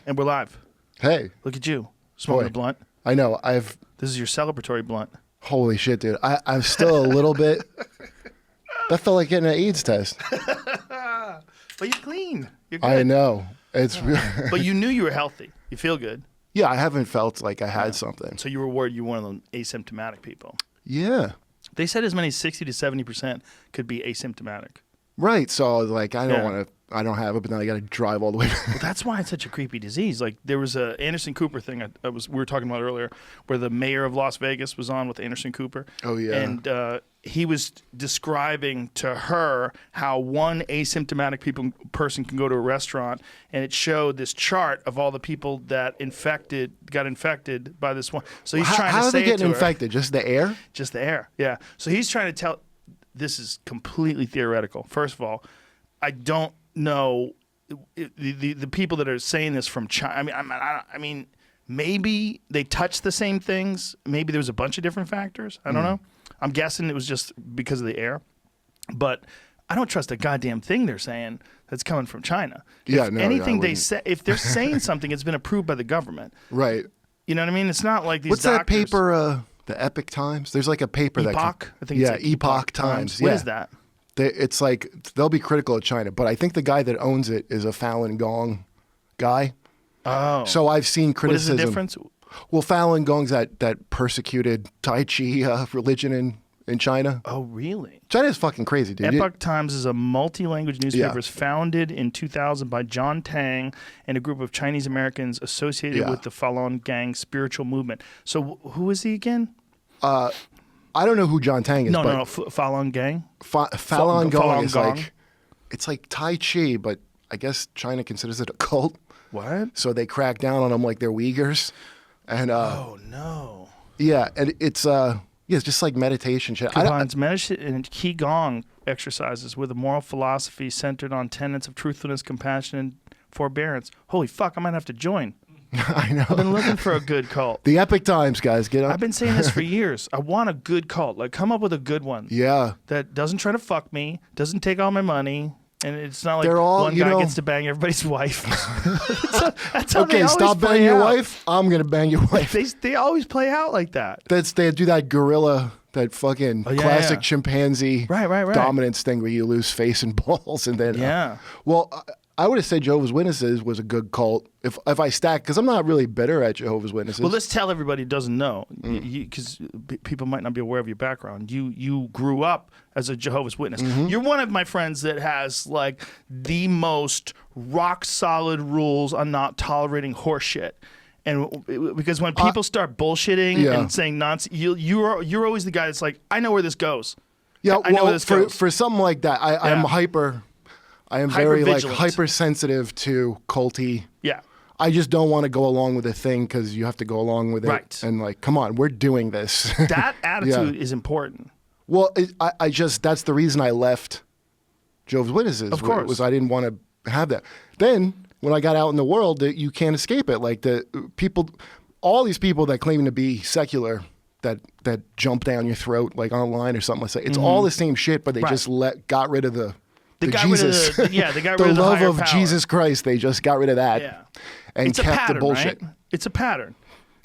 And we're live. Hey. Look at you. Smoking Boy. a blunt. I know. This is your celebratory blunt. Holy shit, dude. I'm still a little bit. That felt like getting an AIDS test. But you're clean. You're good. I know. It's real. But you knew you were healthy. You feel good. Yeah, I haven't felt like I had something. So you were worried you were one of the asymptomatic people. Yeah. They said as many as 60 to 70% could be asymptomatic. Right. So I was like, I don't have it, but then I got to drive all the way. Well, that's why it's such a creepy disease. Like there was a Anderson Cooper thing we were talking about earlier, where the mayor of Las Vegas was on with Anderson Cooper. Oh yeah. And he was describing to her how one asymptomatic person can go to a restaurant, and it showed this chart of all the people that got infected by this one. So he's trying to say how are they getting to her, infected? Just the air? just the air. Yeah. So he's trying to tell. This is completely theoretical. First of all, I don't know the people that are saying this from China. I mean, maybe they touched the same things. Maybe there was a bunch of different factors. I don't know. I'm guessing it was just because of the air. But I don't trust a goddamn thing they're saying that's coming from China. Anything they say, if they're saying something, it's been approved by the government. Right. You know what I mean? It's not like these What's doctors. that paper? The Epic Times? There's like a paper Epoch? that. I think it's like Epoch Times. What is that? It's like they'll be critical of China, but I think the guy that owns it is a Falun Gong guy. Oh. So I've seen criticism. What is the difference? Well, Falun Gong's that persecuted Tai Chi religion in China. Oh, really? China is fucking crazy, dude. Epoch Times is a multi-language newspaper. Yeah. It was founded in 2000 by John Tang and a group of Chinese Americans associated with the Falun Gong spiritual movement. So who is he again? I don't know who John Tang is. No, Falun Gong. Falun Gong is Gong. like, it's like Tai Chi, but I guess China considers it a cult. What? So they crack down on them like they're Uyghurs. And oh no. Yeah, and it's just like meditation shit. Combines meditation and Qigong exercises with a moral philosophy centered on tenets of truthfulness, compassion, and forbearance. Holy fuck, I might have to join. I know. I've been looking for a good cult. The Epic Times, guys, get up. I've been saying this for years. I want a good cult. Like, come up with a good one. Yeah. That doesn't try to fuck me, doesn't take all my money, and it's not like They're all, one guy gets to bang everybody's wife. That's how Okay, they stop always play banging your out. wife. I'm gonna bang your wife. They always play out like that. They do that gorilla, that fucking classic chimpanzee Right. dominance thing where you lose face and balls, and then well, I would have said Jehovah's Witnesses was a good cult if I stack, because I'm not really bitter at Jehovah's Witnesses. Well, let's tell everybody who doesn't know, because people might not be aware of your background. You grew up as a Jehovah's Witness. You're one of my friends that has like the most rock solid rules on not tolerating horse shit. And because when people start bullshitting and saying nonsense, you're always the guy that's like, I know where this goes. Yeah, I know where this goes. For something like that, I am hyper. I am very like Hypervigilant. hypersensitive to culty. Yeah. I just don't want to go along with a thing because you have to go along with it. Right. And like, come on, we're doing this. That attitude is important. Well, I just, that's the reason I left Jehovah's Witnesses. Of course. Was I didn't want to have that. Then when I got out in the world, you can't escape it. Like the people, all these people that claim to be secular, that jump down your throat like online or something like that. It's all the same shit, but they just got rid of the Jesus. They got rid of the the love higher of power. Jesus Christ. They just got rid of that. Yeah. And It's kept a pattern, the bullshit. right? It's a pattern.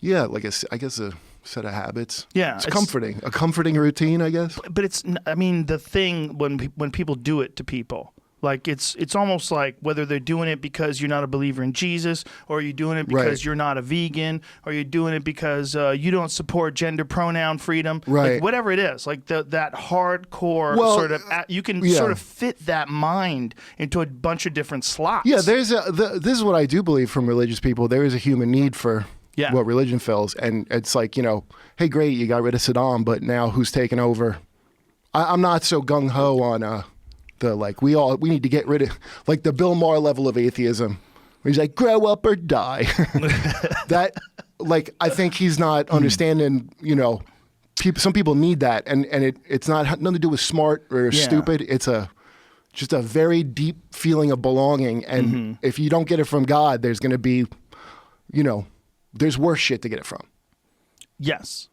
Yeah, like I guess a set of habits. Yeah, it's comforting. A comforting routine, I guess. But the thing when people do it to people, like it's almost like whether they're doing it because you're not a believer in Jesus, or you're doing it because you're not a vegan, or you're doing it because you don't support gender pronoun freedom, right? Like whatever it is, like that hardcore sort of, you can sort of fit that mind into a bunch of different slots. Yeah, this is what I do believe from religious people. There is a human need for what religion fills, and it's like, hey, great, you got rid of Saddam, but now who's taking over? I'm not so gung ho on we need to get rid of like the Bill Maher level of atheism. Where he's like, grow up or die. That, like, I think he's not understanding. Some people need that, and it's not nothing to do with smart or stupid. It's just a very deep feeling of belonging, and if you don't get it from God, there's going to be, there's worse shit to get it from. Yes.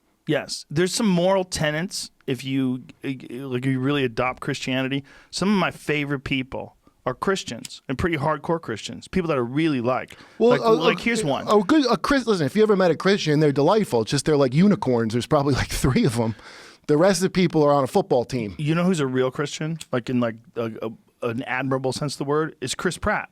There's some moral tenets if you really adopt Christianity. Some of my favorite people are Christians and pretty hardcore Christians. People that I really like. Well, here's one. Listen, if you ever met a Christian, they're delightful. It's just they're like unicorns. There's probably like 3 of them. The rest of the people are on a football team. You know who's a real Christian, like in like an admirable sense of the word, is Chris Pratt.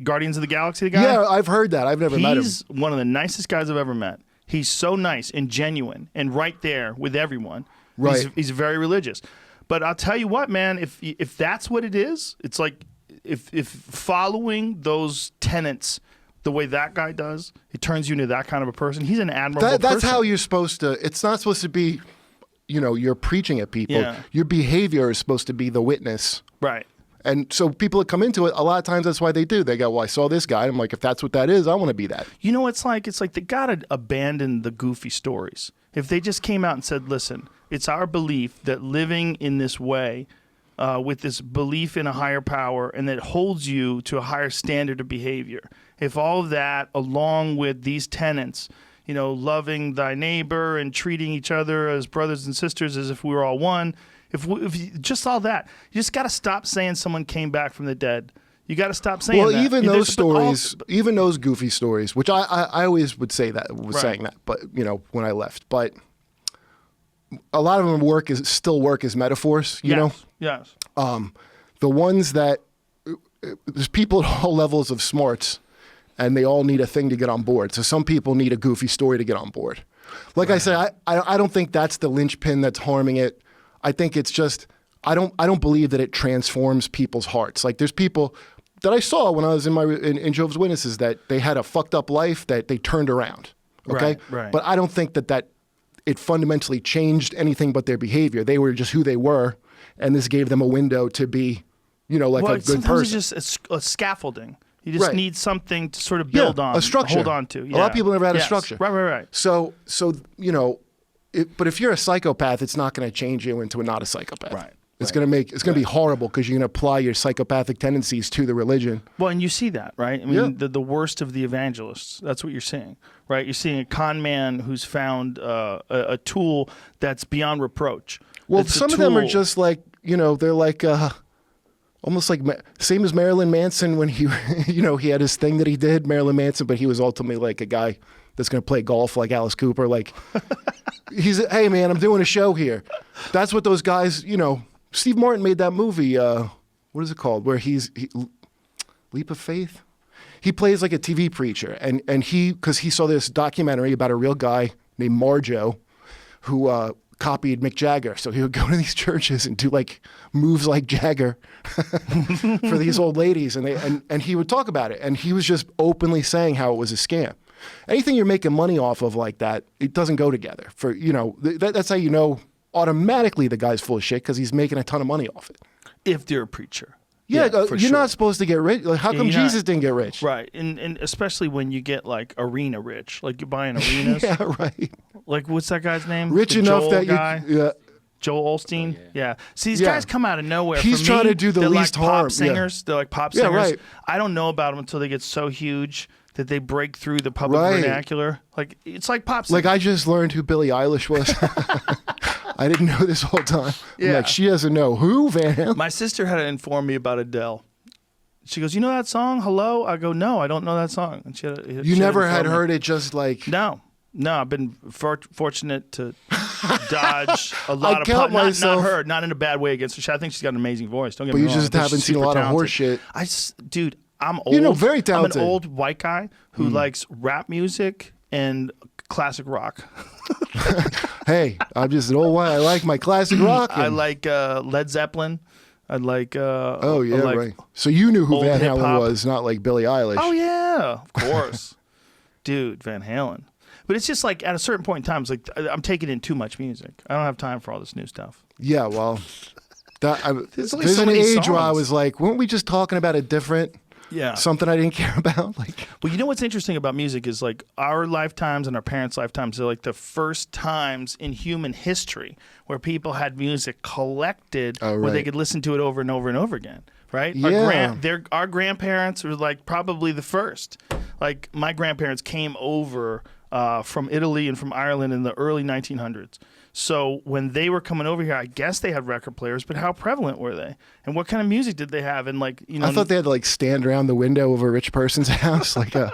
Guardians of the Galaxy, the guy? Yeah, I've heard that. I've never met him. He's one of the nicest guys I've ever met. He's so nice and genuine and right there with everyone. Right. He's very religious. But I'll tell you what, man, if that's what it is, it's like if following those tenets the way that guy does, it turns you into that kind of a person. He's an admirable person. That's how you're supposed to. It's not supposed to be, you're preaching at people. Yeah. Your behavior is supposed to be the witness. Right. And so people that come into it, a lot of times that's why they do. They go, well, I saw this guy. I'm like, if that's what that is, I want to be that. You know what it's like? It's like they got to abandon the goofy stories. If they just came out and said, listen, it's our belief that living in this way, with this belief in a higher power and that holds you to a higher standard of behavior, if all of that, along with these tenets, loving thy neighbor and treating each other as brothers and sisters as if we were all one, if just all that, you just got to stop saying someone came back from the dead. You got to stop saying that. Well, even those stories, even those goofy stories, which I always would say that, saying that, but when I left, but a lot of them still work as metaphors, you know? Yes. The ones that, there's people at all levels of smarts, and they all need a thing to get on board. So some people need a goofy story to get on board. Like I said, I don't think that's the linchpin that's harming it. I think it's just, I don't believe that it transforms people's hearts. Like there's people that I saw when I was in Jehovah's Witnesses that they had a fucked up life that they turned around. Okay? Right. But I don't think that it fundamentally changed anything but their behavior. They were just who they were, and this gave them a window to be, a good person. Sometimes it's just a scaffolding. You just need something to sort of build on, a structure. Hold on to. Yeah. A lot of people never had a structure. Right. So but if you're a psychopath, it's not going to change you into not a psychopath. Right. It's going to be horrible because you're going to apply your psychopathic tendencies to the religion. Well, and you see that, right? I mean, the worst of the evangelists. That's what you're seeing, right? You're seeing a con man who's found a tool that's beyond reproach. Well, some of them are just like, they're like almost like same as Marilyn Manson when he, he had his thing that he did, Marilyn Manson, but he was ultimately like a guy that's going to play golf like Alice Cooper. Like, hey, man, I'm doing a show here. That's what those guys, Steve Martin made that movie, what is it called, where he Leap of Faith? He plays like a TV preacher, and because he saw this documentary about a real guy named Marjo who copied Mick Jagger. So he would go to these churches and do like moves like Jagger for these old ladies, and he would talk about it, and he was just openly saying how it was a scam. Anything you're making money off of like that, it doesn't go together. That's how automatically the guy's full of shit because he's making a ton of money off it. If they're a preacher. Yeah, you're not supposed to get rich. Like, how come Jesus didn't get rich? Right, and especially when you get like arena rich, like you're buying arenas. Yeah, right. Like what's that guy's name? Rich enough that guy? Joel Osteen. Yeah. See, these guys come out of nowhere. He's trying to do the least harm. Pop singers. They're like pop singers. Right. I don't know about them until they get so huge that they break through the public vernacular. Like it's like pop singers. Like I just learned who Billie Eilish was. I didn't know this whole time. Yeah. I'm like, she doesn't know who, Van Halen. My sister had to inform me about Adele. She goes, you know that song, Hello? I go, no, I don't know that song. And you never had heard it just like... No, I've been fortunate to dodge a lot of... Not in a bad way against her. I think she's got an amazing voice. Don't get me wrong. But you just haven't seen a lot of horse shit. Dude, I'm old. Very talented. I'm an old white guy who likes rap music and classic rock. Hey, I'm just an old white. I like my classic rock. I like Led Zeppelin. I like. Right. So you knew who Van Halen was, not like Billie Eilish. Oh yeah, of course, dude, Van Halen. But it's just like at a certain point in time, it's like I'm taking in too much music. I don't have time for all this new stuff. Yeah, well, there's an age where I was like, weren't we just talking about a different? Yeah. Something I didn't care about. Well, you know what's interesting about music is like our lifetimes and our parents' lifetimes are like the first times in human history where people had music collected where they could listen to it over and over and over again. Right? Yeah. Our grandparents were like probably the first. Like my grandparents came over from Italy and from Ireland in the early 1900s. So when they were coming over here, I guess they had record players, but how prevalent were they? And what kind of music did they have? And like, you know, I thought they had to like stand around the window of a rich person's house, like they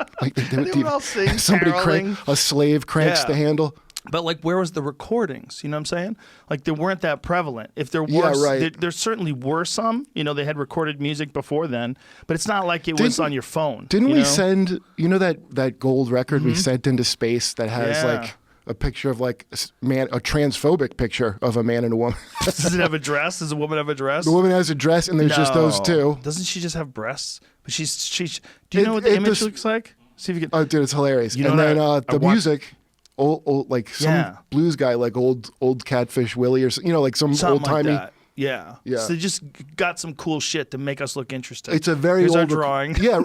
do they would all sing, somebody caroling. a slave cranks the handle. But like, where was the recordings? You know what I'm saying? Like, they weren't that prevalent. If there were, there certainly were some. You know, they had recorded music before then, but it's not like it was on your phone. Didn't we send? You know that gold record we sent into space that has like a picture of like a transphobic picture of a man and a woman. Does it have a dress? Does a woman have a dress? The woman has a dress, and there's just those two. Doesn't she just have breasts? But she's. Do you know what the image looks like? See if you can. Oh, dude, it's hilarious. You know, and then the music. Old like some blues guy, like old Catfish Willie, or like some old timey. Like yeah. So they just got some cool shit to make us look interesting. It's a very Here's old our drawing. Yeah.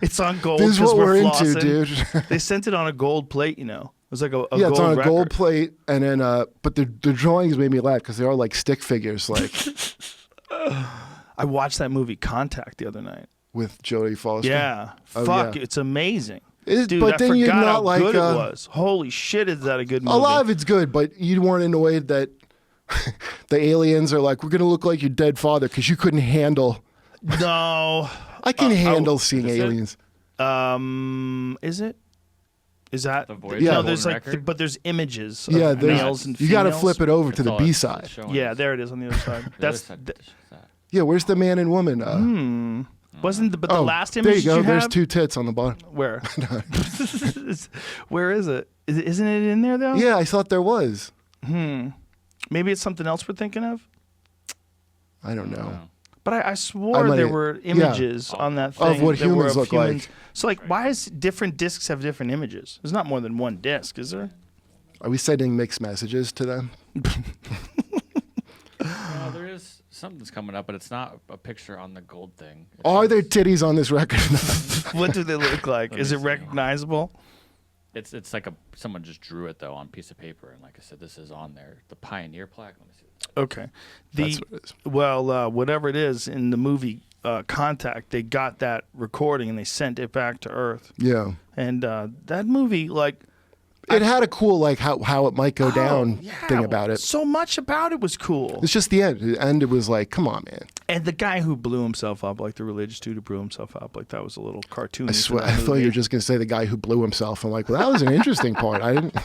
It's on gold. This is what we're flossing. into, dude. They sent it on a gold plate. You know, it was like a gold it's on a record. gold plate, and then but the drawings made me laugh because they are like stick figures, like. I watched that movie Contact the other night with Jodie Foster. Yeah, it's amazing. Dude, but then you're not how like good it was. Holy shit, is that a good movie? A lot of it's good, but you weren't annoyed that the aliens are like, we're gonna look like your dead father because you couldn't handle. No, I can handle seeing aliens. Is it? Is that the Voyager? No, there's like, but there's images. Of males and you females. got to flip it over to the B side. Yeah, there it is on the other side. Yeah, where's the man and woman? Wasn't the last image? There you go. You There's have? 2 tits on the bottom. Where? Where is it? Isn't it in there though? Yeah, I thought there was. Maybe it's something else we're thinking of. I don't know. But I swore there were images on that thing of what humans look like. So like, why is different discs have different images? There's not more than one disc, is there? Are we sending mixed messages to them? No, there is something's coming up, but it's not a picture on the gold thing. Are there titties on this record? What do they look like? Is it recognizable? It's like someone just drew it though on a piece of paper, and like I said, this is on there. The Pioneer plaque. Let me see. Okay. That's what it is. Well, whatever it is in the movie Contact, they got that recording and they sent it back to Earth. Yeah. And that movie, like, it had a cool like how it might go down thing about it. So much about it was cool. It's just the end. The end, it was like, come on, man. And the guy who blew himself up, like the religious dude who blew himself up, like that was a little cartoony. I swear, I thought you were just gonna say the guy who blew himself. I'm like, well, that was an interesting part. I didn't.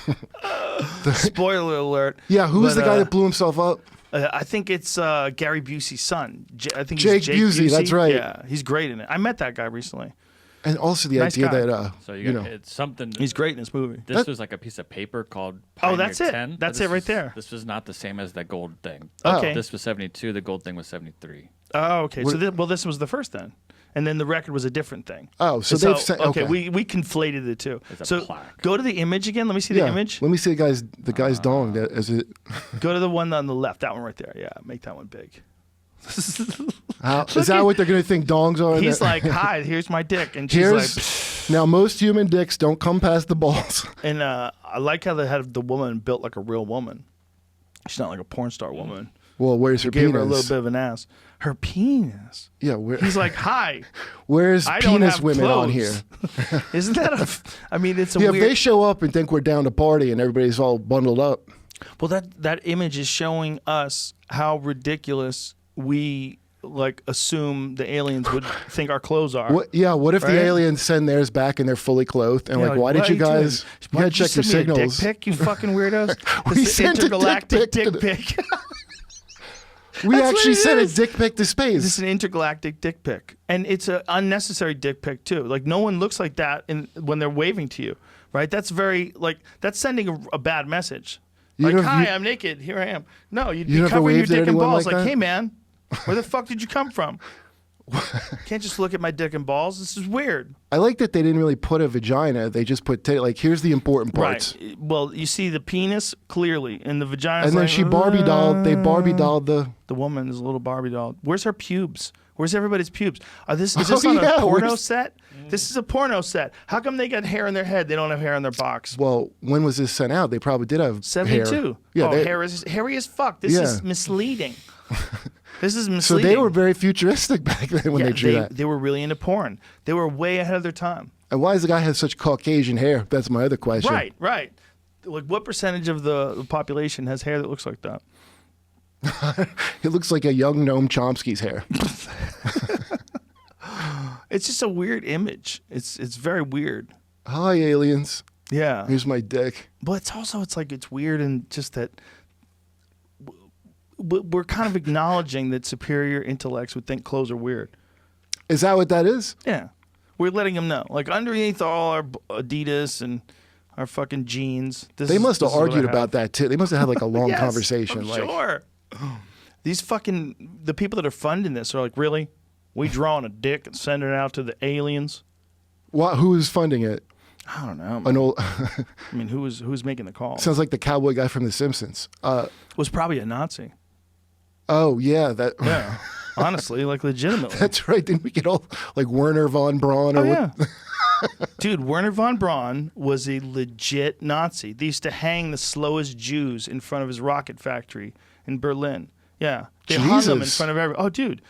Spoiler alert. Yeah, who's the guy that blew himself up? I think it's Gary Busey's son. I think Jake Jake Busey. That's right. Yeah, he's great in it. I met that guy recently. And also the Nice idea guy. that So you got it's something. He's great in this movie. This was like a piece of paper called Pioneer that's it. 10. That's it right there. This was not the same as that gold thing. Okay. This was 72. The gold thing was 73. Oh, okay. So this was the first then, and then the record was a different thing. Oh, so they've sent. Okay, we conflated the two. It's So a plaque. go to the image again. Let me see the image. Let me see the guy's dong. That is it. Go to the one on the left. That one right there. Yeah, make that one big. Is that what they're gonna think dongs are? He's like, "Hi, here's my dick," and she's like, now most human dicks don't come past the balls. And I like how they had the woman built like a real woman. She's not like a porn star woman. Well, where's her Gave penis? her a little bit of an ass. Her penis. Yeah, He's like, "Hi, where's I don't penis have women on clothes." here? Isn't that I mean, it's a Yeah, weird. if they show up and think we're down to party and everybody's all bundled up. Well, that image is showing us how ridiculous we like assume the aliens would think our clothes are. What if the aliens send theirs back and they're fully clothed and why did you guys? You gotta check your signals. Dick pic, you fucking weirdos. We This is sent a intergalactic dick dick pic pic. We That's actually what it sent a is. dick pic to space. This is an intergalactic dick pic, and it's an unnecessary dick pic too. Like no one looks like that when they're waving to you, right? That's very that's sending a bad message. Like, hi, I'm naked. Here I am. No, you'd be never covering your waved at dick and anyone balls. like Like, that? hey man, where the fuck did you come from? Can't just look at my dick and balls. This is weird. I like that they didn't really put a vagina. They just put here's the important parts. Right. Well, you see the penis clearly, and the vagina. And then she Barbie dolled. They Barbie dolled the. The woman is a little Barbie doll. Where's her pubes? Where's everybody's pubes? Is this Oh, on yeah, a porno where's- set? This is a porno set. How come they got hair in their head? They don't have hair in their box. Well, when was this sent out? They probably did have 72. hair. Yeah, oh, hair is hairy as fuck. This is misleading. This is so misleading. they were very futuristic back then when they drew that. They were really into porn. They were way ahead of their time. And why does the guy have such Caucasian hair? That's my other question. Right. Like, what percentage of the population has hair that looks like that? It looks like a young Noam Chomsky's hair. It's just a weird image. It's very weird. Hi, aliens. Yeah. Here's my dick. But it's weird and just that we're kind of acknowledging that superior intellects would think clothes are weird. Is that what that is? Yeah. We're letting them know. Like, underneath all our Adidas and our fucking jeans. They must have argued about that, too. They must have had, like, a long yes, conversation. I'm like, sure. These the people that are funding this are like, really? We drawing a dick and sending it out to the aliens? Who is funding it? I don't know. An old I mean, who's making the call? Sounds like the cowboy guy from The Simpsons. Was probably a Nazi. Oh, yeah. Yeah. Honestly, like, legitimately. That's right. Didn't we get all, like, Werner von Braun? Yeah. Dude, Werner von Braun was a legit Nazi. They used to hang the slowest Jews in front of his rocket factory in Berlin. Yeah. They hung them in front of everyone. Oh, dude.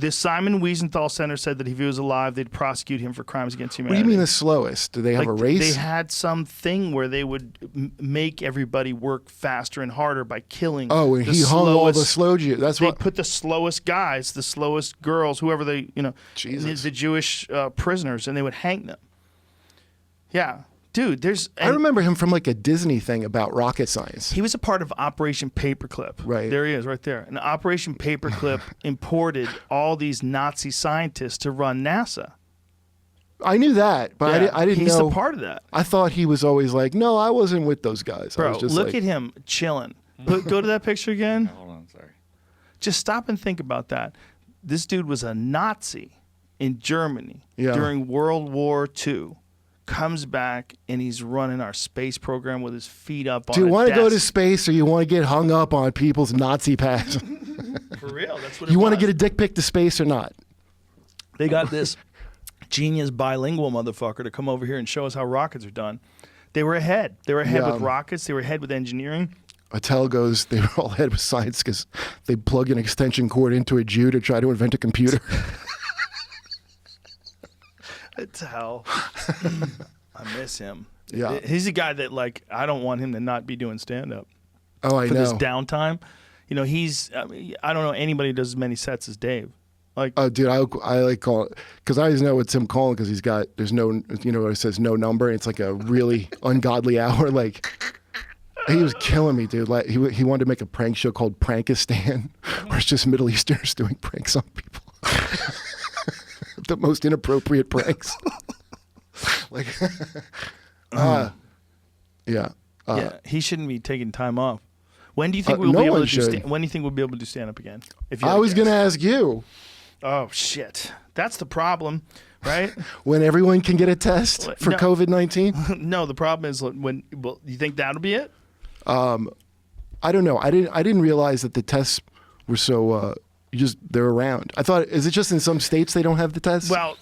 The Simon Wiesenthal Center said that if he was alive, they'd prosecute him for crimes against humanity. What do you mean the slowest? Do they have a race? They had some thing where they would make everybody work faster and harder by killing. Oh, and he hung all the slow Jews. That's what. They put the slowest guys, the slowest girls, whoever they, Jesus. the Jewish prisoners, and they would hang them. Yeah. Dude, I remember him from like a Disney thing about rocket science. He was a part of Operation Paperclip. Right. There he is, right there. And Operation Paperclip imported all these Nazi scientists to run NASA. I knew that, but Yeah, I didn't he's know. a part of that. I thought he was always like, no, I wasn't with those guys. I Bro, was just look like, at him chilling. Go to that picture again. Hold on, sorry. Just stop and think about that. This dude was a Nazi in Germany during World War II. Comes back and he's running our space program with his feet up on do you want to go to space or you want to get hung up on people's Nazi past? For real, that's what you want to get a dick pic to space or not? They got this genius bilingual motherfucker to come over here and show us how rockets are done. They were ahead. They were ahead with rockets. They were ahead with engineering. Attell goes, they were all ahead with science because they plug an extension cord into a Jew to try to invent a computer. Attell. I miss him. Yeah. He's a guy that, like, I don't want him to not be doing stand-up. Oh, I know. For this downtime. I don't know anybody who does as many sets as Dave. Like, oh, dude, I like calling because I always know it's him calling because there's no, it says no number. And it's like a really ungodly hour. Like, he was killing me, dude. Like, he wanted to make a prank show called Prankistan, where it's just Middle Easterners doing pranks on people. The most inappropriate pranks. Like, yeah. He shouldn't be taking time off. When do you think we'll be able to when do you think we'll be able to do stand up again? I was going to ask you. Oh shit. That's the problem, right? When everyone can get a test for COVID-19? No, the problem is you think that'll be it? I don't know. I didn't realize that the tests were so they're around. I thought, is it just in some states they don't have the tests? Well,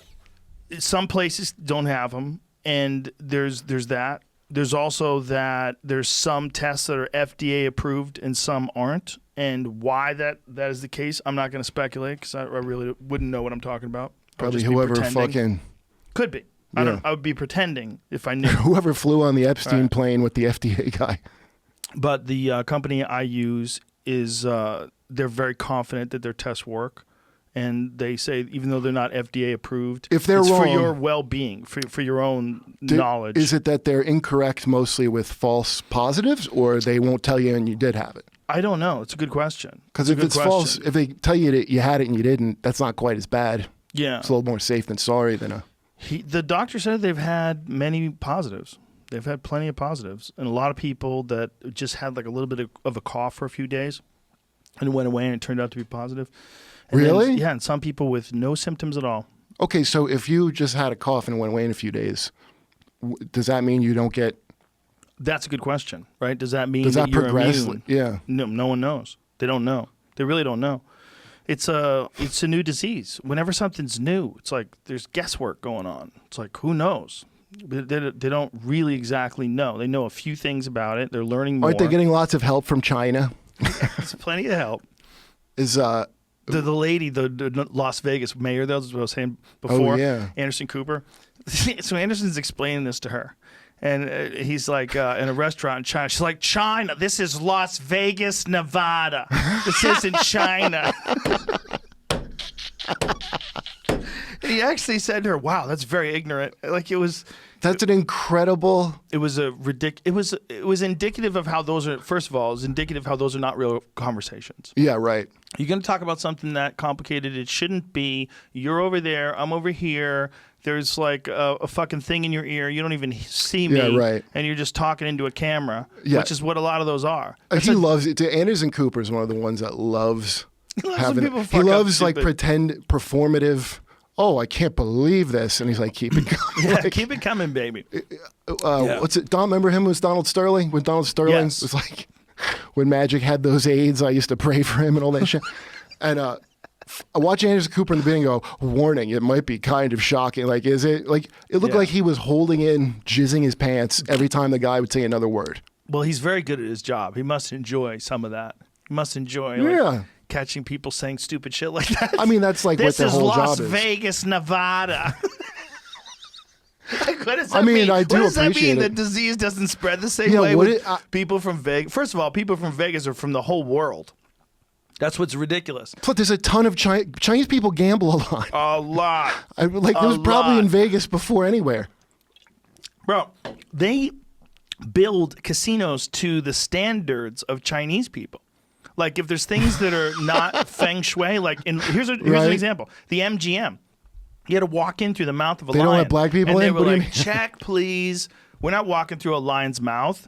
some places don't have them, and there's that. There's also that there's some tests that are FDA approved and some aren't. And why that is the case, I'm not going to speculate because I really wouldn't know what I'm talking about. Probably whoever fucking... Could be. I would be pretending if I knew. Whoever flew on the Epstein plane with the FDA guy. But the company I use is... they're very confident that their tests work, and they say even though they're not FDA approved, if they're it's wrong, for your well-being, for your own knowledge. Is it that they're incorrect mostly with false positives, or they won't tell you and you did have it? I don't know. It's a good question. Because if it's false, if they tell you that you had it and you didn't, that's not quite as bad. Yeah, it's a little more safe than sorry than a. The doctor said they've had many positives. They've had plenty of positives, and a lot of people that just had like a little bit of a cough for a few days. And it went away, and it turned out to be positive. And really? Then, yeah, and some people with no symptoms at all. Okay, so if you just had a cough and it went away in a few days, does that mean you don't get... That's a good question, right? Does that mean that you're progress? Immune? Yeah. No one knows. They don't know. They really don't know. It's a new disease. Whenever something's new, it's like there's guesswork going on. It's like, who knows? They don't really exactly know. They know a few things about it. They're learning more. Aren't they getting lots of help from China? There's plenty of help. Is the lady, the Las Vegas mayor, that was what I was saying before, oh, yeah. Anderson Cooper, So Anderson's explaining this to her. And he's like in a restaurant in China. She's like, China, this is Las Vegas, Nevada. This isn't China. And he actually said to her, wow, that's very ignorant. Like it was. That's an incredible. It was a it was indicative of how those are. First of all, it was indicative of how those are not real conversations. Yeah, right. You're going to talk about something that complicated. It shouldn't be. You're over there. I'm over here. There's like a fucking thing in your ear. You don't even see me. Yeah, right. And you're just talking into a camera, yeah. which is what a lot of those are. He loves it. Anderson Cooper is one of the ones that loves having. He loves like pretend performative. Oh, I can't believe this, and he's like, keep it coming. Yeah, keep it coming, baby. What's it? Don't remember him was Donald Sterling when Donald Sterling was like, when Magic had those AIDS, I used to pray for him and all that shit. And I watch Anderson Cooper in the beginning go, warning, it might be kind of shocking. Like, is it like it looked like he was holding in, jizzing his pants every time the guy would say another word. Well, he's very good at his job. He must enjoy some of that. He must enjoy. Catching people saying stupid shit like that. I mean, that's like what their whole job is. This is Las Vegas, Nevada. Like, what does that I mean, mean? I do what does that appreciate mean? it. The disease doesn't spread the same way with people from Vegas. First of all, people from Vegas are from the whole world. That's what's ridiculous. Plus, there's a ton of Chinese people gamble a lot. A lot. It was probably in Vegas before anywhere. Bro, they build casinos to the standards of Chinese people. Like, if there's things that are not feng shui, like, here's an example. The MGM. You had to walk in through the mouth of a lion. They don't let black people in? And they were like, check, please. We're not walking through a lion's mouth.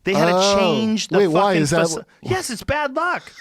They had to change the fucking... why? Is that... Yes, it's bad luck.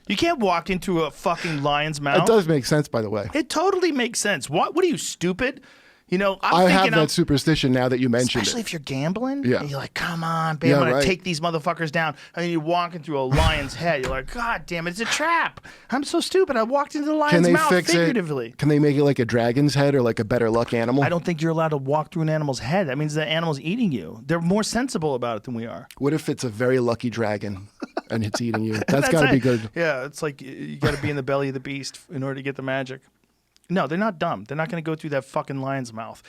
You can't walk into a fucking lion's mouth. It does make sense, by the way. It totally makes sense. What are you, stupid? You know, I have that superstition now that you mentioned especially if you're gambling. Yeah. And you're like, come on, babe, I'm going to take these motherfuckers down. And then you're walking through a lion's head. You're like, God damn it, it's a trap. I'm so stupid. I walked into the lion's mouth figuratively. Can they make it like a dragon's head or like a better luck animal? I don't think you're allowed to walk through an animal's head. That means the animal's eating you. They're more sensible about it than we are. What if it's a very lucky dragon and it's eating you? That's got to be good. Yeah, it's like you got to be in the belly of the beast in order to get the magic. No, they're not dumb. They're not going to go through that fucking lion's mouth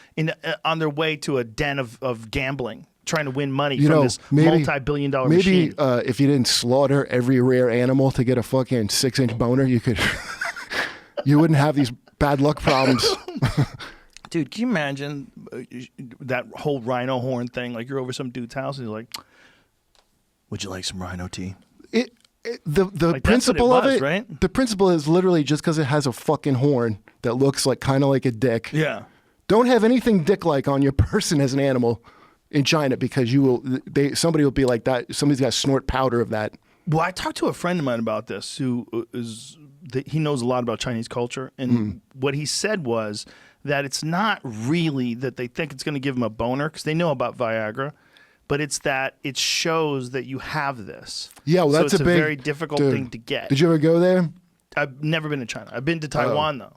on their way to a den of gambling, trying to win money from this multi-billion-dollar machine. Maybe if you didn't slaughter every rare animal to get a fucking 6-inch boner, you could, you wouldn't have these bad luck problems. Dude, can you imagine that whole rhino horn thing? Like, you're over some dude's house and you're like, "Would you like some rhino tea?" The like principle of it, right? The principle is literally just because it has a fucking horn that looks like kind of like a dick. Yeah. Don't have anything dick-like on your person as an animal in China because somebody will be like that. Somebody's got to snort powder of that. Well, I talked to a friend of mine about this who he knows a lot about Chinese culture, and what he said was that it's not really that they think it's going to give them a boner because they know about Viagra. But it's that it shows that you have this. Yeah, well, that's a very difficult thing to get. Did you ever go there? I've never been to China. I've been to Taiwan, though.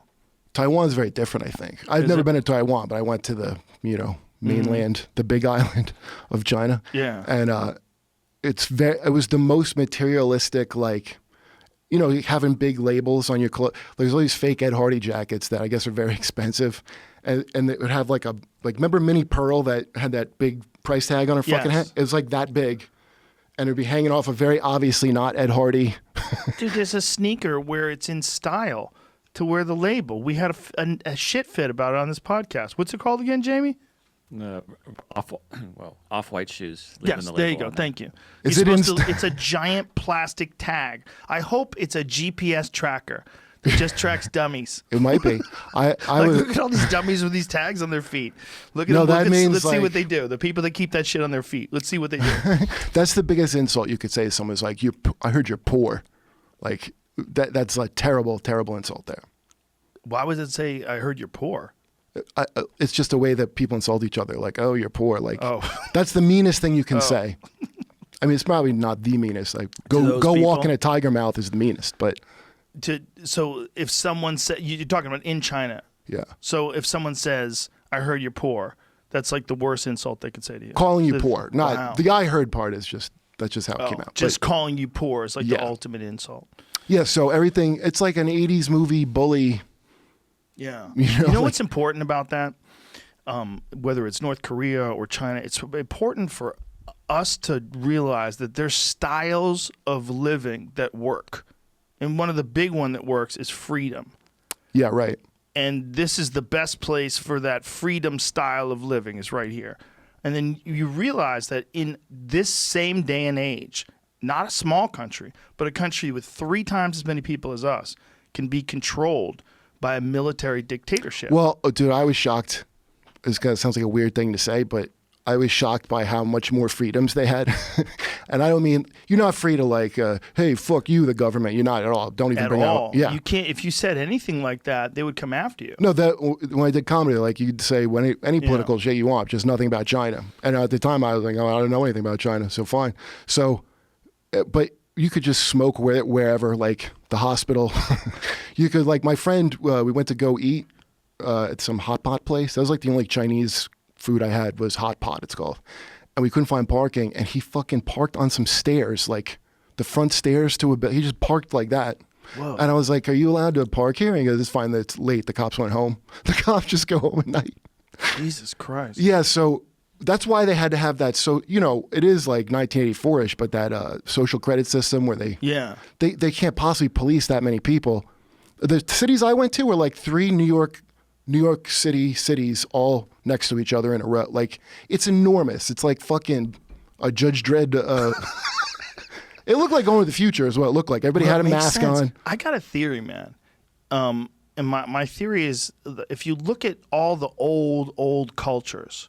Taiwan's very different, I think. I've never been to Taiwan, but I went to the, mainland, the big island of China. Yeah. And it was the most materialistic, like, having big labels on your clothes. There's all these fake Ed Hardy jackets that I guess are very expensive. And it would have remember Minnie Pearl that had that big price tag on her fucking head? It was like that big. And it would be hanging off a very obviously not Ed Hardy. Dude, there's a sneaker where it's in style to wear the label. We had a shit fit about it on this podcast. What's it called again, Jamie? Off-white shoes. Yes, there you go. Thank you. Is it's a giant plastic tag. I hope it's a GPS tracker. It just tracks dummies. It might be. Look at all these dummies with these tags on their feet. Look at them. Let's see what they do. The people that keep that shit on their feet. Let's see what they do. That's the biggest insult you could say to someone is like, I heard you're poor. Like, that's a terrible, terrible insult there. Why would it say, I heard you're poor? It's just a way that people insult each other. Like, oh, you're poor. Like, that's the meanest thing you can say. I mean, it's probably not the meanest. Like, go walk in a tiger mouth is the meanest, but... So if someone said, you're talking about in China. Yeah. So if someone says, I heard you're poor, that's like the worst insult they could say to you. Calling you poor. Not the I heard part is that's just how it came out. Just calling you poor is like the ultimate insult. Yeah. So everything, it's like an 80s movie bully Yeah. You know what's important about that? Whether it's North Korea or China, it's important for us to realize that there's styles of living that work. And one of the big one that works is freedom. Yeah, right. And this is the best place for that freedom style of living is right here. And then you realize that in this same day and age, not a small country, but a country with 3 times as many people as us can be controlled by a military dictatorship. Well, dude, I was shocked. This sounds like a weird thing to say, but I was shocked by how much more freedoms they had. And I don't mean, you're not free to like, hey, fuck you, the government. You're not at all. Don't even at bring all. that up. Yeah. You can't, if you said anything like that, they would come after you. No, when I did comedy, like you'd say any political shit you want, just nothing about China. And at the time I was like, oh, I don't know anything about China, so fine. So, but you could just smoke wherever, like the hospital. You could, like my friend, we went to go eat at some hot pot place. That was like the only Chinese food I had was hot pot, it's called. And we couldn't find parking, and he fucking parked on some stairs, like the front stairs to a bit. He just parked like that. Whoa. And I was like, are you allowed to park here? And he goes, it's fine that it's late. The cops went home. The cops just go home at night. Jesus Christ. Yeah, so that's why they had to have that. So, it is like 1984-ish, but that social credit system where they can't possibly police that many people. The cities I went to were like 3 New York City cities all next to each other in a row. Like, it's enormous. It's like fucking a Judge Dredd. It looked like Going to the Future is what it looked like. Everybody had a mask on. I got a theory, man. And my theory is that if you look at all the old cultures,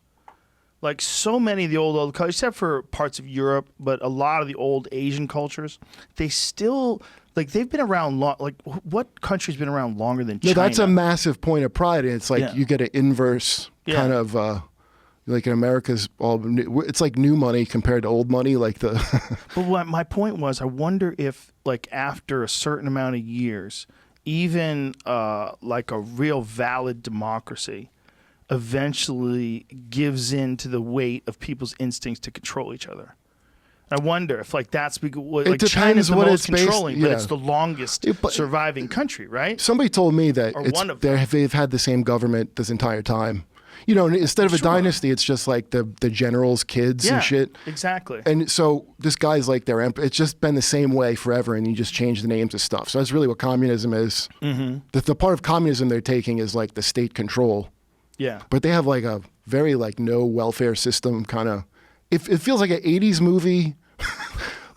like so many of the old cultures, except for parts of Europe, but a lot of the old Asian cultures, they still... Like, they've been around long. Like, what country's been around longer than China? No, that's a massive point of pride. And it's like you get an inverse kind of, like in America's it's like new money compared to old money. Like the. But what my point was, I wonder if, like, after a certain amount of years, even like a real valid democracy eventually gives in to the weight of people's instincts to control each other. I wonder if that's because like China's the most controlling, but it's the longest surviving country, right? Somebody told me that they've had the same government this entire time. Instead of a dynasty, it's just like the generals' kids and shit. Exactly. And so this guy's like their emperor. It's just been the same way forever, and you just change the names of stuff. So that's really what communism is. Mm-hmm. The part of communism they're taking is like the state control. Yeah. But they have like a very like no welfare system kind of. It feels like an 80s movie.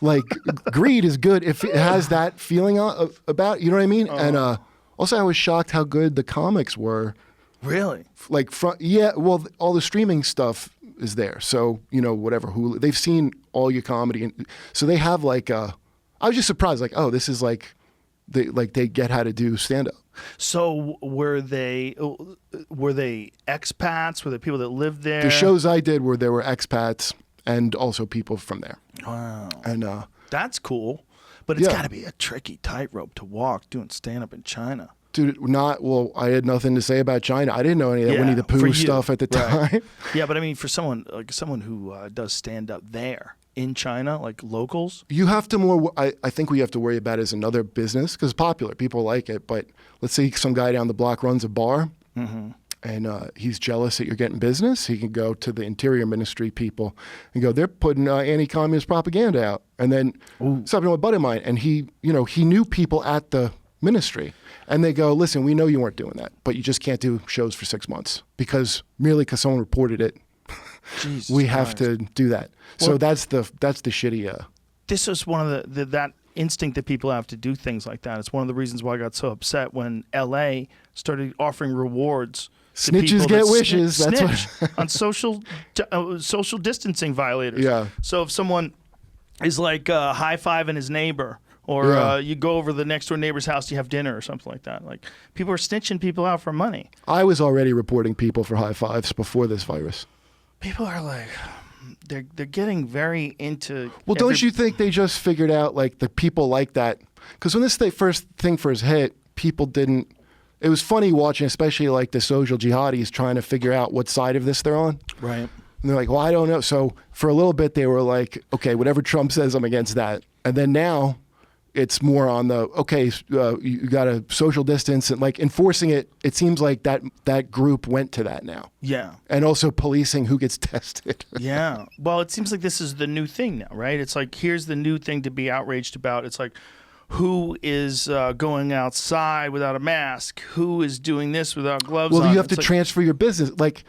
Like Greed is good if it has that feeling about, you know what I mean? And also I was shocked how good the comics were. Really? Like well, all the streaming stuff is there. So, whatever, Hulu, they've seen all your comedy, and so they have like I was just surprised, like, oh, this is like they get how to do stand up. So were they expats? Were there people that lived there? The shows I did there were expats and also people from there. Wow. And that's cool. But it's got to be a tricky tightrope to walk doing stand-up in China. Dude, I had nothing to say about China. I didn't know any of that Winnie the Pooh stuff at the time. Yeah, but I mean, for someone who does stand-up there in China, like locals. You have to I think what you have to worry about is another business, because it's popular. People like it. But let's say some guy down the block runs a bar. Mm-hmm. And he's jealous that you're getting business. He can go to the Interior Ministry people and go, they're putting anti-communist propaganda out. And then something with a buddy of mine, and he knew people at the ministry, and they go, listen, we know you weren't doing that, but you just can't do shows for 6 months because someone reported it. We have to do that. Well, so that's the shitty. This is one of that instinct that people have to do things like that. It's one of the reasons why I got so upset when L.A. started offering rewards. Snitches get wishes. That's what on social distancing violators. Yeah. So if someone is like high-fiving his neighbor, or you go over the next door neighbor's house to have dinner or something like that, like people are snitching people out for money. I was already reporting people for high fives before this virus. People are like, they're getting very into. Well, don't you think they just figured out like the people like that? Because when this first hit, people didn't. It was funny watching, especially like the social jihadis trying to figure out what side of this they're on. Right. And they're like, well, I don't know. So for a little bit, they were like, okay, whatever Trump says, I'm against that. And then now, it's more on the, okay, you got to social distance and like enforcing it. It seems like that group went to that now. Yeah. And also policing who gets tested. Yeah. Well, it seems like this is the new thing now, right? It's like, here's the new thing to be outraged about. It's like, who is going outside without a mask? Who is doing this without gloves on? Well, you have It's to like, transfer your business. Like,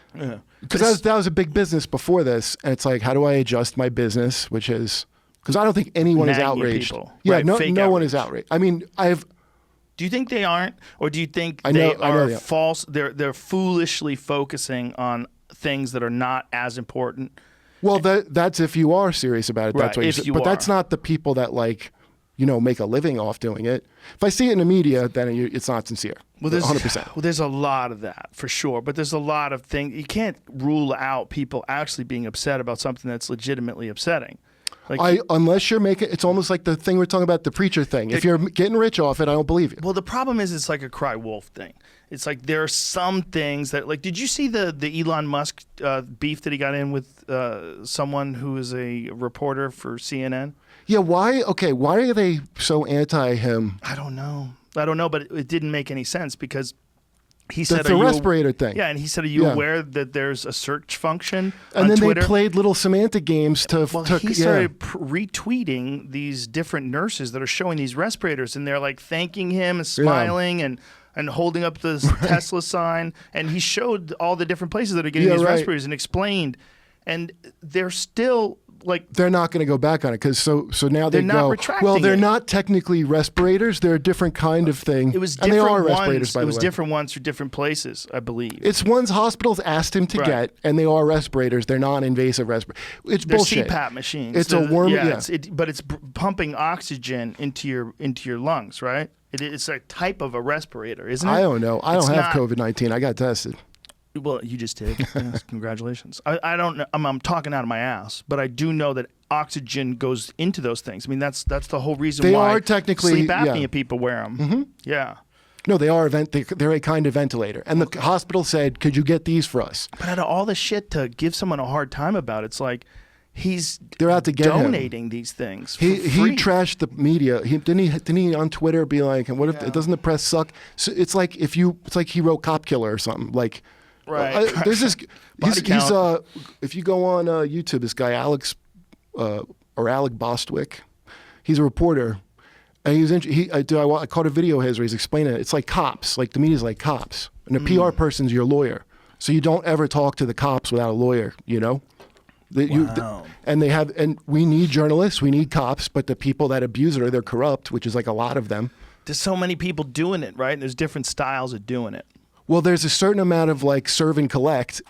because that was a big business before this. And it's like, how do I adjust my business? Which is, because I don't think anyone is nagging outraged. people. Yeah, Right, fake no one outrage. is outraged. I mean, Do you think they aren't, or do you think I they know are they are. false? They're foolishly focusing on things that are not as important. well, that's if you are serious about it. Right, That's what if said. you But that's are. not the people that like, make a living off doing it. If I see it in the media, then it's not sincere. Well, there's 100%. Well, there's a lot of that for sure, but there's a lot of things you can't rule out people actually being upset about something that's legitimately upsetting. Like, Unless you're making, it's almost like the thing we're talking about, the preacher thing. If you're getting rich off it, I don't believe you. well, the problem is it's like a cry wolf thing. It's like there are some things that, like, did you see the Elon Musk beef that he got in with someone who is a reporter for CNN? Yeah, why are they so anti him? I don't know, but it didn't make any sense because he said That's the respirator thing. Yeah, and he said, "Are you Yeah. aware that there's a search function And on then Twitter?" they played little semantic games to. Well, he started retweeting these different nurses that are showing these respirators, and they're like thanking him and smiling and holding up the Tesla sign. And he showed all the different places that are getting these respirators and explained. And they're still like, they're not going to go back on it because so now They're they not go. retracting Well, they're it. not technically respirators. They're a different kind of thing. it was and different they are ones. respirators, by It the was way. different ones for different places, I believe. It's ones hospitals asked him to Right. get, and they are respirators. They're non-invasive respirators. It's They're bullshit. CPAP machines. It's a worm. Yeah, Yeah. but it's pumping oxygen into your lungs, right? It's a type of a respirator, isn't it? I don't know. I It's don't have not- COVID-19. I got tested. Well, you just did. Yes, congratulations. I don't know. I'm talking out of my ass, but I do know that oxygen goes into those things. I mean, that's the whole reason They why are technically- sleep apnea yeah. people wear them. Mm-hmm. Yeah. No, they are they're a kind of ventilator. And the hospital said, "Could you get these for us?" But out of all the shit to give someone a hard time about, it's like They're out to get him. donating these things. For He free. trashed the media. Didn't he on Twitter be like, "And what if doesn't the press suck?" So it's like he wrote Cop Killer or something. Like, Right. there's this. Body He's count. if you go on YouTube, this guy Alec Bostwick, he's a reporter. And I caught a video of his where he's explaining it. It's like cops. Like the media's like cops, and the PR person's your lawyer. So you don't ever talk to the cops without a lawyer. Wow. And we need journalists, we need cops, but the people that abuse it they're corrupt, which is like a lot of them. There's so many people doing it, right? There's different styles of doing it. Well, there's a certain amount of like serve and collect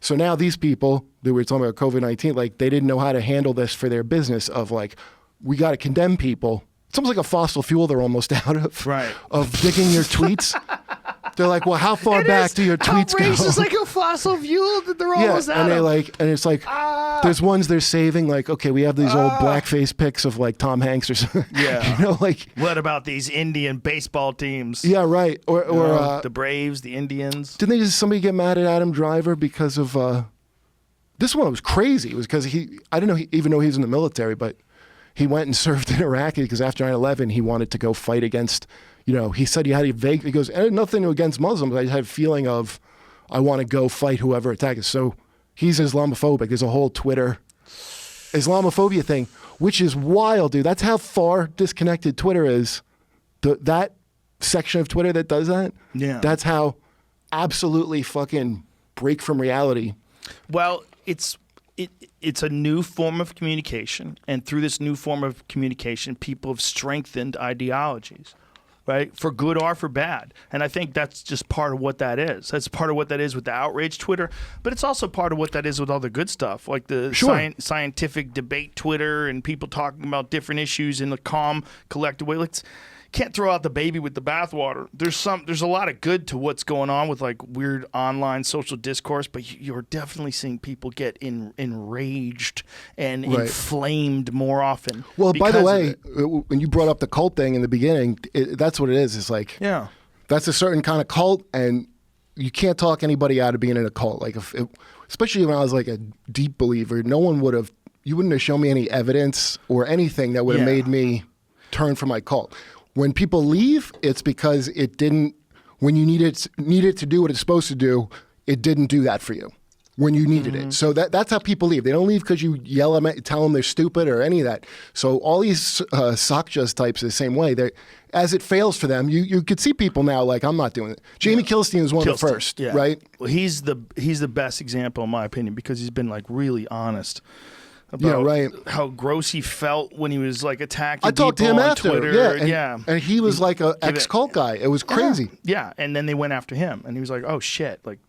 so now these people that we're talking about COVID-19, like they didn't know how to handle this for their business of like, we got to condemn people. It's almost like a fossil fuel they're almost out of. Right. Of digging your tweets. They're like, well, how far back do your tweets go? It's like a fossil fuel that they're almost out and of. it's like, there's ones they're saving, like, okay, we have these old blackface pics of like Tom Hanks or something. Yeah. Like. What about these Indian baseball teams? Yeah, right. Or the Braves, the Indians. didn't somebody get mad at Adam Driver because of this one was crazy. It was because I didn't know even know he was in the military, but he went and served in Iraq because after 9/11 he wanted to go fight against, he said he had a vague, he goes, nothing against Muslims. I just had a feeling of I want to go fight whoever attacks us. So he's Islamophobic. There's a whole Twitter Islamophobia thing, which is wild, dude. That's how far disconnected Twitter is. That section of Twitter that does that, that's how absolutely fucking break from reality. Well, it's a new form of communication, and through this new form of communication, people have strengthened ideologies, right? For good or for bad. And I think that's just part of what that is. That's part of what that is with the outrage Twitter, but it's also part of what that is with all the good stuff, like the scientific debate Twitter and people talking about different issues in a calm, collected way. Can't throw out the baby with the bathwater. There's a lot of good to what's going on with like weird online social discourse, but you're definitely seeing people get enraged and inflamed more often. Well, by the way, when you brought up the cult thing in the beginning, that's what it is. It's like, that's a certain kind of cult, and you can't talk anybody out of being in a cult. Like, especially when I was like a deep believer, you wouldn't have shown me any evidence or anything that would have made me. turn from my cult. When people leave, it's because it didn't. When you need it to do what it's supposed to do, it didn't do that for you when you needed it. So that's how people leave. They don't leave because you yell at them, tell them they're stupid or any of that. So all these sock-just types are the same way. As it fails for them, you could see people now like, I'm not doing it. Jamie Kilstein was one of the first, right? Well, he's the best example in my opinion because he's been like really honest about how gross he felt when he was like attacking I talked to him on after, Twitter. And he was like an ex-cult guy. It was crazy. Yeah, and then they went after him, and he was like, "Oh shit, like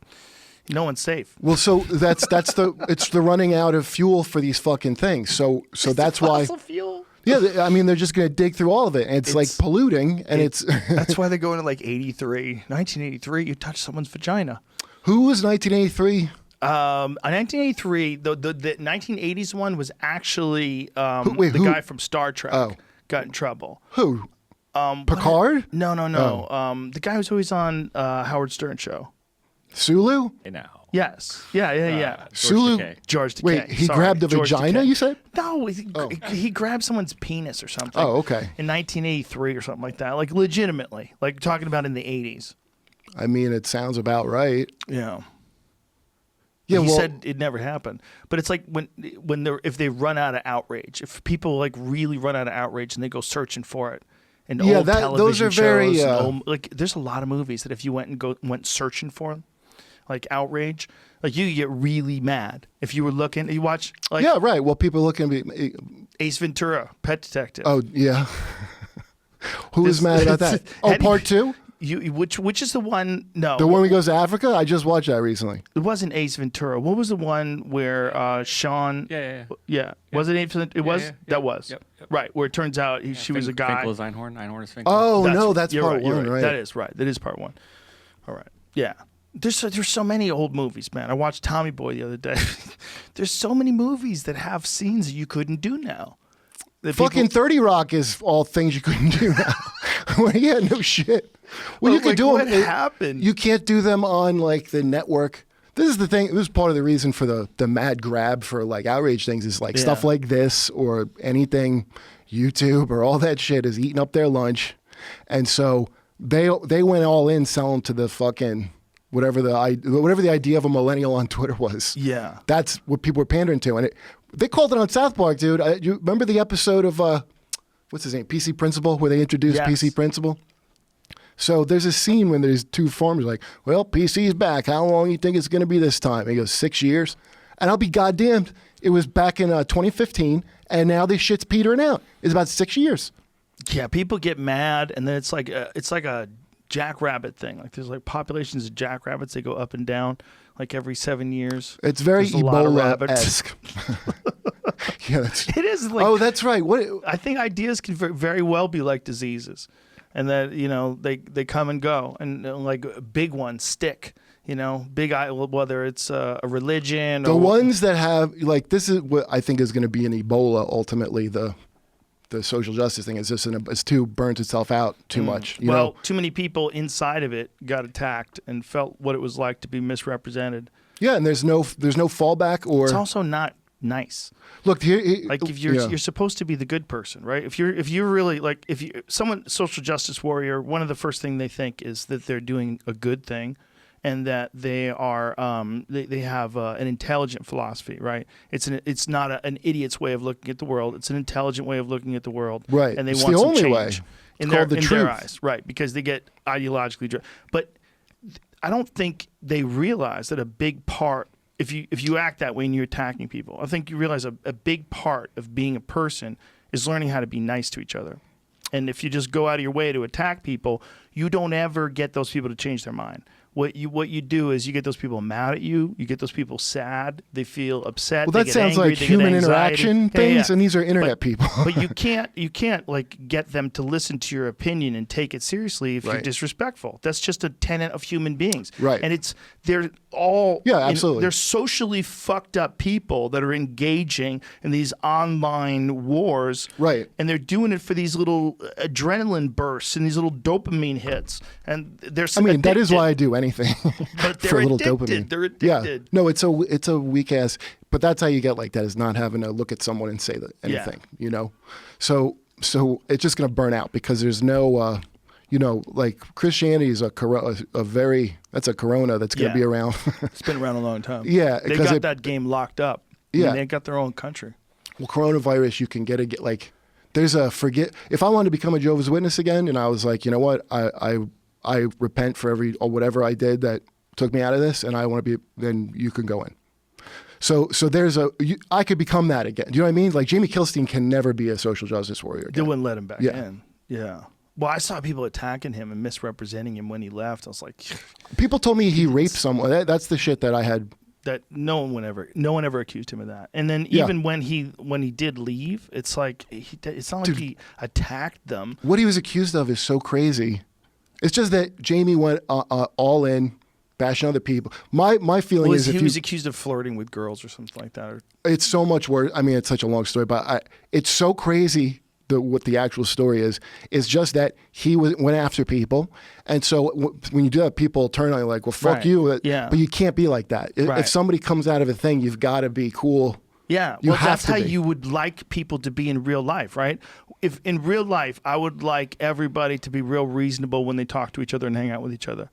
no one's safe." Well, so that's it's the running out of fuel for these fucking things. So that's why. Fossil fuel. Yeah, I mean, they're just going to dig through all of it, and it's like polluting, and it's. That's why they go into like 1983. You touch someone's vagina. Who was 1983? 1983, the 1980s one was actually the guy from Star Trek got in trouble. Who? Picard? No. The guy who's always on Howard Stern show. Sulu? No. Yes. Yeah. Sulu. George Takei. Wait, he grabbed a vagina, you said? No, he grabbed someone's penis or something. Oh, okay. In 1983 or something like that. Like legitimately. Like talking about in the 80s. I mean, it sounds about right. Yeah. Yeah, he said it never happened, but it's like if they run out of outrage, if people like really run out of outrage and they go searching for it, and old television those are shows, very like there's a lot of movies that if you went searching for them, like outrage, like you get really mad if you were looking. You watch like Well, people are looking at me. Ace Ventura, Pet Detective. Oh yeah, who was mad about that? Part 2. Which is the one? No, the one where he goes to Africa. I just watched that recently. It wasn't Ace Ventura. What was the one where Sean? Yeah. Was it Ace Ventura? It was. That was. Yep. Right. Where it turns out she was a guy. Finkel is Einhorn. Einhorn is Finkel. Oh that's part 1, right? That is right. That is part 1. All right. Yeah. There's so many old movies, man. I watched Tommy Boy the other day. There's so many movies that have scenes that you couldn't do now. Fucking 30 Rock is all things you couldn't do now. Well, yeah, no shit. Well, you could do them. What happened? You can't do them on like the network. This is the thing. This is part of the reason for the mad grab for like outrage things is like stuff like this or anything YouTube or all that shit is eating up their lunch, and so they went all in selling to the fucking whatever the idea of a millennial on Twitter was. Yeah, that's what people were pandering to, and they called it on South Park, dude. You remember the episode of what's his name, PC Principal, where they introduced PC Principal? So there's a scene when there's two farmers like, well, PC's back. How long you think it's going to be this time? And he goes, 6 years. And I'll be goddamned. It was back in 2015, and now this shit's petering out. It's about 6 years. Yeah, people get mad, and then it's like a jackrabbit thing. Like there's like populations of jackrabbits. They go up and down like every 7 years. It's very Ebola-esque. Yeah, it is. Like, oh, that's right. What I think ideas can very well be like diseases, and that they come and go, and like big ones stick. Big whether it's a religion. The ones that have like this is what I think is going to be an Ebola ultimately. The social justice thing is just it's too burns itself out too much. You know? Too many people inside of it got attacked and felt what it was like to be misrepresented. Yeah, and there's no fallback or. It's also not nice. Look here, like if you're supposed to be the good person, right? If you're really like someone social justice warrior, one of the first thing they think is that they're doing a good thing, and that they are they have an intelligent philosophy, right? It's not an idiot's way of looking at the world. It's an intelligent way of looking at the world, right? And they it's want the some only change way. in their eyes, right? Because they get ideologically driven. But I don't think they realize that a big part. If you act that way and you're attacking people, I think you realize a big part of being a person is learning how to be nice to each other. And if you just go out of your way to attack people, you don't ever get those people to change their mind. What you do is you get those people mad at you. You get those people sad. They feel upset. Well, that sounds like human interaction things, and these are internet people. But you can't like get them to listen to your opinion and take it seriously if you're disrespectful. That's just a tenet of human beings. Right. And they're all absolutely. They're socially fucked up people that are engaging in these online wars. Right. And they're doing it for these little adrenaline bursts and these little dopamine hits. And that is why I do anything but they're for a little addicted. dopamine. They're addicted. Yeah. No, it's a weak ass. But that's how you get like that is not having to look at someone and say anything. So so it's just going to burn out because there's no, like Christianity is that's a corona that's going to be around. It's been around a long time. Yeah. They got that game locked up. Yeah. They got their own country. Well, coronavirus, you can get like, there's if I wanted to become a Jehovah's Witness again, and I was like, you know what, I repent for whatever I did that took me out of this, and I want to be, then you can go in. So I could become that again. Do you know what I mean? Like Jamie Kilstein can never be a social justice warrior again. They wouldn't let him back in. Yeah. Well, I saw people attacking him and misrepresenting him when he left. I was like, people told me he raped someone. That's the shit that I had. That no one ever accused him of that. And then even when he did leave, it's like it's not like he attacked them. What he was accused of is so crazy. It's just that Jamie went all in, bashing other people. My feeling is he was accused of flirting with girls or something like that. It's so much worse. I mean, it's such a long story, but it's so crazy. What the actual story is just that he went after people, and so when you do that, people turn on you like, "Well, fuck you." Yeah. But you can't be like that. If somebody comes out of a thing, you've got to be cool. Yeah, well, that's how you would like people to be in real life, right? If in real life, I would like everybody to be real reasonable when they talk to each other and hang out with each other.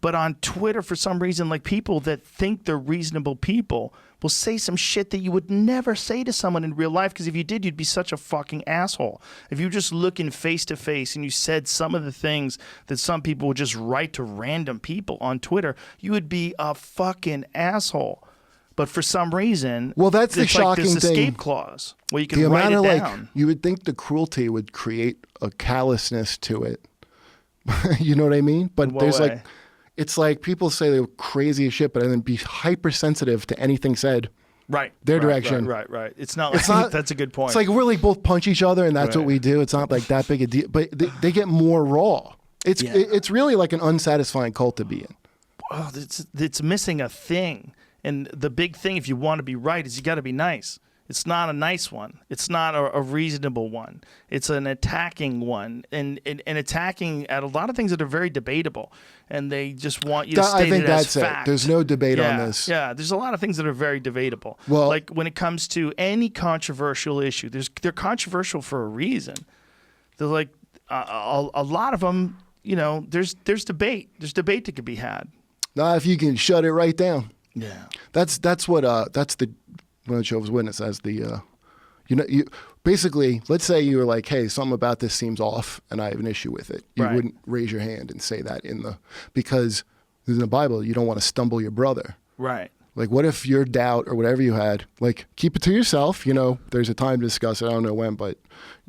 But on Twitter, for some reason, like people that think they're reasonable people will say some shit that you would never say to someone in real life, because if you did, you'd be such a fucking asshole. If you just looking face to face and you said some of the things that some people would just write to random people on Twitter, you would be a fucking asshole. But for some reason, well, that's the shocking thing. There's escape thing. clause where you can write it down. You would think the cruelty would create a callousness to it. You know what I mean? But there's way? It's like people say they're crazy as shit, but then be hypersensitive to anything said. Right. Their direction. Right. It's not like that's a good point. It's like we're like both punch each other and that's what we do. It's not like that big a deal, but they get more raw. It's really like an unsatisfying cult to be in. Oh, it's missing a thing. And the big thing, if you want to be right, is you got to be nice. It's not a nice one. It's not a reasonable one. It's an attacking one, and attacking at a lot of things that are very debatable, and they just want you to state it as fact. There's no debate on this. Yeah, there's a lot of things that are very debatable. Well, like when it comes to any controversial issue, they're controversial for a reason. They're like a lot of them. You know, there's debate. There's debate that could be had. Not if you can shut it right down. Yeah, that's the one of Jehovah's Witness as the you basically, let's say you were like, hey, something about this seems off and I have an issue with it. You wouldn't raise your hand and say that because in the Bible you don't want to stumble your brother. Right. Like what if your doubt or whatever you had, like keep it to yourself, there's a time to discuss it, I don't know when, but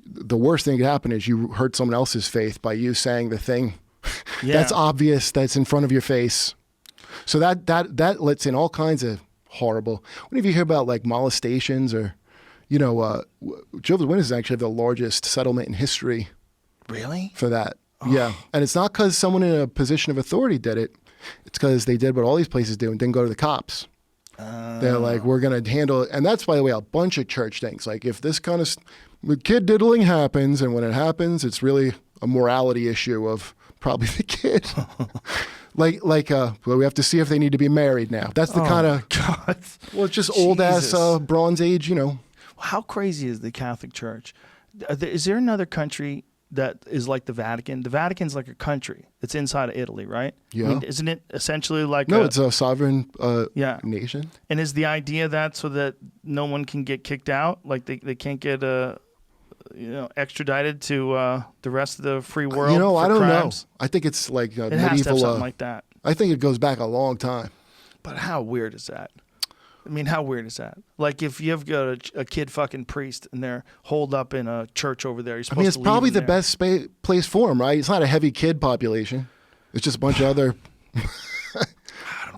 the worst thing that could happen is you hurt someone else's faith by you saying the thing that's obvious, that's in front of your face. So that lets in all kinds of horrible. Whenever you hear about like molestations or, Jehovah's Witnesses actually have the largest settlement in history. Really? For that. Oh. Yeah. And it's not because someone in a position of authority did it. It's because they did what all these places do and didn't go to the cops. They're like, we're going to handle it. And that's, by the way, a bunch of church things. Like if this kind of kid diddling happens, and when it happens, it's really a morality issue of probably the kid. Well, we have to see if they need to be married now. That's the kind of God. Well, it's just old ass Bronze Age, How crazy is the Catholic Church? Is there another country that is like the Vatican? The Vatican's like a country. It's inside of Italy, right? Yeah. I mean, isn't it essentially like it's a sovereign nation. And is the idea that so that no one can get kicked out? Like they can't get extradited to the rest of the free world? I don't crimes? know. I think it's like it medieval. Has to have something like that. I think it goes back a long time. But how weird is that? I mean, how weird is that? Like if you've got a kid fucking priest and they're holed up in a church over there, you're supposed to it's probably the best place for them, right? It's not a heavy kid population. It's just a bunch of other...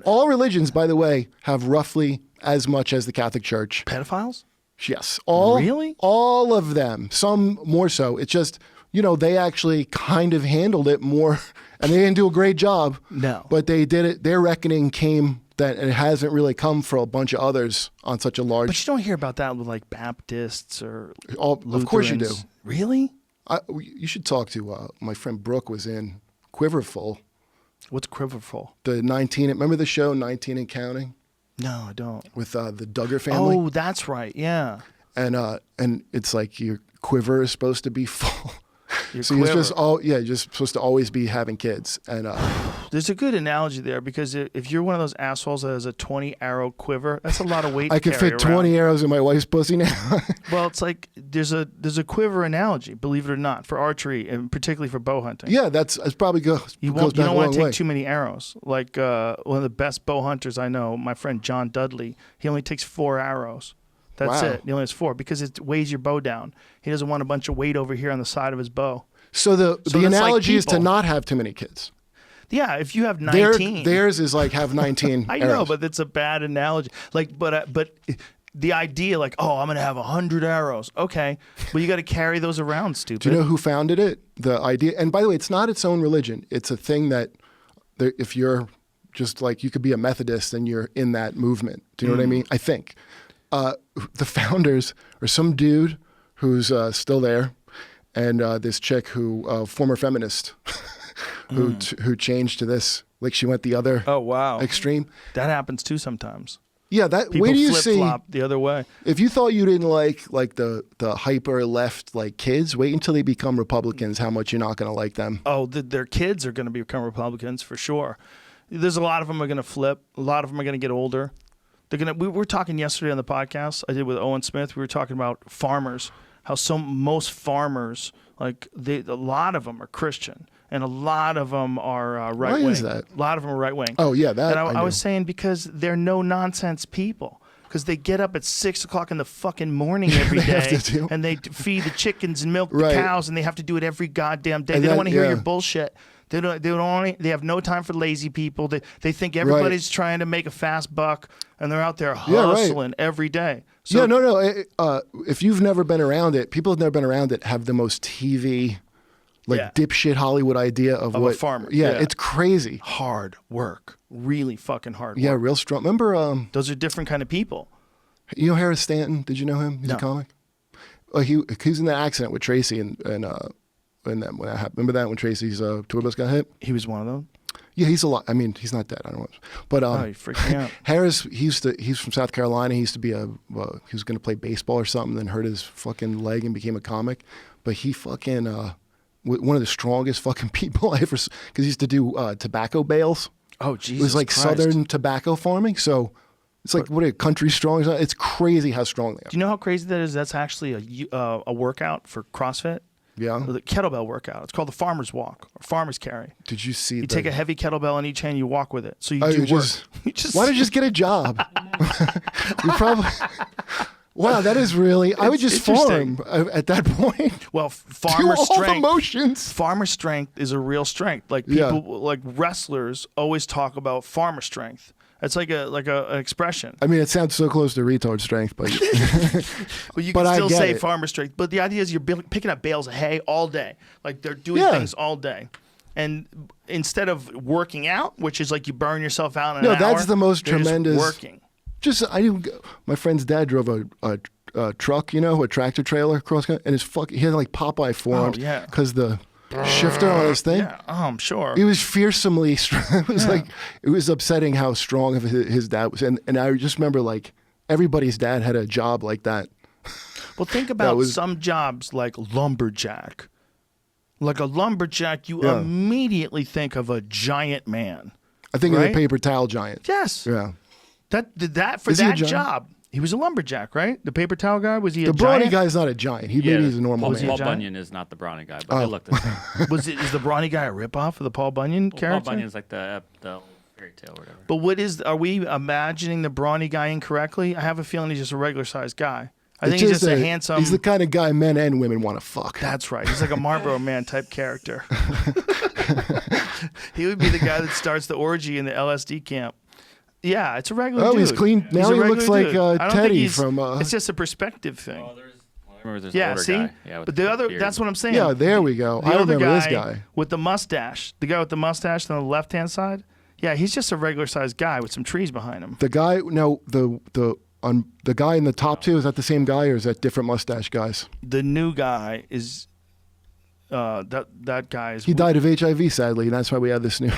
All religions, by the way, have roughly as much as the Catholic Church. Pedophiles? Yes. Really? All of them. Some more so. It's just, they actually kind of handled it more, and they didn't do a great job. No. But they did it. Their reckoning came that it hasn't really come for a bunch of others on such a large... But you don't hear about that with like Baptists or Lutherans. Of course you do. Really? You should talk to... my friend Brooke was in Quiverful. What's Quiverful? The 19... Remember the show 19 and Counting? No, I don't. With the Duggar family? Oh, that's right. Yeah. and it's like your quiver is supposed to be full. So quiver. you're just supposed to always be having kids. And there's a good analogy there, because if you're one of those assholes that has a 20-arrow quiver, that's a lot of weight. I can fit 20 arrows in my wife's pussy now. Well, it's like there's a quiver analogy, believe it or not, for archery and particularly for bow hunting. Yeah, that's probably goes. You goes back don't a want to long take way. too many arrows. Like one of the best bow hunters I know, my friend John Dudley, he only takes 4 arrows. That's Wow. it. He only has 4 because it weighs your bow down. He doesn't want a bunch of weight over here on the side of his bow. So the that's like analogy is to people. not have too many kids. Yeah, if you have 19. Theirs is like have 19 I arrows. know, but it's a bad analogy. Like, but the idea, like, oh, I'm gonna have 100 arrows. Okay, well, you got to carry those around, stupid. Do you know who founded it? The idea, and by the way, it's not its own religion. It's a thing that if you're just like, you could be a Methodist and you're in that movement. Do you know what I mean? I think the founders are some dude who's still there, and this chick who former feminist who changed to this. Like she went the other extreme. That happens too sometimes. Yeah, that People wait do you flip see flop the other way. if you thought you didn't like the hyper left like kids, wait until they become Republicans. How much you're not going to like them. Oh, their kids are going to become Republicans for sure. There's a lot of them are going to flip. A lot of them are going to get older. They're gonna. We were talking yesterday on the podcast I did with Owen Smith. We were talking about farmers. How most farmers, like a lot of them are Christian, and a lot of them are right wing. Why is that? A lot of them are right wing. Oh yeah, that And I I was saying because they're no nonsense people. Because they get up at 6 o'clock in the fucking morning every They have day, to do- and they feed the chickens and milk Right. the cows, and they have to do it every goddamn day. And They don't that- want to hear yeah. your bullshit. They have no time for lazy people. They think everybody's trying to make a fast buck, and they're out there Yeah, right. hustling every day. So yeah, no. If you've never been around it, people have never been around it have the most TV, like Yeah. dipshit Hollywood idea of Of a what farmer. Yeah, Yeah. it's crazy. hard work, really fucking hard work. Yeah, real strong. Remember, Those are different kind of people. you know Harris Stanton? Did you know him? He's No. a comic. He was in that accident with Tracy and that when that happened. Remember that when Tracy's tour bus got hit? He was one of them. Yeah, he's a lot. I mean, he's not dead. I don't know, but Oh, you freaked me out. Harris, he's from South Carolina. He used to be he was going to play baseball or something, then hurt his fucking leg and became a comic. But he fucking one of the strongest fucking people I ever, because he used to do tobacco bales. Oh, Jesus It was like Christ. southern tobacco farming. So it's like what a country strong. It's crazy how strong they are. Do you know how crazy that is? That's actually a workout for CrossFit. Yeah. The kettlebell workout. It's called the farmer's walk or farmer's carry. Did you see? You take a heavy kettlebell in each hand, you walk with it. So you Oh, do you work. just- Why don't you just get a job? You probably. Wow, that is really. I would just interesting. farm at that point. Well, Do farmer all the strength. motions. Farmer strength is a real strength. Like Yeah. people, like wrestlers, always talk about farmer strength. It's like an expression. I mean, it sounds so close to retard strength, but But you But can I still get say it. farmer strength. But the idea is you're picking up bales of hay all day. Like they're doing Yeah. things all day. And instead of working out, which is like you burn yourself out in No, an that's hour, the most they're just tremendous- working. my friend's dad drove a truck, a tractor trailer across country, and he had like Popeye forearms yeah. because the shifter on his thing. Yeah, oh, I'm sure. He was fearsomely strong. It was it was upsetting how strong of his dad was. And I just remember like everybody's dad had a job like that. Well, think about was- some jobs like lumberjack. Like a lumberjack, you Yeah. immediately think of a giant man. I think of Right? the paper towel giant. Yes. Yeah. That for Is he a that giant? job. He was a lumberjack, right? The paper towel guy, was he a The brawny giant? guy's not a giant. Maybe he's a normal Was he man. a Paul giant? Bunyan is not the brawny guy, but they look the same. Is the brawny guy a ripoff of the Paul Bunyan Paul character? Bunyan's like the fairy tale or whatever. But are we imagining the brawny guy incorrectly? I have a feeling he's just a regular sized guy. I think he's just a handsome. He's the kind of guy men and women want to fuck. That's right. He's like a Marlboro Man type character. He would be the guy that starts the orgy in the LSD camp. Yeah, it's a regular Oh, dude. he's clean. Now a he looks regular like, dude. I don't think Teddy he's- from, It's just a perspective thing. I remember there's Yeah, an older see? guy. Yeah, with But the the other, beard. that's what I'm saying. Yeah, there we go. The I other remember this guy. with the mustache. The guy with the mustache on the left-hand side. Yeah, he's just a regular-sized guy with some trees behind him. The guy, no, the guy in the top two, is that the same guy or is that different mustache guys? The new guy is that guy is. He died of HIV, sadly, and that's why we had this new.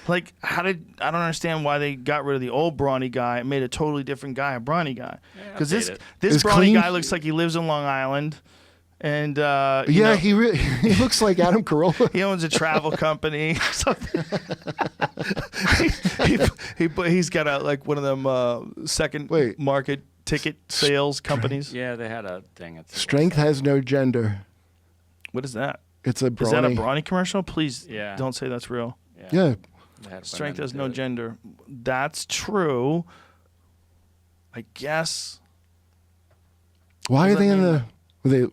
Like, I don't understand why they got rid of the old brawny guy and made a totally different guy a brawny guy. Because this Is brawny clean? guy looks like he lives in Long Island, and you yeah, know, he looks like Adam Carolla. he owns a travel company. Something. He's got a like one of them second market ticket sales companies. Yeah, they had a thing. Strength has no gender. What is that? It's a brawny. Is that a brawny commercial? Please Yeah. don't say that's real. Yeah. Strength has no gender. That's true. I guess. Why are they in the?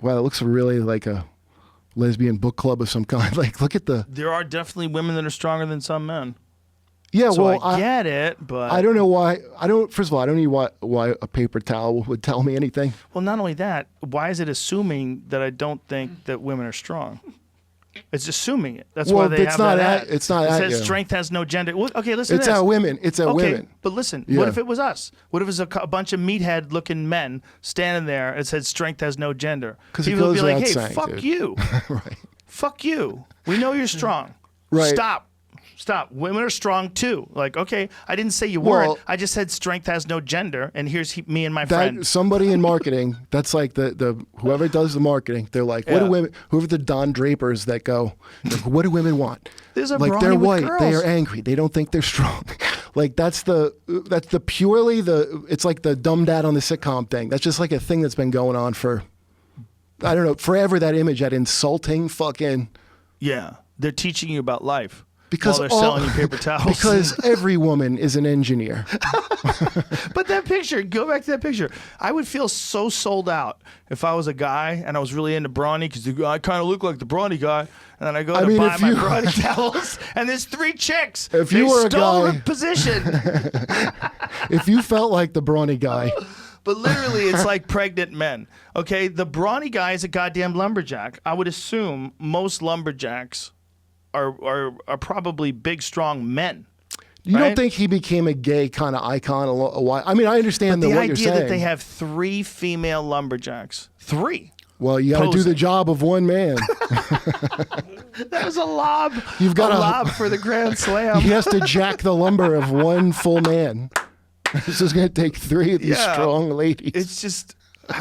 Wow, it looks really like a lesbian book club of some kind. Like, look at the. There are definitely women that are stronger than some men. Yeah, So well, I get it, but I don't know why. First of all, I don't know why a paper towel would tell me anything. Well, not only that, why is it assuming that I don't think that women are strong? It's assuming it. That's why they have that ad. It's not. It at says you. strength has no gender. Well, okay, listen. It's to this. at women. It's at Okay, women. but listen. Yeah. What if it was us? What if it was a bunch of meathead-looking men standing there and it said strength has no gender? 'Cause it people would be goes like, without "Hey, saying, fuck dude." you, Right. fuck you. We know you're strong. Right. Stop. Women are strong too. Like, okay, I didn't say you Well, weren't. I just said strength has no gender, and here's me and my friend. Somebody in marketing, that's like the whoever does the marketing, they're like, what do women, whoever the Don Drapers that go, like, what do women want? There's a like brawny they're with white, they girls. are angry, they don't think they're strong. Like that's the purely it's like the dumb dad on the sitcom thing. That's just like a thing that's been going on for, I don't know, forever. That image, that insulting fucking. Yeah, they're teaching you about life. Because while they're selling you paper towels. Because every woman is an engineer. But that picture, go back to that picture. I would feel so sold out if I was a guy and I was really into brawny because I kind of look like the brawny guy. And then I go to buy my brawny towels and there's 3 chicks. If you were a stole guy, the position. If you felt like the brawny guy. But literally, it's like pregnant men. Okay, the brawny guy is a goddamn lumberjack. I would assume most lumberjacks are probably big, strong men. You don't think he became a gay kind of icon a while? I mean, I understand the what you're idea saying. that they have 3 female lumberjacks. 3. Well, you got to do the job of one man. That was a lob. You've got a lob for the Grand Slam. He has to jack the lumber of one full man. This is going to take 3 of these strong ladies. It's just,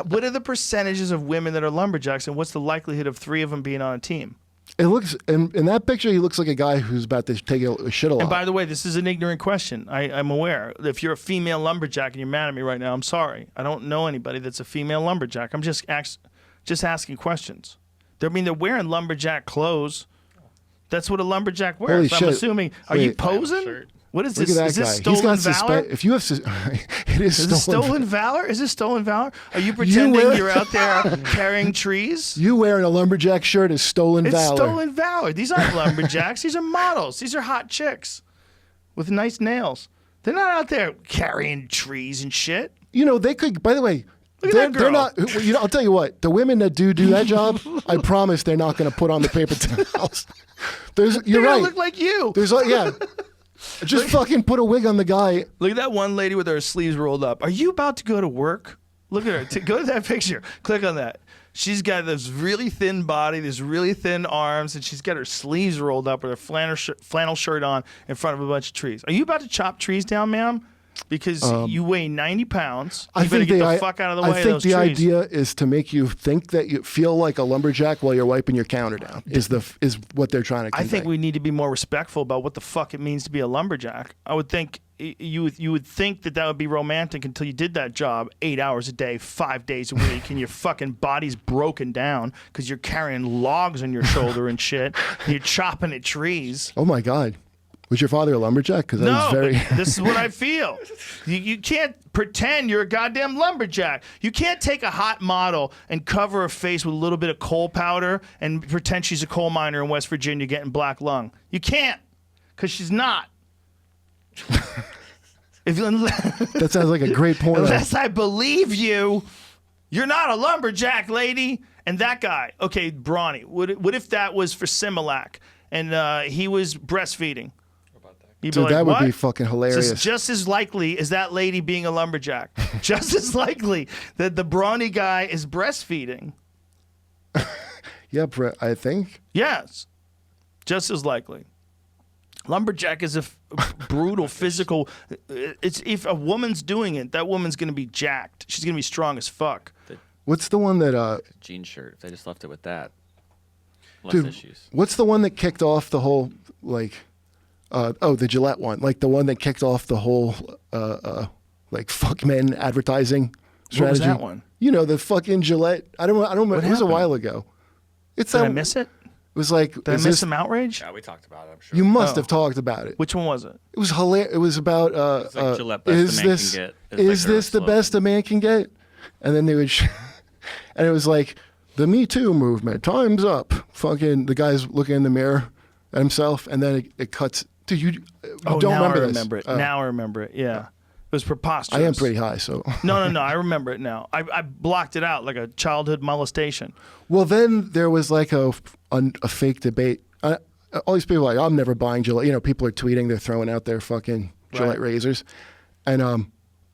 what are the percentages of women that are lumberjacks, and what's the likelihood of 3 of them being on a team? It looks in that picture. He looks like a guy who's about to take a shit a lot. And by the way, this is an ignorant question. I'm aware. If you're a female lumberjack and you're mad at me right now, I'm sorry. I don't know anybody that's a female lumberjack. I'm just asking questions. They're wearing lumberjack clothes. That's what a lumberjack wears. Holy So I'm shit. assuming. Are you posing? What is Look this? at that Is guy. this stolen valor? If you have, it is Is this stolen valor? Is this stolen valor? Are you pretending you're out there carrying trees? You wearing a lumberjack shirt is stolen valor. It's stolen valor. These aren't lumberjacks. These are models. These are hot chicks with nice nails. They're not out there carrying trees and shit. You know, they could, by the way, Look at that they're girl. not, you know, I'll tell you what, the women that do that job, I promise they're not going to put on the paper towels. You're They're right. gonna look like you. Just fucking put a wig on the guy. Look at that one lady with her sleeves rolled up. Are you about to go to work? Look at her. Go to that picture. Click on that. She's got this really thin body, these really thin arms, and she's got her sleeves rolled up with her flannel shirt on in front of a bunch of trees. Are you about to chop trees down, ma'am? Because you weigh 90 pounds. You better get the fuck out of the way of those trees. I think the idea is to make you think that you feel like a lumberjack while you're wiping your counter down. Is what they're trying to convey. I think we need to be more respectful about what the fuck it means to be a lumberjack. I would think you would think that would be romantic until you did that job 8 hours a day, 5 days a week, and your fucking body's broken down because you're carrying logs on your shoulder and shit. And you're chopping at trees. Oh my God. Was your father a lumberjack? Because that was very. This is what I feel. You can't pretend you're a goddamn lumberjack. You can't take a hot model and cover her face with a little bit of coal powder and pretend she's a coal miner in West Virginia getting black lung. You can't, because she's not. That sounds like a great point. Unless I believe you, you're not a lumberjack, lady. And that guy, okay, Brawny. What if that was for Similac and he was breastfeeding? Dude, that would be fucking hilarious. It's just as likely as that lady being a lumberjack. Just as likely that the brawny guy is breastfeeding. Yeah, I think. Yes, just as likely. Lumberjack is a brutal physical. It's if a woman's doing it, that woman's going to be jacked. She's going to be strong as fuck. What's the one that jean shirt? If they just left it with that, less dude, issues. What's the one that kicked off the whole like? The Gillette one, like the one that kicked off the whole like fuck men advertising strategy. What was that one? You know, the fucking Gillette. I don't remember. It was a while ago. Did I miss it? It was like, did I miss some outrage? Yeah, we talked about it, I'm sure. You must have talked about it. Which one was it? It was hilarious. It was about, It's like Gillette best is a man this, can get. is this the best a man can get? And then they would, and it was like, the Me Too movement, time's up. Fucking, the guy's looking in the mirror at himself, and then it cuts. Dude, you don't remember this. Remember it. Now I remember it, yeah. It was preposterous. I am pretty high, so. No, I remember it now. I blocked it out like a childhood molestation. Well, then there was like a fake debate. All these people are like, I'm never buying Gillette. You know, people are tweeting, they're throwing out their fucking Gillette razors. And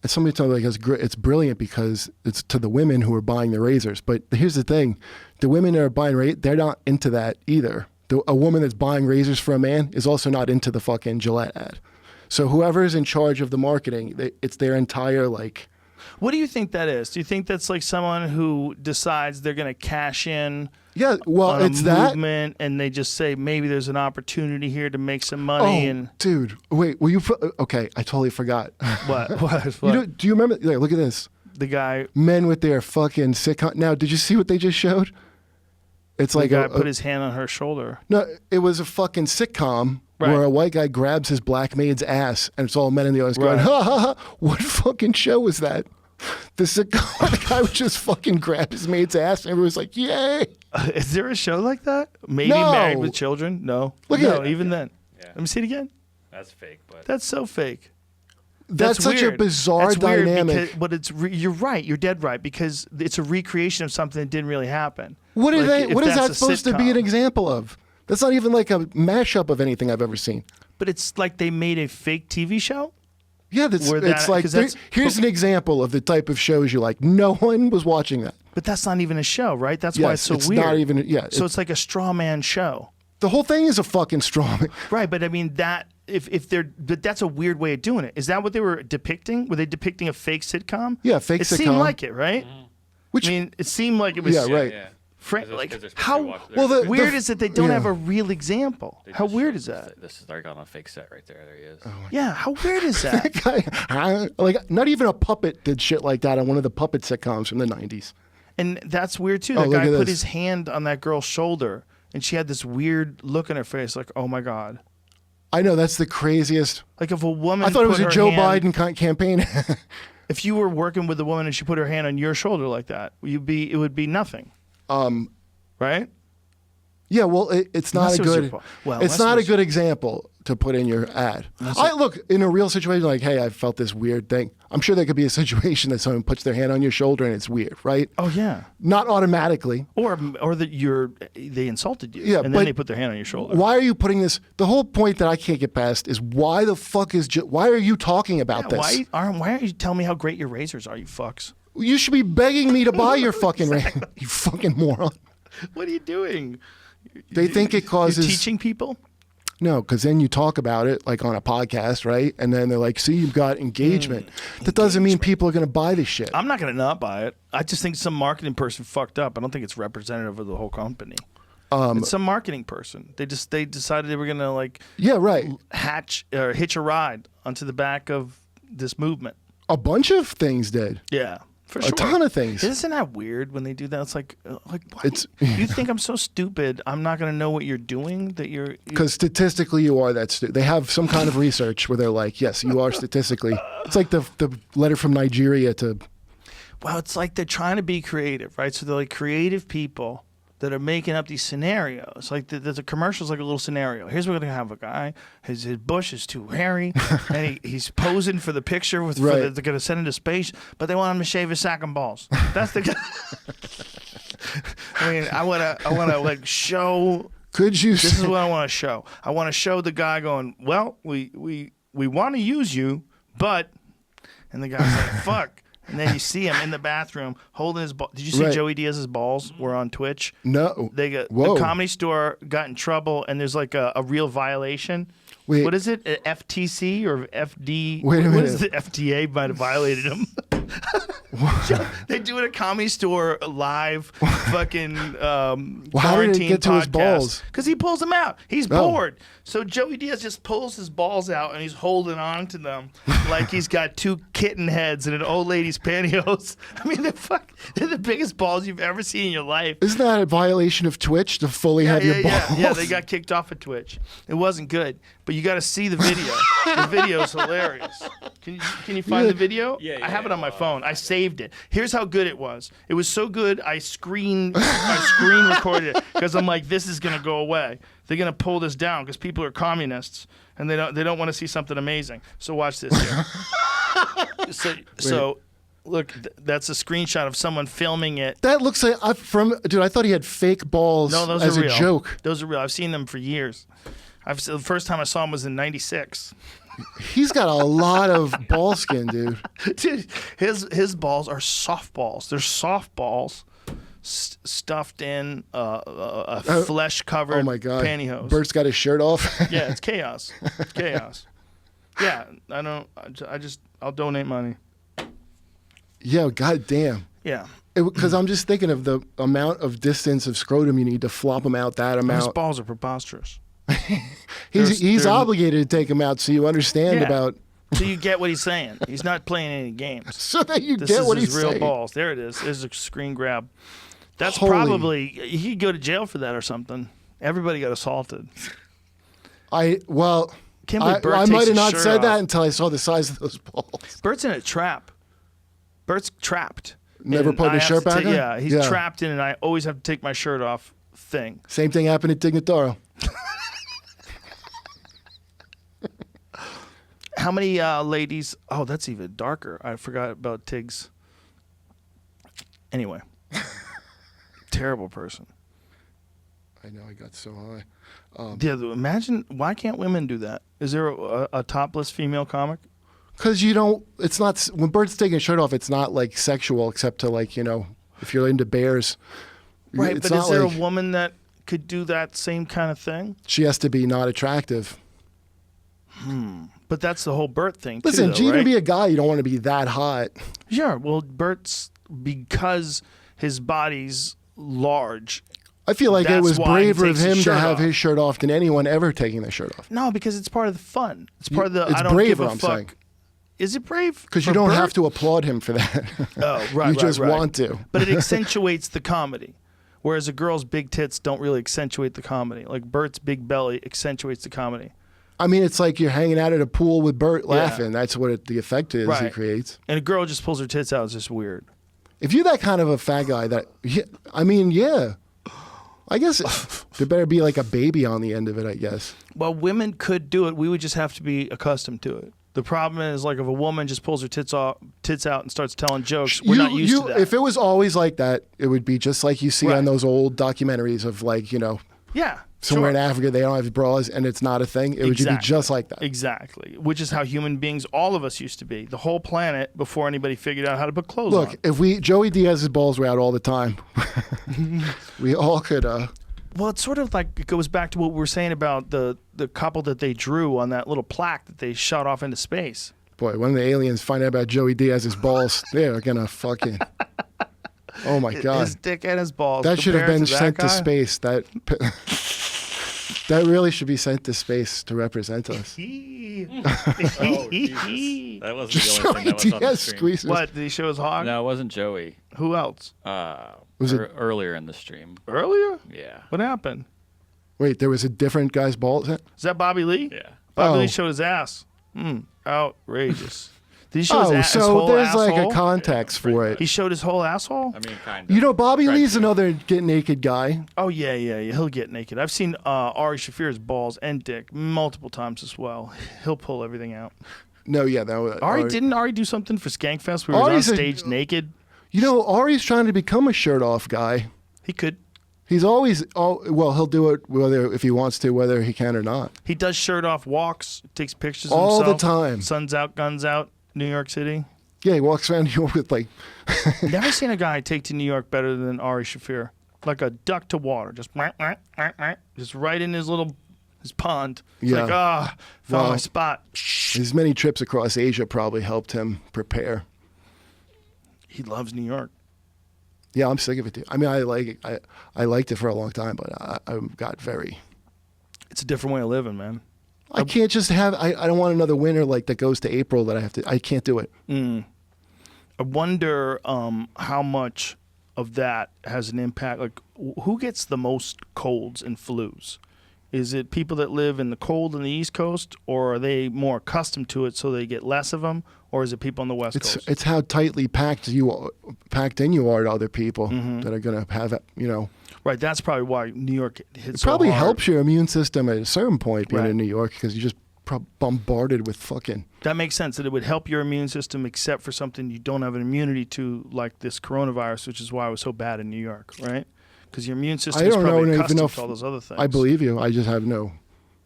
somebody told me, like, it's brilliant because it's to the women who are buying the razors. But here's the thing. The women that are buying they're not into that either. A woman that's buying razors for a man is also not into the fucking Gillette ad. So whoever's in charge of the marketing, it's their entire like. What do you think that is? Do you think that's like someone who decides they're going to cash in? Yeah, well, on it's a movement, and they just say maybe there's an opportunity here to make some money. Oh, dude, wait, were you? Okay, I totally forgot. What? Do you remember? Like, look at this. The guy. Men with their fucking sitcom. Now, did you see what they just showed? It's like the guy put his hand on her shoulder. No, it was a fucking sitcom. Right. Where a white guy grabs his black maid's ass, and it's all men in the audience going, ha ha ha, what fucking show was that? The guy would just fucking grab his maid's ass, and everyone's like, yay. Is there a show like that? Maybe Married with Children? No. Even then. Yeah. Let me see it again. That's fake, but. That's so fake. That's such weird. A bizarre That's dynamic. But you're right. You're dead right, because it's a recreation of something that didn't really happen. What is that supposed to be an example of? That's not even like a mashup of anything I've ever seen. But it's like they made a fake TV show? Yeah, it's like, here's an example of the type of shows you like. No one was watching that. But that's not even a show, right? That's why it's so weird. Not even, so it's like a straw man show. The whole thing is a fucking straw man. Right, but I mean, but that's a weird way of doing it. Is that what they were depicting? Were they depicting a fake sitcom? Yeah, fake sitcom. It seemed like it, right? Which, I mean, it seemed like it was. Yeah, right. Yeah. Like how weird is it they don't have a real example? How weird is that? This is they're on a fake set right there. There he is. Yeah, how weird is that? Like not even a puppet did shit like that on one of the puppet sitcoms from the 90s. And that's weird too. That guy put his hand on that girl's shoulder, and she had this weird look on her face, like, "Oh my god." I know, that's the craziest. Like if a woman, I thought it was a Joe Biden campaign. If you were working with a woman and she put her hand on your shoulder like that, it would be nothing. Right? Yeah, well, it's not a good. It's not a good example to put in your ad. Look, in a real situation, like, hey, I felt this weird thing. I'm sure there could be a situation that someone puts their hand on your shoulder and it's weird, right? Oh yeah. Not automatically. Or that they insulted you. Yeah, and then they put their hand on your shoulder. Why are you putting this? The whole point that I can't get past is why the fuck why are you talking about this? Why aren't you telling me how great your razors are, you fucks? You should be begging me to buy your fucking razor, you fucking moron. What are you doing? They think it causes... You're teaching people? No, because then you talk about it like on a podcast, right? And then they're like, see, you've got engagement. That doesn't mean people are going to buy this shit. I'm not going to not buy it. I just think some marketing person fucked up. I don't think it's representative of the whole company. It's some marketing person. They decided they were going to like... Yeah, right. Hitch a ride onto the back of this movement. A bunch of things did. Yeah. For sure. A ton of things. Isn't that weird when they do that? It's like what? You think I'm so stupid? I'm not going to know what you're doing. Because statistically, you are that stupid. They have some kind of research where they're like, yes, you are statistically. It's like the letter from Nigeria to. Well, it's like they're trying to be creative, right? So they're like creative people that are making up these scenarios. Like the commercial's like a little scenario. Here's what we're gonna have a guy. His bush is too hairy, and he's posing for the picture they're gonna send into space, but they want him to shave his sack and balls. That's the. I mean, I wanna like show. Could you? This is what I want to show. I want to show the guy going, well, we want to use you, but, and the guy's like, fuck. And then you see him in the bathroom holding his ball. Did you see Right. Joey Diaz's balls were on Twitch? No. They got Whoa. the Comedy Store got in trouble, and there's like a real violation. Wait. What is it? A FTC or FD? Wait a What minute. is the FDA might have violated him? They do it at Comedy Store live fucking how did it quarantine get to his balls? Because he pulls them out. He's bored. So Joey Diaz just pulls his balls out and he's holding on to them like he's got two kitten heads and an old lady's pantyhose. I mean, they're the biggest balls you've ever seen in your life. Isn't that a violation of Twitch to fully have your balls? Yeah, they got kicked off of Twitch. It wasn't good, but you got to see the video. The video's hilarious. Can you find the video? Yeah, I have yeah. it on my phone. I saved it. Here's how good it was. It was so good, I screen recorded it because I'm like, this is gonna go away. They're gonna pull this down because people are communists and they don't want to see something amazing. So watch this here. so look, that's a screenshot of someone filming it. That looks like dude. I thought he had fake balls No, those as are a real. joke. Those are real. I've seen them for years. The first time I saw him was in '96. He's got a lot of ball skin, dude. Dude, his balls are softballs. They're softballs stuffed in a flesh-covered Oh my god. pantyhose. Bert's got his shirt off. Yeah, it's chaos. It's chaos. Yeah, I'll donate money. Yeah, goddamn. Yeah. Because I'm just thinking of the amount of distance of scrotum you need to flop him out that His amount. balls are preposterous. He's they're- obligated to take him out so you understand Yeah. about So you get what he's saying. He's not playing any games. so that you This get is what his he's real saying. balls. There it is. There's a screen grab. That's Holy- probably he could go to jail for that or something. Everybody got assaulted. Can't believe Bert I takes might have his not shirt said that off. until I saw the size of those balls. Bert's in a trap. Bert's trapped. Never And putting I his have shirt to back on? Yeah, he's Yeah. trapped in, and I always have to take my shirt off. Thing. Same thing happened at Dignataro. How many ladies? Oh, that's even darker. I forgot about Tiggs. Anyway, terrible person. I know I got so high. Yeah, imagine why can't women do that? Is there a topless female comic? Because you don't, it's not, when Bert's taking his shirt off, it's not like sexual except to like, if you're into bears. Right, it's but not is there like a woman that could do that same kind of thing? she has to be not attractive. But that's the whole Bert thing, Listen, too, to though, even right? be a guy, you don't want to be that hot. Sure. Well, Bert's, because his body's large. I feel like it That's was why he braver of takes his him to shirt have off. his shirt off than anyone ever taking their shirt off. No, because it's part of the fun. It's part of the it's I don't give braver, a I'm fuck. saying. Is it brave? Because you for don't Bert? have to applaud him for that. Oh, right, You right, just right. want to. But it accentuates the comedy. Whereas a girl's big tits don't really accentuate the comedy. Like Bert's big belly accentuates the comedy. I mean, it's like you're hanging out at a pool with Bert laughing. That's what the effect is he Right. creates. And a girl just pulls her tits out. It's just weird. If you're that kind of a fat guy, yeah. I guess there better be like a baby on the end of it, I guess. Well, women could do it. We would just have to be accustomed to it. The problem is, like, if a woman just pulls her tits out and starts telling jokes, we're not used to that. If it was always like that, it would be just like you see Right. on those old documentaries of like, yeah, somewhere in sure. Africa they don't have bras and it's not a thing. It would be just like that. Exactly. Which is how human beings, all of us, used to be. The whole planet before anybody figured out how to put clothes on. Look, if Joey Diaz's balls were out all the time, we all could. Well, it's sort of like it goes back to what we were saying about the couple that they drew on that little plaque that they shot off into space. Boy, when the aliens find out about Joey Diaz's balls, they're gonna fucking. Oh my god! His dick and his balls. That should have compared been to that sent to guy? space. That really should be sent to space to represent us. Oh, Jesus. That wasn't Just the only Joey thing that was on the Diaz stream. squeezes. What, did he show his hog? No, it wasn't Joey. Who else? Was it- Earlier in the stream? Earlier? Yeah. What happened? Wait, there was a different guy's balls. Is that Bobby Lee? Yeah. Bobby Oh. Lee showed his ass. Outrageous. Did he show his, Oh, his so whole there's like asshole? a context for it. He showed his whole asshole? I mean, kind of. You know, Bobby Tried Lee's to. another get naked guy. Oh, yeah. He'll get naked. I've seen Ari Shafir's balls and dick multiple times as well. He'll pull everything out. No, yeah, that Didn't Ari do something for Skankfest where he was Ari's on a- stage naked? You know, Ari's trying to become a shirt off guy. He could. He's always, he'll do it whether if he wants to, whether he can or not. He does shirt off walks, takes pictures of All the himself. time. Sun's out, guns out, New York City. Yeah, he walks around New York with like. Never seen a guy take to New York better than Ari Shaffir. Like a duck to water, just right in his pond. It's Yeah. like, found my spot. His many trips across Asia probably helped him prepare. He loves New York. Yeah, I'm sick of it, dude. I mean, I like it. I liked it for a long time, but I got very. It's a different way of living, man. I can't just have. I don't want another winter like that goes to April that I have to. I can't do it. I wonder how much of that has an impact. Like, who gets the most colds and flus? Is it people that live in the cold in the East Coast, or are they more accustomed to it so they get less of them, or is it people on the West Coast? It's how tightly packed in you are to other people that are going to have it. You know, right. That's probably why New York hits. it probably so hard. helps your immune system at a certain point being Right. in New York because you're just bombarded with fucking. That makes sense. That it would help your immune system, except for something you don't have an immunity to, like this coronavirus, which is why it was so bad in New York, right? Because your immune system is probably accustomed to all those other things. I believe you. I just have no.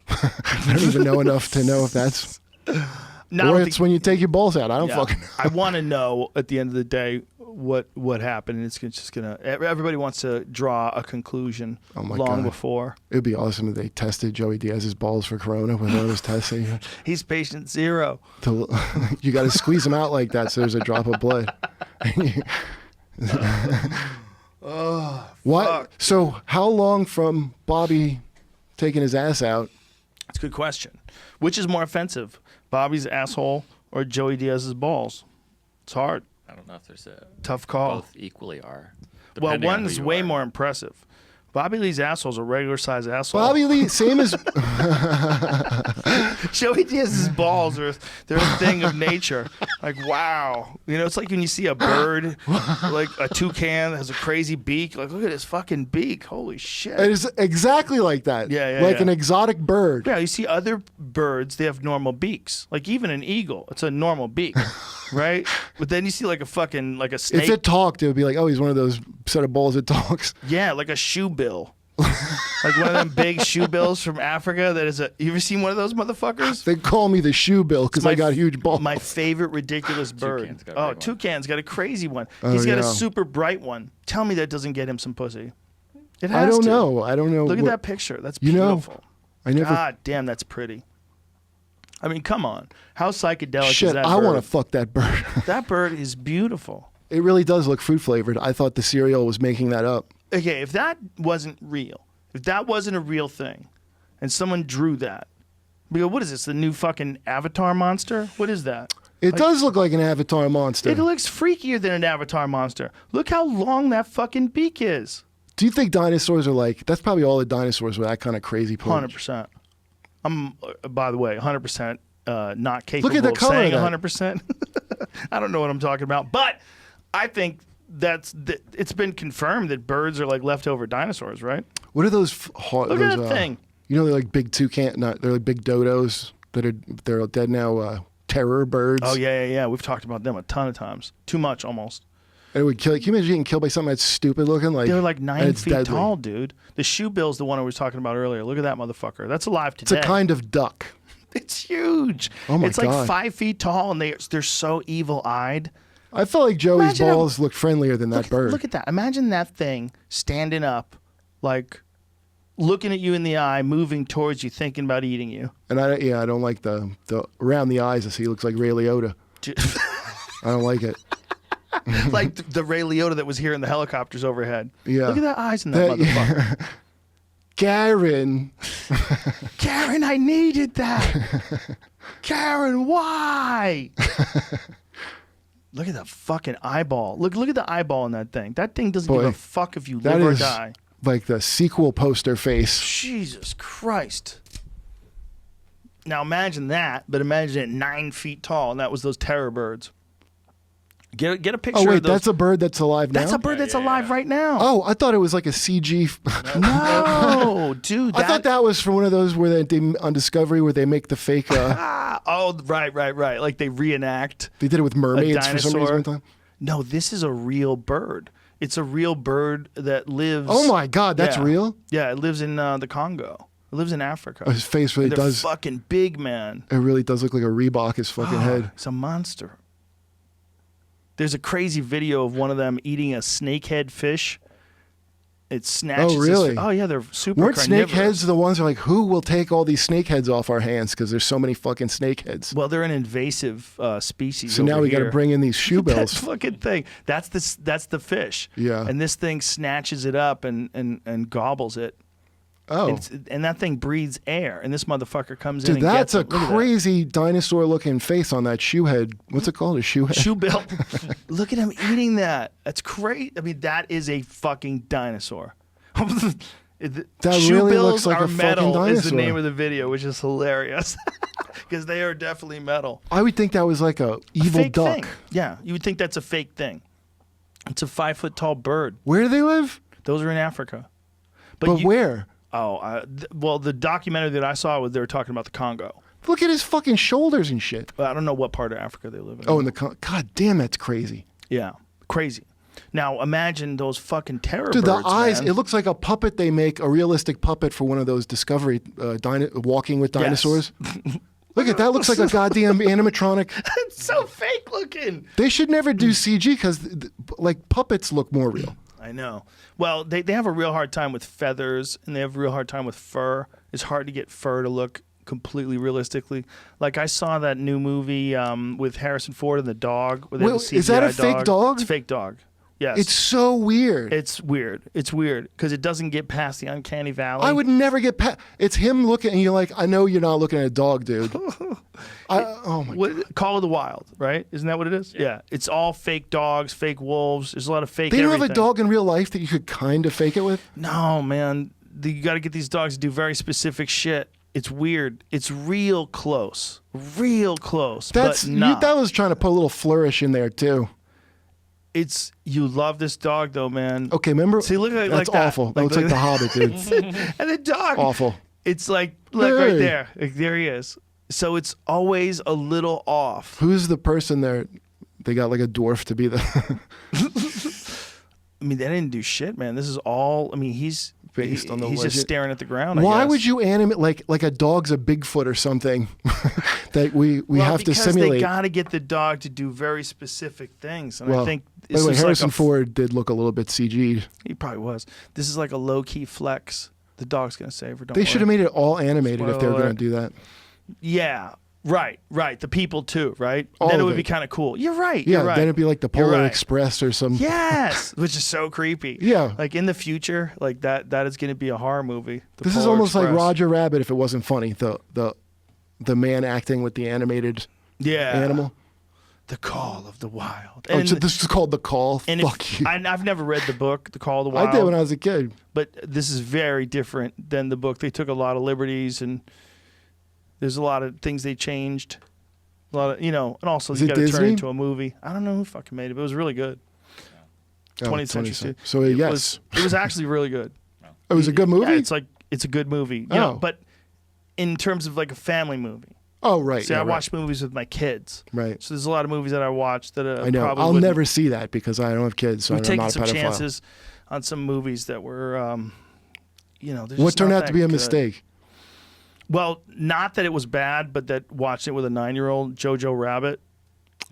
I don't even know enough to know if that's. Or it's when you take your balls out. I don't fucking know. I want to know at the end of the day what happened. And it's just gonna. Everybody wants to draw a conclusion long God. before. It'd be awesome if they tested Joey Diaz's balls for corona with one of those tests. He's patient zero. You got to squeeze him out like that so there's a drop of blood. What? Fuck. So how long from Bobby taking his ass out? That's a good question. Which is more offensive, Bobby's asshole or Joey Diaz's balls? It's hard. I don't know if there's a Tough call. both equally are. Well, depending on who one's you way are. more impressive. Bobby Lee's asshole's a regular size asshole. Bobby Lee, same as Joey Diaz's balls they're a thing of nature. Like, wow. You know, it's like when you see a bird, like a toucan that has a crazy beak. Like, look at his fucking beak. Holy shit. it is exactly like that. Yeah, like yeah. an exotic bird. Yeah, you see other birds, they have normal beaks. Like even an eagle, it's a normal beak, right? But then you see like a snake. If it talked, it would be like, oh, he's one of those set of balls that talks. Yeah, like a shoe bill. Like one of them big shoe bills from Africa that is you ever seen one of those motherfuckers? They call me the shoe bill because I got huge balls. My favorite ridiculous bird. Toucan's got a crazy one. He's got a super bright one. Tell me that doesn't get him some pussy. It has I don't to. know. I don't know. Look at that picture. That's You know, beautiful. I never. God damn, that's pretty. I mean, come on. How psychedelic is Shit, that I bird? want to fuck that bird. That bird is beautiful. It really does look fruit flavored. I thought the cereal was making that up. Okay, if that wasn't real, if that wasn't a real thing, and someone drew that, we go, what is this, the new fucking Avatar monster? What is that? It does look like an Avatar monster. It looks freakier than an Avatar monster. Look how long that fucking beak is. Do you think dinosaurs are like, that's probably all the dinosaurs with that kind of crazy plumage? 100%. I'm, by the way, 100% not capable Look at the of color saying of that. 100%. I don't know what I'm talking about. But I think it's been confirmed that birds are like leftover dinosaurs, right? What are those? Look at that thing. You know, they're like big toucan. They're like big dodos they're dead now. Terror birds. Oh yeah. We've talked about them a ton of times. Too much almost. And it would kill. Can you imagine getting killed by something that's stupid looking? Like They're like and 9 it's feet deadly. tall, dude. The shoe bill's the one I was talking about earlier. Look at that motherfucker. That's alive It's today. a kind of duck. It's huge. Oh my it's like God. 5 feet tall, and they're so evil-eyed. I felt like Joey's Imagine balls looked friendlier than that bird. Look at that. Imagine that thing standing up, like looking at you in the eye, moving towards you, thinking about eating you. And I don't like the around the eyes. I see he looks like Ray Liotta. I don't like it. Like the Ray Liotta that was here in the helicopters overhead. Yeah. Look at that eyes in that motherfucker. Karen. Karen, I needed that. Karen, why? Look at that fucking eyeball. Look at the eyeball in that thing. That thing doesn't give a fuck if you That live or is die. like the sequel poster face. Jesus Christ. Now imagine that, but imagine it 9 feet tall, and that was those terror birds. Get a picture Oh wait, of those. that's a bird that's alive now. That's a bird that's alive right now. Oh, I thought it was like a CG. No, dude. I thought that was for one of those where they on Discovery where they make the fake. Right. Like they reenact. They did it with mermaids for some dinosaur. reason. One time. No, this is a real bird. It's a real bird that lives. Oh my God, that's Yeah. real. Yeah, it lives in the Congo. It lives in Africa. Oh, his face really They're does. fucking big, man. It really does look like a Reebok. His fucking head. It's a monster. There's a crazy video of one of them eating a snakehead fish. It snatches. Oh, really? Oh, yeah, they're super Weren't carnivorous. snakeheads the ones that are like, who will take all these snakeheads off our hands? Because there's so many fucking snakeheads. Well, they're an invasive species. So now we got to here. bring in these shoe That bills. fucking thing. That's the fish. Yeah. And this thing snatches it up and gobbles it. Oh. And that thing breathes air. And this motherfucker comes in Dude, and that's gets a it. Look at that. crazy dinosaur-looking face on that shoe head. What's it called? A shoe head? Shoe bill. Look at him eating that. That's great. I mean, that is a fucking dinosaur. That Shoe really bills looks like are a fucking metal is the dinosaur. name of the video, which is hilarious because they are definitely metal. I would think that was like a evil Fake duck. thing. Yeah, you would think that's a fake thing. It's a 5-foot tall bird. Where do they live? Those are in Africa. But where? Oh, well, the documentary that I saw, they were talking about the Congo. Look at his fucking shoulders and shit. I don't know what part of Africa they live in. Oh, in the God damn, that's crazy. Yeah, crazy. Now imagine those fucking terror Dude, birds, the eyes, man. it looks like a puppet they make, a realistic puppet for one of those Discovery walking with dinosaurs. Look at that, looks like a goddamn animatronic. It's so fake looking. They should never do CG because like puppets look more real. I know. Well, they have a real hard time with feathers, and they have a real hard time with fur. It's hard to get fur to look completely realistically. Like I saw that new movie with Harrison Ford and the dog. Where they have a CGI is that a fake dog? It's a fake dog. Yes. It's so weird. It's weird. It's weird because it doesn't get past the uncanny valley. I would never get past. It's him looking, and you're like, I know you're not looking at a dog, dude. Oh my god. Call of the Wild, right? Isn't that what it is? Yeah. It's all fake dogs, fake wolves. There's a lot of fake. They don't have everything. a dog in real life that you could kind of fake it with. No, man. You got to get these dogs to do very specific shit. It's weird. It's real close. Real close. That's but not. that was trying to put a little flourish in there too. You love this dog though, man. Okay, remember? See, look at that's like that. awful. That looks like the Hobbit, dude. And the dog. Awful. It's like look right Hey. there. Like, there he is. So it's always a little off. Who's the person there? They got like a dwarf to be the. I mean, they didn't do shit, man. This is all. I mean, he's Based on the he's just legend. staring at the ground. Why I guess. would you animate like a dog's a Bigfoot or something that we Well, have to because simulate? they got to get the dog to do very specific things, and Well, I think by this the way, is Harrison like Ford did look a little bit CG'd. He probably was. This is like a low key flex. The dog's gonna save her. Don't They worry. should have made it all animated if they were Spoiler going to do that. Yeah. Right. The people too. Right. All then it of would it. be kind of cool. You're right. Yeah, You're right. then it'd be like the You're Polar right. Express or some. Yes, which is so creepy. Yeah. Like in the future, like that is going to be a horror movie. The This is Polar almost like Express. Roger Rabbit if it wasn't funny. The man acting with the animated animal. The Call of the Wild. Oh, And, so this is called The Call. and Fuck if, you. I've never read the book, The Call of the Wild. I did when I was a kid. But this is very different than the book. They took a lot of liberties, and there's a lot of things they changed. A lot of, and also Is you it got to turn Disney? it into a movie. I don't know who fucking made it, but it was really good. 20th century. 20th. So it yes, was actually really good. it was a good movie. Yeah, it's a good movie. You know, Oh. but in terms of like a family movie. Oh right. See, yeah, I right. watch movies with my kids. Right. So there's a lot of movies that I watch that I know. probably I'll wouldn't- never see that because I don't have kids. So We've I'm taken not a some pedophile. chances on some movies that were, they're What just turned not out to that be a good. mistake? Well, not that it was bad, but that watched it with a 9-year-old, Jojo Rabbit.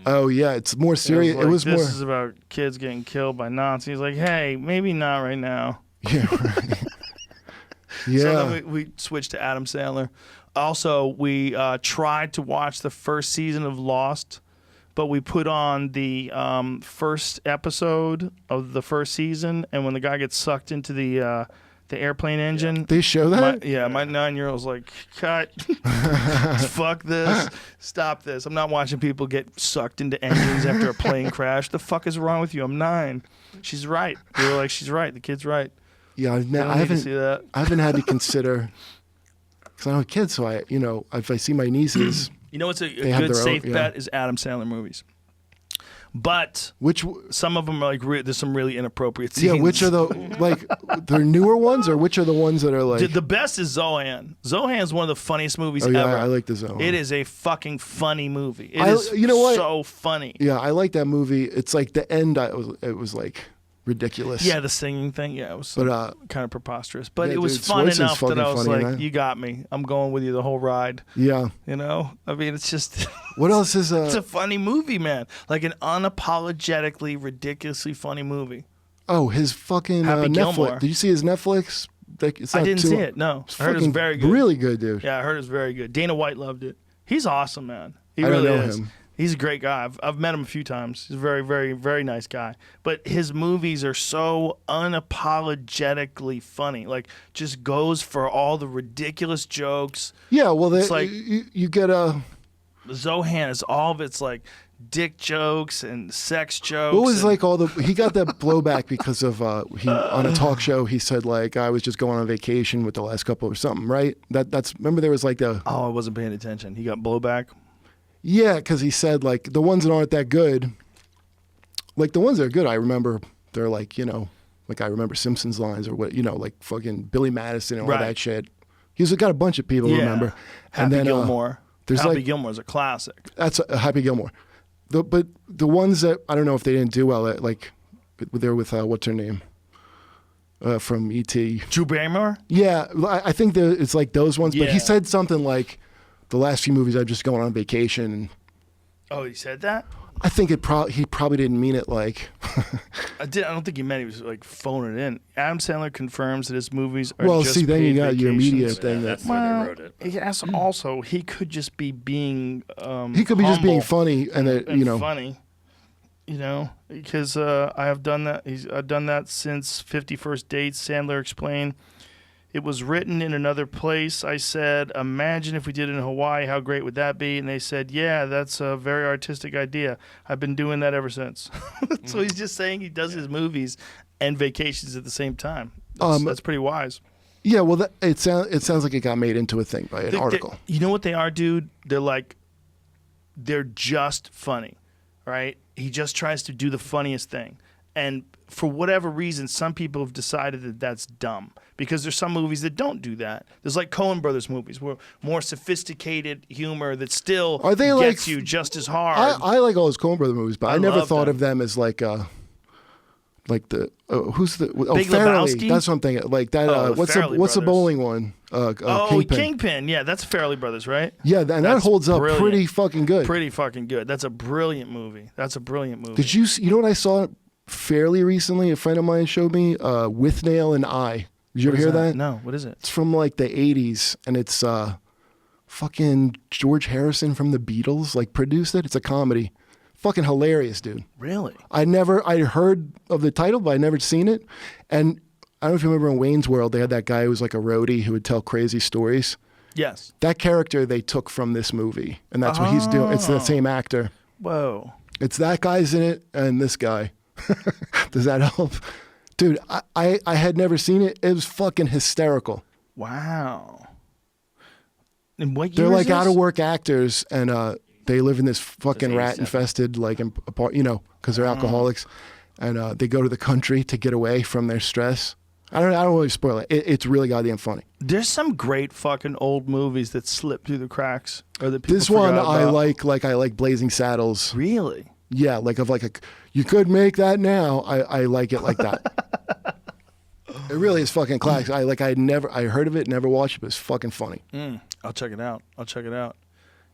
Oh yeah, it's more serious. It Was this more. is about kids getting killed by Nazis. Like, hey, maybe not right now. Yeah. Right. Yeah. So then we switched to Adam Sandler. Also, we tried to watch the first season of Lost, but we put on the first episode of the first season, and when the guy gets sucked into the airplane engine, They show that. my 9-year-old's like, cut, fuck this, stop this. I'm not watching people get sucked into engines after a plane crash. The fuck is wrong with you? I'm 9. She's right. We were like, she's right. The kid's right. Yeah, I I see that. haven't had to consider because I don't have kids. So if I see my nieces, You know what's a have good their own- safe yeah. bet is Adam Sandler movies. But which some of them are like there's some really inappropriate scenes. which are the like the newer ones or which are the ones that are like? The best is Zohan. Zohan is one of the funniest movies Oh yeah, ever. I like the Zone. It is a fucking funny movie. It I- is you know what? so funny. Yeah, I like that movie. It's like the end. It was like ridiculous. Yeah, the singing thing. Yeah, it was kind of prepreposterous, but yeah, it was dude, fun Swanson's enough that fucking I was funny in like, that. "You got me. I'm going with you the whole ride." Yeah. You know, I mean, it's just What else is it's a funny movie, man. Like an unapologetically, ridiculously funny movie. Oh, his fucking Happy Netflix. Gilmore. Did you see his Netflix? Like, it's I not didn't too- see it. No, It's I heard it was fucking very good. Really good, dude. Yeah, I heard it was very good. Dana White loved it. He's awesome, man. He I don't really know is. him. He's a great guy. I've met him a few times. He's a very, very, very nice guy. But his movies are so unapologetically funny. Like, just goes for all the ridiculous jokes. Yeah, well, It's like- you get a. Zohan is all of it's like dick jokes and sex jokes. What was and- like all the? He got that blowback because of he on a talk show. He said like I was just going on vacation with the last couple or something, right? That's remember there was like the Oh, I wasn't paying attention. He got blowback. yeah, because he said like the ones that aren't that good, like the ones that are good. I remember they're like like I remember Simpsons lines or what like fucking Billy Madison and all Right. that shit. He's got a bunch of people Yeah. remember. Happy And then Gilmore. there's Happy like Gilmore's a classic. that's Happy Gilmore. But the ones that I don't know if they didn't do well, like they're with what's her name from E.T. Drew Barrymore? Yeah, I think it's like those ones. But Yeah. he said something like the last few movies I've just gone on vacation. And Oh, he said that? I think he probably didn't mean it like. I don't think he meant he was like phoning it in. Adam Sandler confirms that his movies are Well, just see, then you paid got your vacations. media Yeah, thing. that's That where they wrote it. Yes, also he could just be being he could be just being humble funny, and that and funny, because I have done that. I've done that since 51st Dates. Sandler explained. It was written in another place. I said, imagine if we did it in Hawaii, how great would that be? And they said, yeah, that's a very artistic idea. I've been doing that ever since. So he's just saying he does his movies and vacations at the same time. That's pretty wise. Yeah, well, it sounds like it got made into a thing by an article. You know what they are, dude? They're just funny, right? He just tries to do the funniest thing. And for whatever reason, some people have decided that that's dumb because there's some movies that don't do that. There's like Coen Brothers movies where more sophisticated humor that still Are they gets like- you just as hard. I like all those Coen Brother movies, but I never love thought them. of them as like the who's the Big Farrelly. Lebowski? That's what I'm thinking. Like that. Oh, the what's Farrelly the brothers. bowling one? Kingpin. Yeah, that's Farrelly Brothers, right? Yeah, and that That's holds up brilliant. pretty fucking good. Pretty fucking good. That's a brilliant movie. Did you know what I saw fairly recently? A friend of mine showed me With Nail and I. Did you ever hear that? No, what is it? It's from like the 80s, and it's fucking George Harrison from the Beatles like produced it. It's a comedy. Fucking hilarious, dude. Really? I heard of the title, but I never seen it. And I don't know if you remember in Wayne's World, they had that guy who was like a roadie who would tell crazy stories. Yes. That character they took from this movie, and that's what he's doing. It's the same actor. Whoa. It's that guy's in it, and this guy. Does that help? Dude, I had never seen it. It was fucking hysterical. Wow. And what year They're is like this? out of work actors, and they live in this fucking 87. rat infested like apart, because they're alcoholics, and they go to the country to get away from their stress. I don't really spoil it. It's really goddamn funny. There's some great fucking old movies that slip through the cracks, or that people This one forgot I about. like. I like Blazing Saddles. Really? Yeah, you could make that now. I like it like that. It really is fucking classic. I heard of it, never watched it, but it's fucking funny. I'll check it out.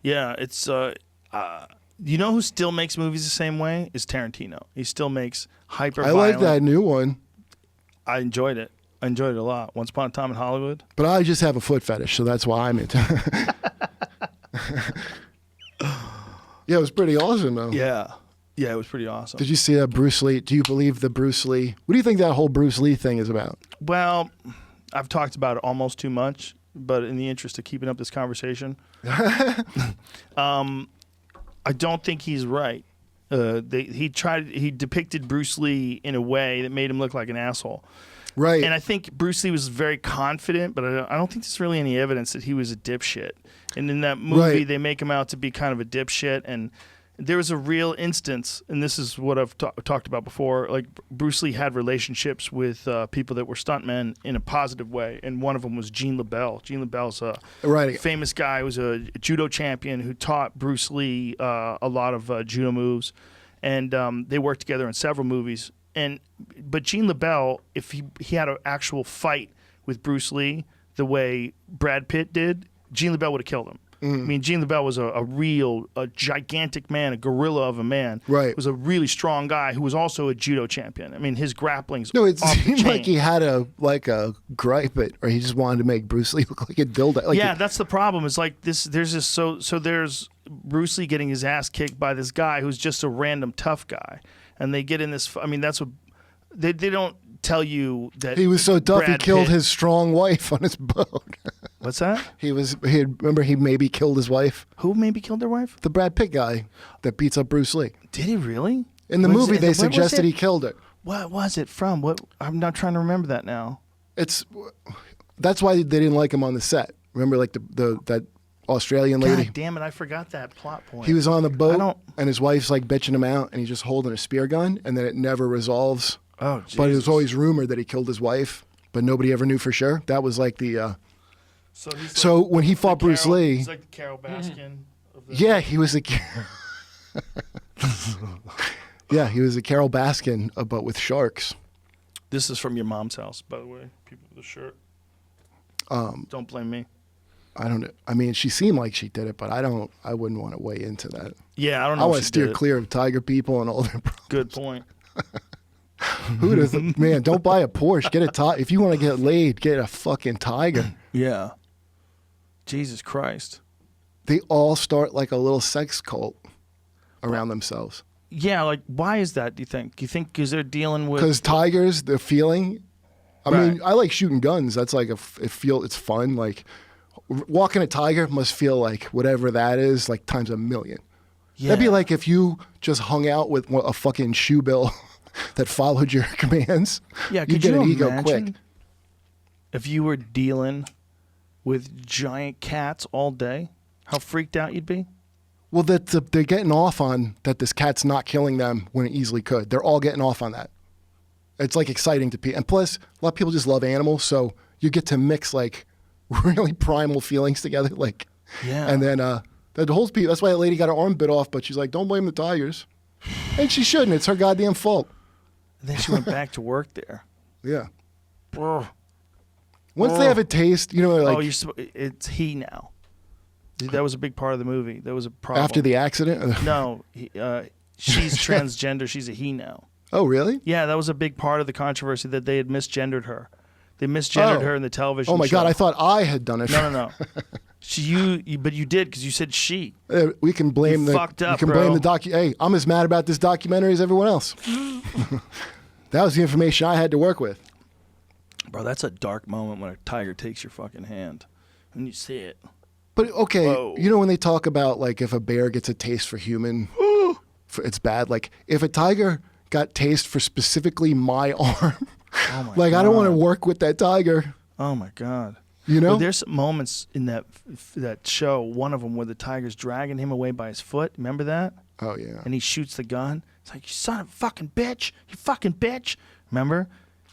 Yeah, it's you know who still makes movies the same way is Tarantino. He still makes hyper. I like that new one, I enjoyed it. I enjoyed it a lot. Once Upon a Time in Hollywood. but I just have a foot fetish, so that's why I'm into it. Yeah, it was pretty awesome though. Yeah, it was pretty awesome. Did you see that Bruce Lee? Do you believe the Bruce Lee? What do you think that whole Bruce Lee thing is about? Well, I've talked about it almost too much, but in the interest of keeping up this conversation, I don't think he's right. He depicted Bruce Lee in a way that made him look like an asshole. Right. And I think Bruce Lee was very confident, but I don't think there's really any evidence that he was a dipshit. And in that movie, Right. they make him out to be kind of a dipshit. And there was a real instance, and this is what I've talked about before, like Bruce Lee had relationships with people that were stuntmen in a positive way. And one of them was Gene LaBelle. Gene LaBelle's a Right. famous guy who was a judo champion who taught Bruce Lee a lot of judo moves. And they worked together in several movies. but Gene LaBelle, if he had an actual fight with Bruce Lee the way Brad Pitt did, Gene LaBelle would have killed him. I mean, Gene LaBelle was a gigantic man, a gorilla of a man. Right. Was a really strong guy who was also a judo champion. I mean, his grappling's No, it off the seemed chain. like he had a gripe it, or he just wanted to make Bruce Lee look like a dildo. Like yeah, that's the problem. It's like this. There's this. So there's Bruce Lee getting his ass kicked by this guy who's just a random tough guy, and they get in this. I mean, that's what they don't tell you that he was so tough he Brad killed Pitt- his strong wife on his boat. What's that? Remember he maybe killed his wife? Who maybe killed their wife? The Brad Pitt guy that beats up Bruce Lee. Did he really? In the Was movie, it- they what was suggested it? he killed her. What was it from? What? I'm not trying to remember that now. That's why they didn't like him on the set. Remember, like that Australian lady? God damn it! I forgot that plot point. He was on the I boat, don't- and his wife's like bitching him out, and he's just holding a spear gun, and then it never resolves. Oh, Jesus. But it was always rumored that he killed his wife, but nobody ever knew for sure. That was like the. So, he's So when he fought Bruce Lee, he's like the Carol Baskin. Of the, yeah, he was a. Yeah, he was a Carol Baskin, but with sharks. This is from your mom's house, by the way. People with the shirt. Don't blame me. I don't know. I mean, she seemed like she did it, but I wouldn't want to weigh into that. Yeah, I don't know. I if want to she steer did it. clear of tiger people and all their problems. Good point. Who does? Man, don't buy a Porsche. Get a tiger. If you want to get laid, get a fucking tiger. Yeah. Jesus Christ. They all start like a little sex cult around themselves. Yeah, like why is that? Do you think? Do you think because they're dealing with? Because tigers, they're feeling. I mean, Right. I like shooting guns. That's like it's fun. Like walking a tiger must feel like whatever that is, like times a million. Yeah. That'd be like if you just hung out with a fucking shoe bill that followed your commands. Yeah, you could get you an ego imagine quick. if you were dealing with giant cats all day? How freaked out you'd be? Well, they're getting off on that this cat's not killing them when it easily could. They're all getting off on that. It's like exciting to people. And plus, a lot of people just love animals, so you get to mix like really primal feelings together. Like, Yeah. and then the whole people. That's why that lady got her arm bit off, but she's like, don't blame the tigers. And she shouldn't. It's her goddamn fault. And then she went back to work there. Yeah. Ugh. Once they have a taste, you know, like Oh, it's he now. That was a big part of the movie. That was a problem. after the accident. No, she's transgender. She's a he now. Oh, really? Yeah, that was a big part of the controversy that they had misgendered her. They misgendered her in the television Oh my show. God! I thought I had done it. No. But you did because you said she. We can blame You fucked up, You can blame bro. the docu. Hey, I'm as mad about this documentary as everyone else. That was the information I had to work with. Bro, that's a dark moment when a tiger takes your fucking hand. When you see it. But okay, Whoa. you know when they talk about like if a bear gets a taste for human, it's bad. Like if a tiger got taste for specifically my arm, Oh my like God. I don't want to work with that tiger. Oh my God. You know? Well, there's some moments in that show, one of them where the tiger's dragging him away by his foot. Remember that? Oh yeah. And he shoots the gun. It's like, you son of a fucking bitch. You fucking bitch. Remember?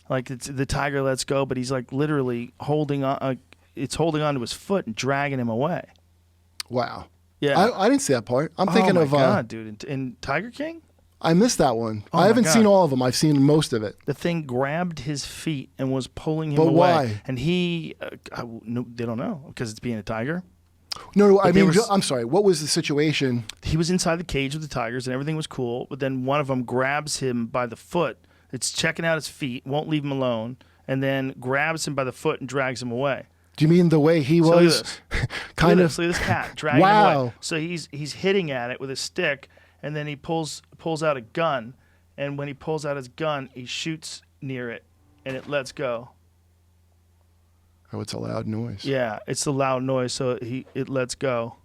Like the tiger lets go, but he's like literally holding on. It's holding on to his foot and dragging him away. Wow. Yeah. I didn't see that part. I'm thinking oh my of. God, dude. In Tiger King? I missed that one. Oh I my haven't God. seen all of them. I've seen most of it. The thing grabbed his feet and was pulling him But away. why? And he, no, they don't know because it's being a tiger. No, I But they mean, were I'm sorry. What was the situation? He was inside the cage with the tigers and everything was cool. But then one of them grabs him by the foot. It's checking out his feet, won't leave him alone, and then grabs him by the foot and drags him away. Do you mean the way he So look at was? this. Kind Look of. at this cat dragging him Wow. away. So he's hitting at it with a stick, and then he pulls out a gun, and when he pulls out his gun, he shoots near it, and it lets go. Oh, it's a loud noise. Yeah, it's the loud noise, so it lets go,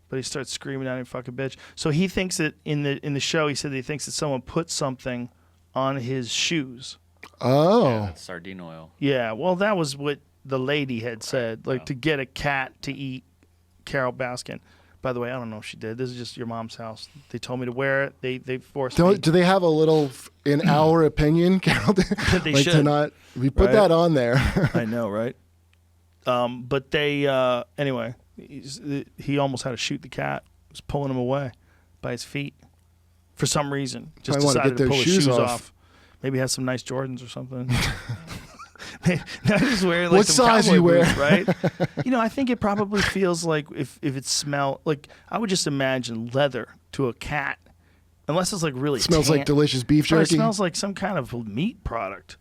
but he starts screaming at him, "Fucking bitch!" So he thinks that in the show, he said that he thinks that someone put something on his shoes. Oh. Yeah, that's sardine oil. Yeah, well, that was what the lady had said, like to get a cat to eat Carol Baskin. By the way, I don't know if she did. This is just your mom's house. They told me to wear it. They forced me. Do they have a little, in our opinion, Carol? They like should. to not. We put Right? that on there. I know, right? But they anyway. He almost had to shoot the cat. He was pulling him away by his feet for some reason. Just Probably wanna decided get to those pull his shoes shoes off. off. Maybe has some nice Jordans or something. Now he's wearing like what some size cowboy you wear? boots, right? I think it probably feels like if it smelled like, I would just imagine leather to a cat, unless it's like really Smells like delicious beef Or it jerky. smells like some kind of meat product,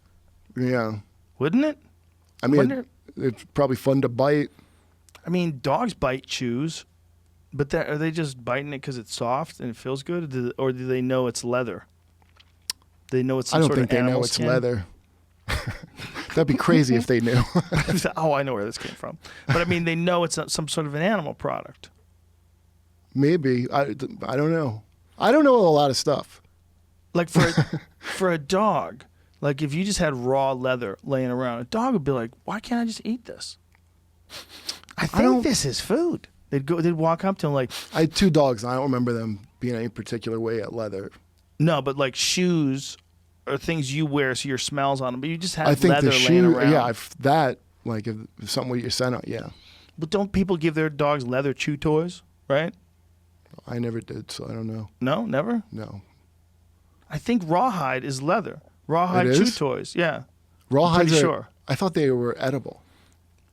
Yeah. wouldn't it? I mean, it's probably fun to bite. I mean, dogs bite chews, but are they just biting it because it's soft and it feels good, or do they know it's leather? They know it's some I don't sort think of they know animal it's skin? leather. That'd be crazy if they knew. Oh, I know where this came from. But I mean, they know it's some sort of an animal product. Maybe. I don't know. I don't know a lot of stuff. Like for a dog, like if you just had raw leather laying around, a dog would be like, "Why can't I just eat this? I think this is food." They'd walk up to him like, I had 2 dogs, and I don't remember them being any particular way at leather. no, but like shoes or things you wear so your smell's on them. But you just had I think leather the laying shoe, around. yeah, if something with your scent on, yeah. But don't people give their dogs leather chew toys, right? I never did, so I don't know. No, never? No. I think rawhide is leather. Rawhide It chew is? toys, yeah. Rawhides pretty are, sure. I thought they were edible.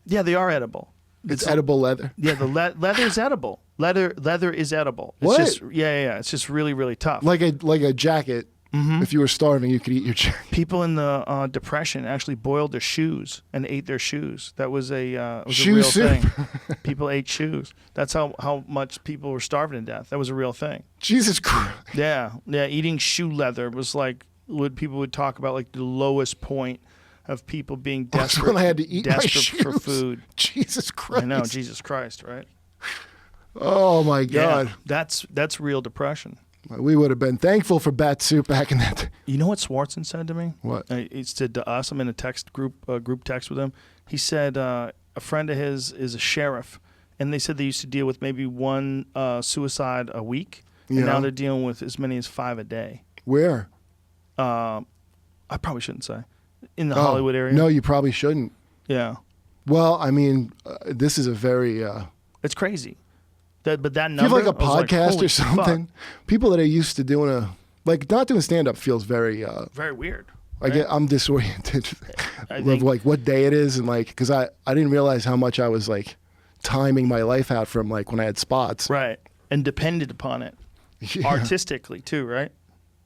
Yeah, they are edible. It's edible leather. Yeah, the leather is edible. Leather is edible. It's What? Just, yeah. It's just really, really tough. Like a jacket. Mm-hmm. If you were starving, you could eat your jacket. People in the Depression actually boiled their shoes and ate their shoes. That was a Shoe real soup. thing. People ate shoes. That's how much people were starving to death. That was a real thing. Jesus Christ. Yeah. Eating shoe leather was like what people would talk about, like the lowest point of people being That's desperate. when I had to eat my desperate for shoes. food. Jesus Christ. I know, Jesus Christ, right? Oh my God. Yeah, that's real depression. We would have been thankful for bat soup back in that day. You know what Swartzen said to me? What? He said to us, I'm in a group text with him. He said a friend of his is a sheriff, and they said they used to deal with maybe one suicide a week, and Yeah. now they're dealing with as many as 5 a day. Where? I probably shouldn't say. In the Hollywood area. No, you probably shouldn't. Yeah. Well, I mean, this is a very... It's crazy. But that if you number, have like a I was like, podcast holy or something, fuck. people that are used to doing not doing stand-up feels very... Very weird. I'm disoriented. I of think- like what day it is, and like, because I didn't realize how much I was like timing my life out from like when I had spots. Right. And depended upon it. Yeah. Artistically too, right?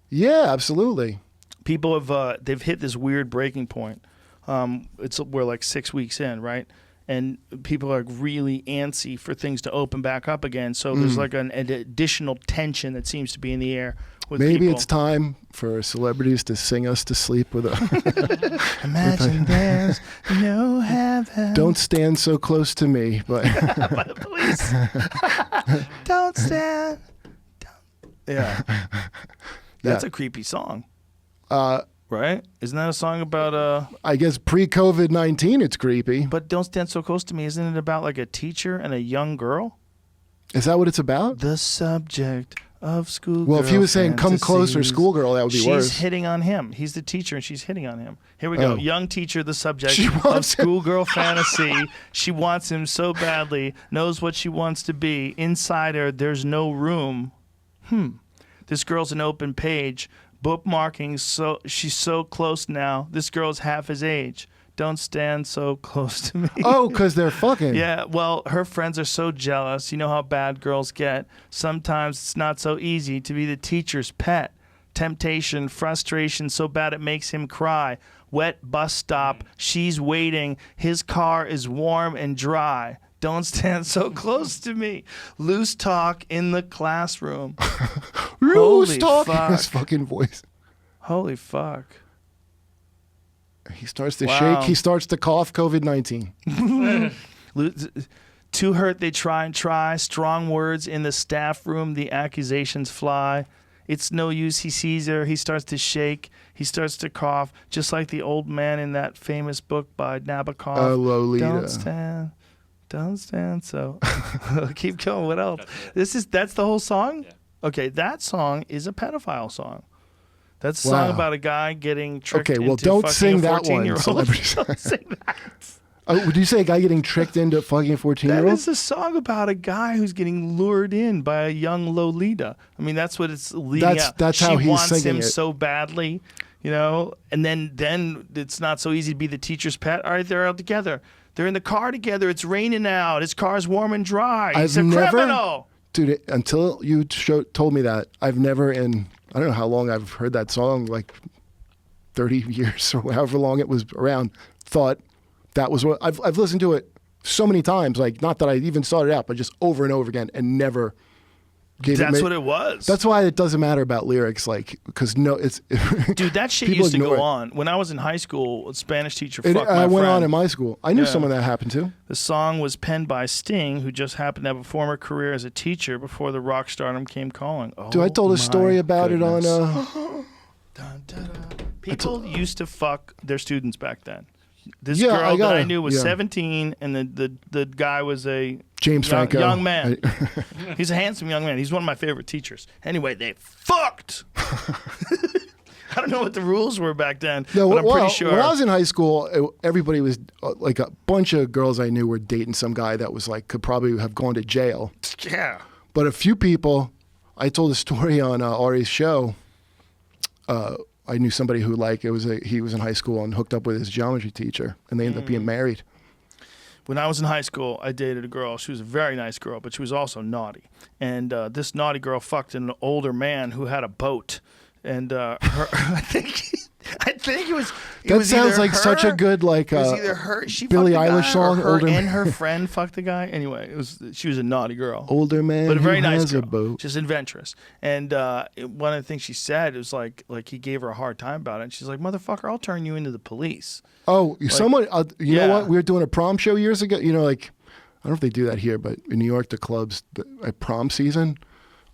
Yeah, absolutely. People have they've hit this weird breaking point. We're like 6 weeks in, right? And people are really antsy for things to open back up again. So there's like an additional tension that seems to be in the air with Maybe people. it's time for celebrities to sing us to sleep with a Imagine there's no heaven. "Don't stand so close to me," but By the police. Don't stand. Yeah. That's a creepy song. Right? Isn't that a song about I guess pre-COVID-19 it's creepy. but Don't Stand So Close to Me, isn't it about like a teacher and a young girl? Is that what it's about? The subject of schoolgirl. Well, if he was saying "come closer, fantasies." schoolgirl," that would be she's worse. hitting on him. He's the teacher and she's hitting on him. Here we go. Oh. Young teacher, the subject She of wants him. schoolgirl fantasy. She wants him so badly, knows what she wants to be. Inside her, there's no room. This girl's an open page. Bookmarking, so she's so close now. This girl's half his age. Don't stand so close to me. Oh, because they're fucking. Yeah, well, her friends are so jealous. You know how bad girls get. Sometimes it's not so easy to be the teacher's pet. Temptation, frustration, so bad it makes him cry. Wet bus stop, she's waiting. His car is warm and dry. Don't stand so close to me. Loose talk in the classroom. Loose Holy talk. fuck. His fucking voice. Holy fuck. He starts to Wow. shake. He starts to cough. COVID-19. Too hurt, they try and try. Strong words in the staff room, the accusations fly. It's no use, he sees her. He starts to shake. He starts to cough, just like the old man in that famous book by Nabokov. Lolita. Don't stand so. Keep going. What else? That's the whole song? Yeah. Okay, that song is a pedophile song. That's a Wow. song about a guy getting tricked Okay, well, into don't fucking sing a that one, 14-year-old. celebrities. Don't sing that. Oh, would you say a guy getting tricked into fucking a That 14-year-old? is a song about a guy who's getting lured in by a young Lolita. I mean, that's what it's leading up. That's how she he's wants singing him it. so badly. You know, and then it's not so easy to be the teacher's pet. All right, they're out together. They're in the car together. It's raining out. His car's warm and dry. He's a criminal. Dude, until you told me that, I've never I don't know how long I've heard that song, like 30 years or however long it was around, thought that was what, I've listened to it so many times, like not that I even sought it out, but just over and over again and never gave That's what it was. That's why it doesn't matter about lyrics, like, because it's... Dude, that shit used to go on. When I was in high school, a Spanish teacher fucked my friend. I went on in my school. I knew someone that happened to. The song was penned by Sting, who just happened to have a former career as a teacher before the rock stardom came calling. Oh, dude, I told a story about goodness. it on... Dun, dun, dun. People used to fuck their students back then. This girl that I knew was 17, and the guy was a James Franco. Young man. He's a handsome young man. He's one of my favorite teachers. Anyway, they fucked. I don't know what the rules were back then, but I'm pretty sure. When I was in high school, everybody was like a bunch of girls I knew were dating some guy that was like could probably have gone to jail. Yeah. But a few people, I told a story on Ari's show. I knew somebody who he was in high school and hooked up with his geometry teacher, and they ended up being married. When I was in high school, I dated a girl. She was a very nice girl, but she was also naughty. And this naughty girl fucked an older man who had a boat. And I think it was. That sounds like such a good it was either her, she Billie fucked the Eilish guy, song. Or her and her friend fucked the guy. Anyway, she was a naughty girl. Older man, but a very nice has girl. A boat. She's adventurous. And one of the things she said was like he gave her a hard time about it. And she's like, "Motherfucker, I'll turn you into the police." Oh, someone. You know what? We were doing a prom show years ago. You know, like I don't know if they do that here, but in New York, the clubs at prom season.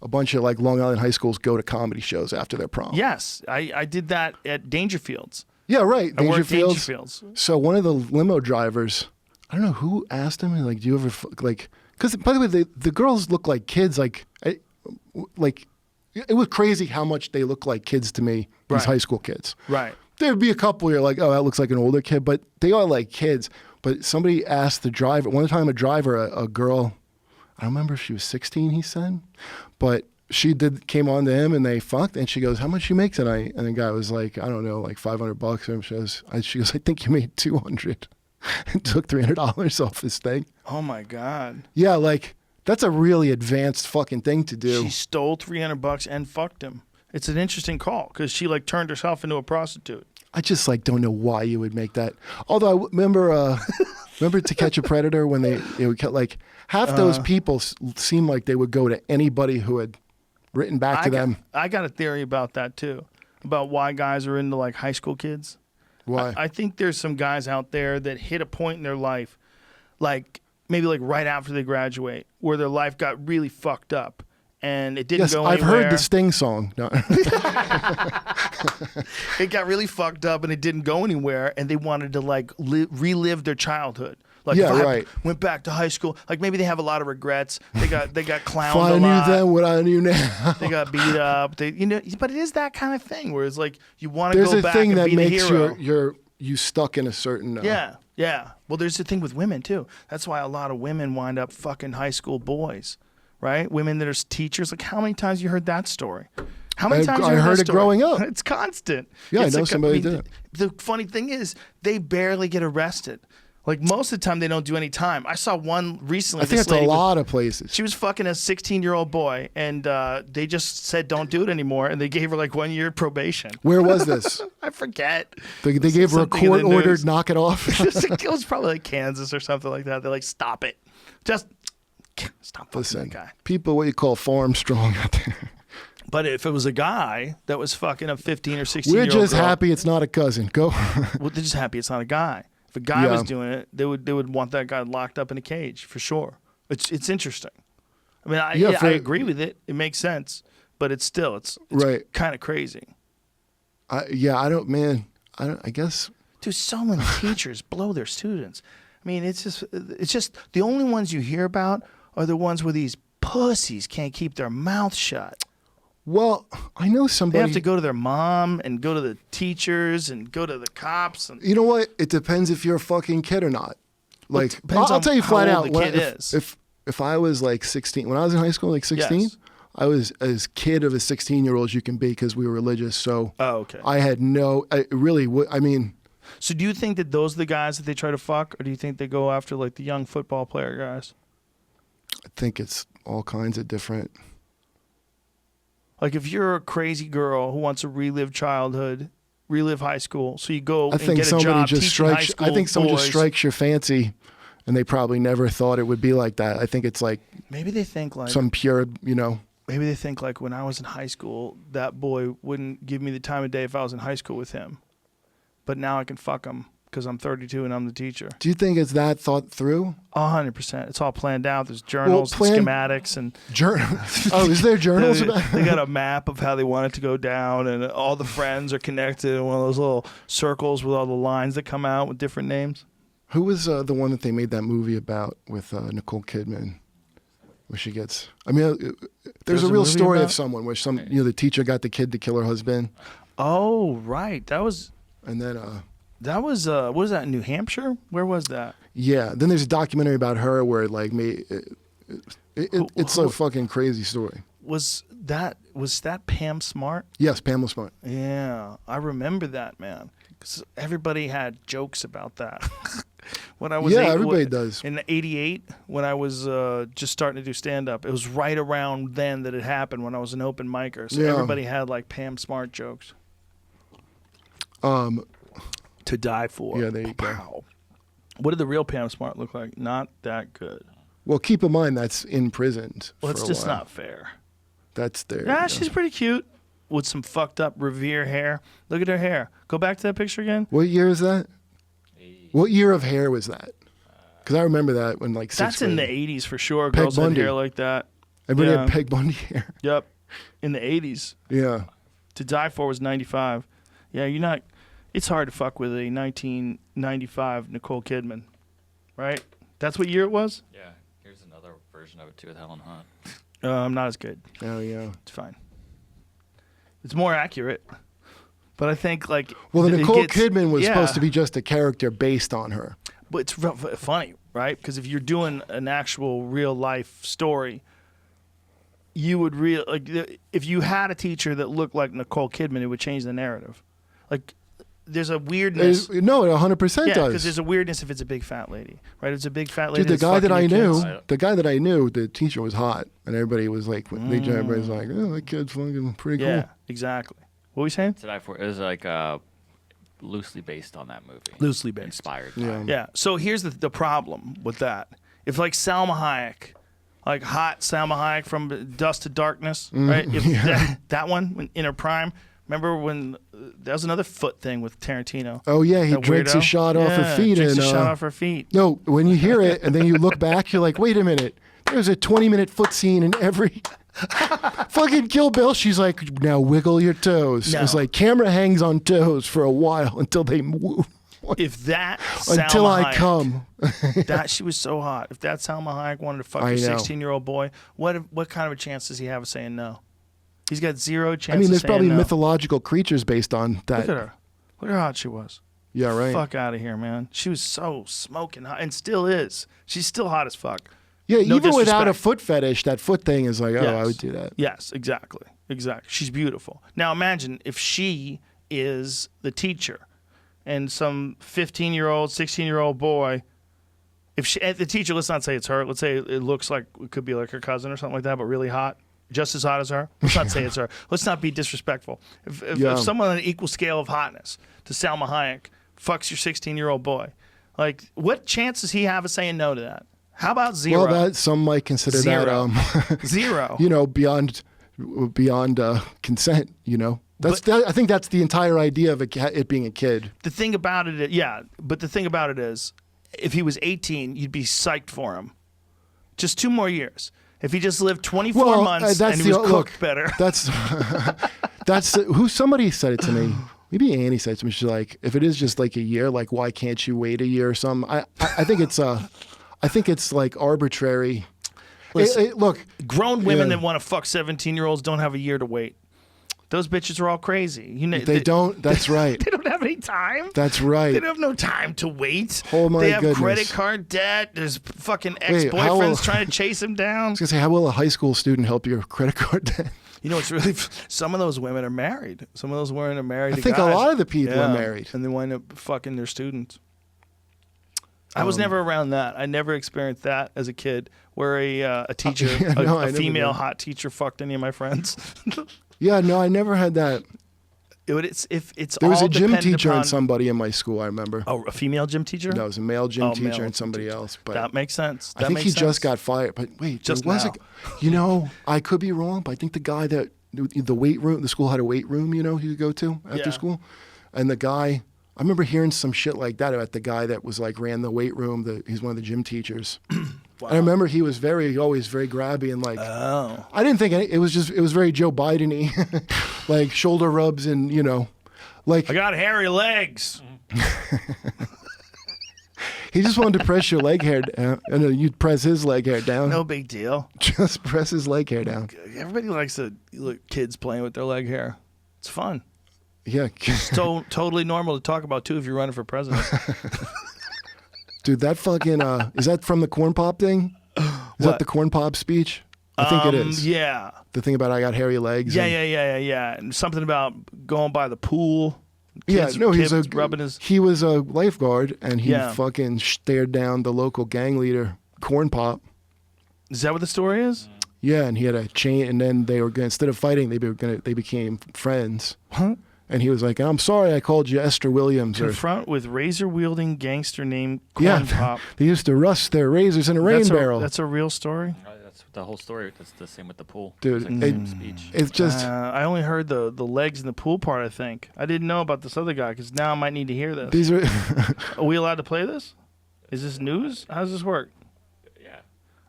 A bunch of like Long Island high schools go to comedy shows after their prom. Yes, I did that at Dangerfields. Yeah, right. I worked Dangerfields. So one of the limo drivers, I don't know who asked him, like, do you ever like? Because by the way, the girls look like kids. Like it was crazy how much they look like kids to me. These high school kids. Right. There'd be a couple you're like, oh, that looks like an older kid, but they are like kids. But somebody asked the driver one time, a girl. I don't remember if she was 16, he said, but she came on to him and they fucked, and she goes, how much you make tonight? And the guy was like, I don't know, like $500. And she goes, I think you made 200 and took $300 off this thing. Oh my God. Yeah, like that's a really advanced fucking thing to do. She stole $300 and fucked him. It's an interesting call because she like turned herself into a prostitute. I just like don't know why you would make that. Although I remember To Catch a Predator when they would like half those people seem like they would go to anybody who had written back to them. I got a theory about that too, about why guys are into like high school kids. Why? I think there's some guys out there that hit a point in their life, like maybe like right after they graduate, where their life got really fucked up. And it didn't go anywhere. I've heard the Sting song. No. It got really fucked up and it didn't go anywhere, and they wanted to like relive their childhood. Like if I went back to high school, like maybe they have a lot of regrets. They got clowned a lot. If I knew then what I knew now. They got beat up. But it is that kind of thing where it's like you want to go back and be the hero. There's a thing that makes you stuck in a certain. Yeah. Well, there's a thing with women too. That's why a lot of women wind up fucking high school boys. Right? Women that are teachers. Like, how many times have you heard that story? How many times have you heard it growing up. It's constant. Yeah, I know somebody did. The funny thing is, they barely get arrested. Like, most of the time, they don't do any time. I saw one recently. I think it's a lot of places. She was fucking a 16-year-old boy, and they just said, don't do it anymore, and they gave her, like, 1 year probation. Where was this? I forget. They gave her a court-ordered knock it off? It was probably, like, Kansas or something like that. They're like, stop it. Just... Stop fucking that guy. People, what you call farm strong out there. But if it was a guy that was fucking a 15 or 16-year-old We're just happy it's not a cousin. Go. Well, they're just happy it's not a guy. If a guy was doing it, they would want that guy locked up in a cage for sure. It's interesting. I mean, I agree with it. It makes sense, but it's right. Kind of crazy. I guess. Dude, so many teachers blow their students. I mean, it's just the only ones you hear about are the ones where these pussies can't keep their mouth shut. Well, I know somebody... They have to go to their mom and go to the teachers and go to the cops. And you know what? It depends if you're a fucking kid or not. Like, I'll tell you flat out. If If I was like 16, when I was in high school, like 16, yes. I was as kid of a 16-year-old as you can be because we were religious. So Oh, okay. I had no, I mean, So do you think that those are the guys that they try to fuck, or do you think they go after like the young football player guys? I think it's all kinds of different. Like if you're a crazy girl who wants to relive childhood, relive high school, so you go I and think get a somebody job just teaching high strikes. school I think someone just boys. strikes your fancy, and they probably never thought it would be like that. I think it's like Maybe they think like some pure, you know. maybe they think like when I was in high school, that boy wouldn't give me the time of day if I was in high school with him, but now I can fuck him because I'm 32 and I'm the teacher. Do you think it's that thought through? 100%. It's all planned out. There's journals, and schematics, and Oh, is there journals about? they got a map of how they want it to go down, and all the friends are connected in one of those little circles with all the lines that come out with different names. Who was the one that they made that movie about with Nicole Kidman, where she gets? I mean, there's There's a a real movie story about- of someone where the teacher got the kid to kill her husband, Oh, right. That was and then what was that in New Hampshire? Where was that? yeah, then there's a documentary about her where it like it's a fucking crazy story. Was that Pam Smart? Yes, Pamela Smart. Yeah, I remember that, man. 'Cause everybody had jokes about that. When I was everybody does. In '88, when I was just starting to do stand up, it was right around then that it happened when I was an open micer. So Yeah. everybody had like Pam Smart jokes. To die for. Yeah, there you go. Wow. What did the real Pam Smart look like? Not that good. Well, keep in mind that's imprisoned. Well, for it's a just while. not fair. That's there. Yeah, you go. she's pretty cute with some fucked up Revere hair. Look at her hair. Go back to that picture again. What year is that? What year of hair was that? Because I remember that when like That's sixth in the grade. '80s for sure. Peg Girls had Bundy. hair like that. Everybody Yeah. had Peg Bundy hair. Yep. In the '80s. Yeah. To Die For was 95. Yeah, you're not. It's hard to fuck with a 1995 Nicole Kidman, right? That's what year it was? Yeah, here's another version of it too with Helen Hunt. Not as good. Oh yeah. It's fine. It's more accurate. But I think like. Well, the it Nicole gets- Kidman was yeah. supposed to be just a character based on her. But it's funny, right? Because if you're doing an actual real life story, you would if you had a teacher that looked like Nicole Kidman, it would change the narrative. Like there's a weirdness. No, it 100% Yeah, because does. there's a weirdness if it's a big fat lady, right? If it's a big fat lady. Dude, the that's guy that fucking I your knew, kids. the teacher was hot, and everybody was like, everybody's like, oh, that kid's fucking pretty Yeah, cool. exactly. What were you saying? To Die For it was like loosely based on that movie. Loosely based. Inspired. by Yeah. it. Yeah. So here's the problem with that. If like Salma Hayek, like hot Salma Hayek from Dust to Darkness, right? If that one in her prime. Remember when that was another foot thing with Tarantino? Oh yeah, he That drinks a weirdo? shot off her feet, Drinks and a shot off her feet. no, when you hear it and then you look back, you're like, wait a minute. There's a 20-minute foot scene in every fucking Kill Bill. She's like, now wiggle your toes. No. It's like camera hangs on toes for a while until they move. If that Until Salma I Hayek, come. that she was so hot. If that Salma Hayek wanted to fuck I a know. 16-year-old boy, what kind of a chance does he have of saying no? He's got zero chance. I mean, of there's saying probably no. mythological creatures based on that. Look at her. Look at how hot she was. Yeah, right. Fuck out of here, man. She was so smoking hot, and still is. She's still hot as fuck. Yeah, No even without a disrespect. foot fetish, that foot thing is like, oh, I Yes. would do that. Yes, exactly. She's beautiful. Now imagine if she is the teacher, and some 15-year-old, 16-year-old boy. If the teacher, let's not say it's her. Let's say it looks like it could be like her cousin or something like that, but really hot. Just as hot as her. Let's not say it's her. Let's not be disrespectful. If someone on an equal scale of hotness to Salma Hayek fucks your 16-year-old boy, like what chance does he have of saying no to that? How about zero? Well, that some might consider Zero. that, Zero. you know, beyond consent. You know, I think that's the entire idea of it being a kid. The thing about it, but the thing about it is, if he was 18, you'd be psyched for him. Just 2 more years. If he just lived 24 months and he was cooked better. That's who somebody said it to me. Maybe Annie said it to me. She's like, if it is just like a year, like why can't you wait a year or something? I think it's like arbitrary. Listen, Look, grown women that want to fuck 17-year-olds don't have a year to wait. Those bitches are all crazy. You know, They don't. That's right. They don't have any time. That's right. They don't have no time to wait. Oh my They have goodness. credit card debt. There's fucking Wait, ex-boyfriends trying to chase them down. I was gonna say, how will a high school student help your credit card debt? You know, it's really some of those women are married. Some of those women are married. I to think guys. a lot of the people are married, and they wind up fucking their students. I was never around that. I never experienced that as a kid, where a teacher, a female hot teacher, fucked any of my friends. Yeah, no, I never had that. There was a gym teacher and somebody in my school, I remember. Oh, a female gym teacher? No, it was a male gym teacher and somebody else. But that makes sense. I think he just got fired. But wait, just there was now. you know, I could be wrong, but I think the guy that the weight room, the school had a weight room, you know, he could go to after school, and the guy. I remember hearing some shit like that about the guy that was like ran the weight room. He's one of the gym teachers. Wow. And I remember he was always very grabby and like. Oh. I didn't think it was very Joe Biden-y, like shoulder rubs and you know, like. I got hairy legs. He just wanted to press your leg hair down, and you'd press his leg hair down. No big deal. Just press his leg hair down. Everybody likes to look kids playing with their leg hair. It's fun. Yeah. It's totally normal to talk about, too, if you're running for president. Dude, that fucking, is that from the corn pop thing? Is that the corn pop speech? I think it is. Yeah. The thing about I got hairy legs. Yeah. And something about going by the pool. Kids, he was a lifeguard, and he fucking stared down the local gang leader, Corn Pop. Is that what the story is? Yeah, and he had a chain, and then they were gonna, instead of fighting, they became friends. Huh? And he was like, "I'm sorry, I called you Esther Williams." Confront with razor-wielding gangster named Corn Pop. They used to rust their razors in a rain barrel. That's a real story? That's the whole story. That's the same with the pool. Dude, speech. It's just... I only heard the legs in the pool part, I think. I didn't know about this other guy, because now I might need to hear this. These are... Are we allowed to play this? Is this news? How does this work? Yeah.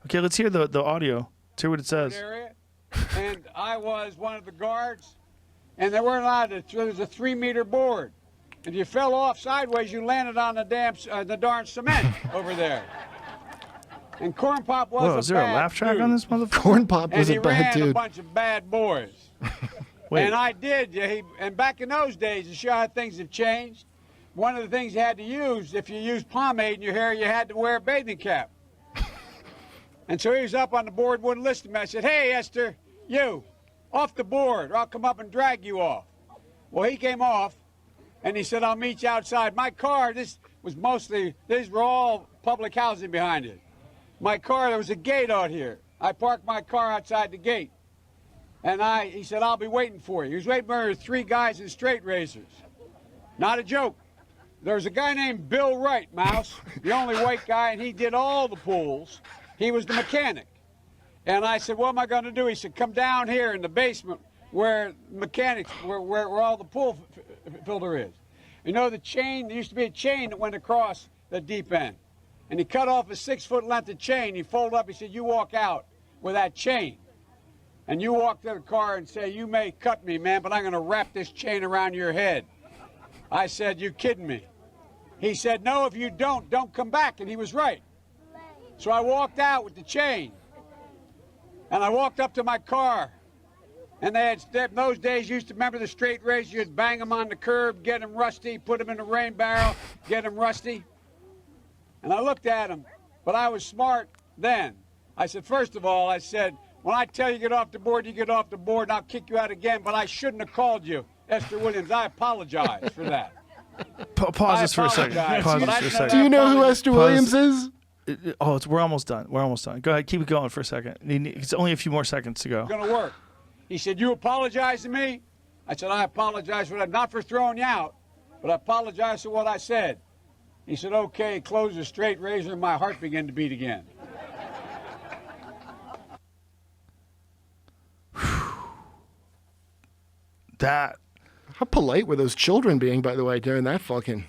Okay, let's hear the audio. Let's hear what it says. And I was one of the guards. And they weren't allowed to. There was a 3-meter board, and if you fell off sideways, you landed on the darn cement over there. And Corn Pop was Whoa, is there a laugh track on this motherfucker? Corn Pop was a bad dude. And he ran a bunch of bad boys. And I did. And back in those days, to show how things have changed, one of the things you had to use, if you used pomade in your hair, you had to wear a bathing cap. And so he was up on the board, wouldn't listen to me. I said, "Hey, Esther, you. Off the board, or I'll come up and drag you off." Well, he came off, and he said, "I'll meet you outside." My car, these were all public housing behind it. My car, there was a gate out here. I parked my car outside the gate. And he said, "I'll be waiting for you." He was waiting for 3 guys in straight razors. Not a joke. There was a guy named Bill Wright, Mouse, the only white guy, and he did all the pools. He was the mechanic. And I said, "What am I going to do?" He said, "Come down here in the basement where mechanics, where all the pool filter is. You know the chain, there used to be a chain that went across the deep end. And he cut off a 6-foot length of chain. He folded up, he said, "You walk out with that chain. And you walk to the car and say, 'You may cut me, man, but I'm going to wrap this chain around your head.'" I said, "You kidding me?" He said, "No, if you don't come back." And he was right. So I walked out with the chain. And I walked up to my car, and they had, in those days, you used to remember the straight razor, you'd bang them on the curb, get them rusty, put them in a rain barrel, get them rusty. And I looked at them, but I was smart then. I said, first of all, I said, when I tell you get off the board, you get off the board, and I'll kick you out again, but I shouldn't have called you Esther Williams. I apologize for that. Pause this for a second. Do you know who Esther Williams is? We're almost done. Go ahead, keep it going for a second. It's only a few more seconds to go. It's going to work. He said, "You apologize to me?" I said, "I apologize for that, not for throwing you out, but I apologize for what I said." He said, "Okay," closed the straight razor, and my heart began to beat again. That. How polite were those children being, by the way, during that fucking...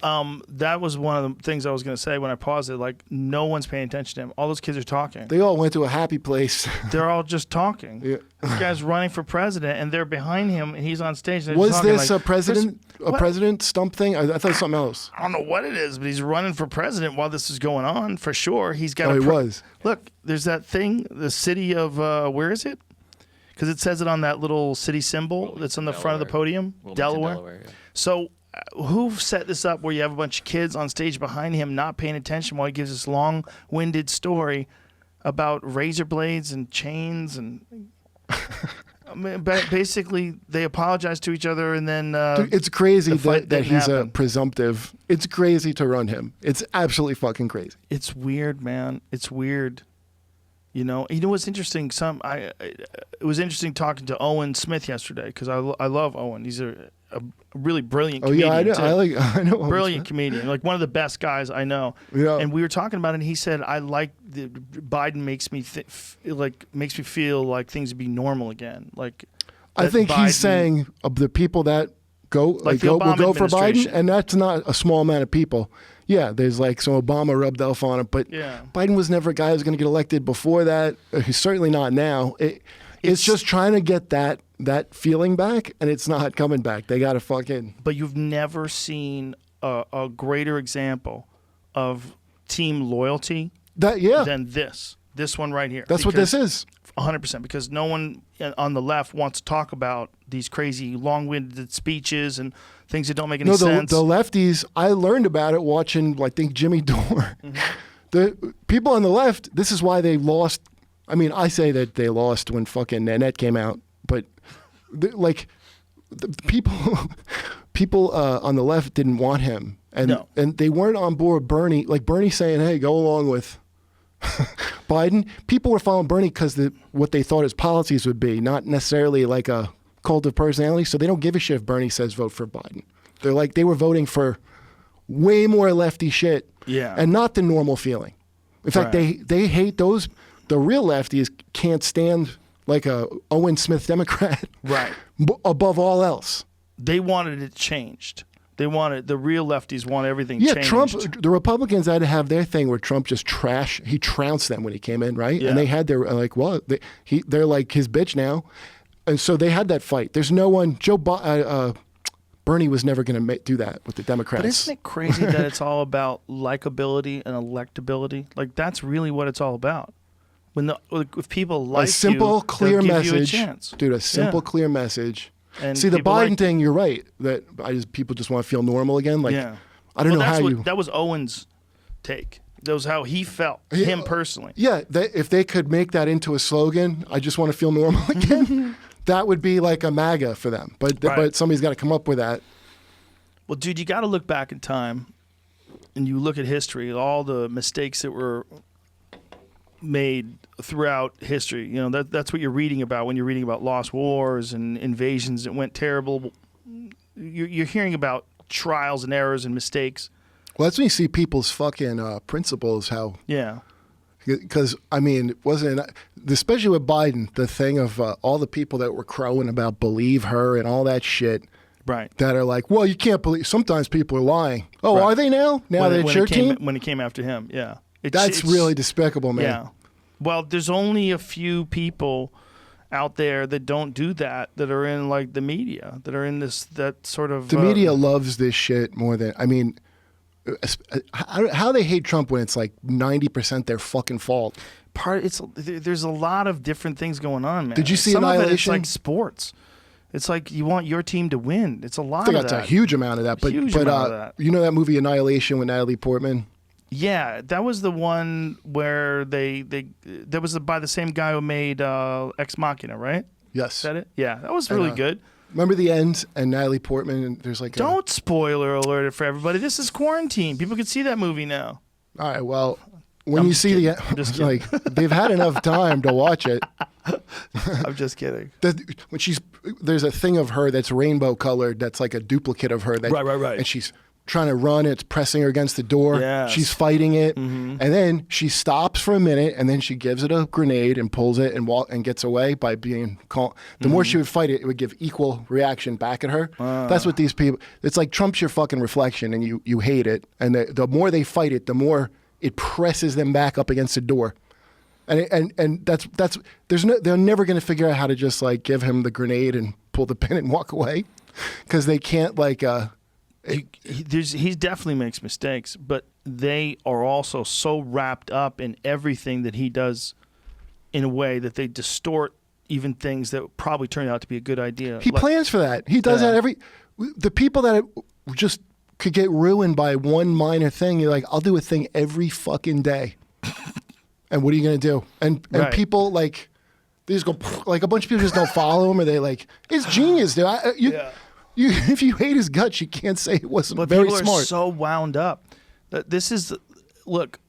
That was one of the things I was going to say when I paused it. Like, no one's paying attention to him. All those kids are talking. They all went to a happy place. They're all just talking. Yeah. This guy's running for president, and they're behind him, and he's on stage. And was this like, a president stump thing? I thought it was something else. I don't know what it is, but he's running for president while this is going on, for sure. He's got he was. Look, there's that thing, the city of, where is it? because it says it on that little city symbol that's on the front of the podium, Delaware. Yeah. So who set this up where you have a bunch of kids on stage behind him not paying attention while he gives this long-winded story about razor blades and chains and I mean, basically they apologize to each other and then Dude, it's crazy that he's happen. a presumptive. It's crazy to run him. It's absolutely fucking crazy. It's weird, man. It's weird. You know what's interesting? It was interesting talking to Owen Smith yesterday because I love Owen. He's a really brilliant comedian. Oh yeah, I know. Brilliant comedian, like one of the best guys I know. Yeah. And we were talking about it, and he said, "I like Biden makes me feel like things would be normal again." Like, I think he's saying of the people that will go for Biden, and that's not a small amount of people. Yeah, there's like some Obama rubbed off on it, but Biden was never a guy who's going to get elected before that. He's certainly not now. It's just trying to get that feeling back, and it's not coming back. They got to fucking. But you've never seen a greater example of team loyalty than this one right here. That's what this is. 100%, because no one on the left wants to talk about these crazy long-winded speeches and things that don't make any sense. The lefties, I learned about it watching, I think, Jimmy Dore. Mm-hmm. The people on the left, this is why they lost. I mean, I say that they lost when fucking Nanette came out, but the people on the left didn't want him, and they weren't on board Bernie. Like Bernie saying, "Hey, go along with Biden." People were following Bernie because what they thought his policies would be, not necessarily like a cult of personality. So they don't give a shit if Bernie says vote for Biden. They're like they were voting for way more lefty shit, and not the normal feeling. In fact, they hate those. The real lefties can't stand like a Owen Smith Democrat, right? Above all else, they wanted it changed. They wanted the real lefties want everything changed. Yeah, Trump. The Republicans had to have their thing where Trump just he trounced them when he came in, right? Yeah. And they had their like, well, they're like his bitch now, and so they had that fight. There's no one. Bernie was never going to do that with the Democrats. But isn't it crazy that it's all about likability and electability? Like that's really what it's all about. If people like a simple, clear message, give you a chance. Dude, a simple, clear message. And see the Biden thing, you're right. That people just want to feel normal again. Like, I don't know how that was Owen's take. That was how he felt, him personally. Yeah, if they could make that into a slogan, I just want to feel normal again. That would be like a MAGA for them. But somebody's got to come up with that. Well, dude, you got to look back in time, and you look at history, all the mistakes that were made throughout history. You know, that's what you're reading about when you're reading about lost wars and invasions that went terrible. You're hearing about trials and errors and mistakes. Well, that's when you see people's fucking principles. How because I mean, it wasn't especially with Biden the thing of all the people that were crowing about believe her and all that shit. Right. That are like, well, you can't believe. Sometimes people are lying. Oh, are they now? Now that it's your team? When it came after him, yeah. That's really despicable, man. Yeah. Well, there's only a few people out there that don't do that are in like the media, that are in that sort of... The media loves this shit more than... I mean, how they hate Trump when it's like 90% their fucking fault. There's a lot of different things going on, man. Did you see Some Annihilation? Of it, it's like sports. It's like you want your team to win. It's a lot of that. It's a huge amount of that. But you know that movie Annihilation with Natalie Portman? Yeah, that was the one where that was by the same guy who made Ex Machina, right? Yes. Is that it? Yeah, that was really good. Remember the end and Natalie Portman and there's like Don't spoiler alert it for everybody. This is quarantine. People can see that movie now. All right, well, when you see like they've had enough time to watch it. I'm just kidding. When there's a thing of her that's rainbow colored that's like a duplicate of her. Right. And she's trying to run, it's pressing her against the door. Yes. She's fighting it. Mm-hmm. And then she stops for a minute and then she gives it a grenade and pulls it and gets away by being calm. The more she would fight it, it would give equal reaction back at her. That's what these people, it's like Trump's your fucking reflection and you hate it. And the more they fight it, the more it presses them back up against the door. And that's they're never going to figure out how to just like give him the grenade and pull the pin and walk away because they can't like he definitely makes mistakes, but they are also so wrapped up in everything that he does in a way that they distort even things that probably turned out to be a good idea. He plans for that. He does that the people that just could get ruined by one minor thing, you're like, I'll do a thing every fucking day. And what are you going to do? And people like, they just go, like a bunch of people just don't follow him, or they like, it's genius, dude. If you hate his guts, you can't say it wasn't very smart. People are so wound up. Look,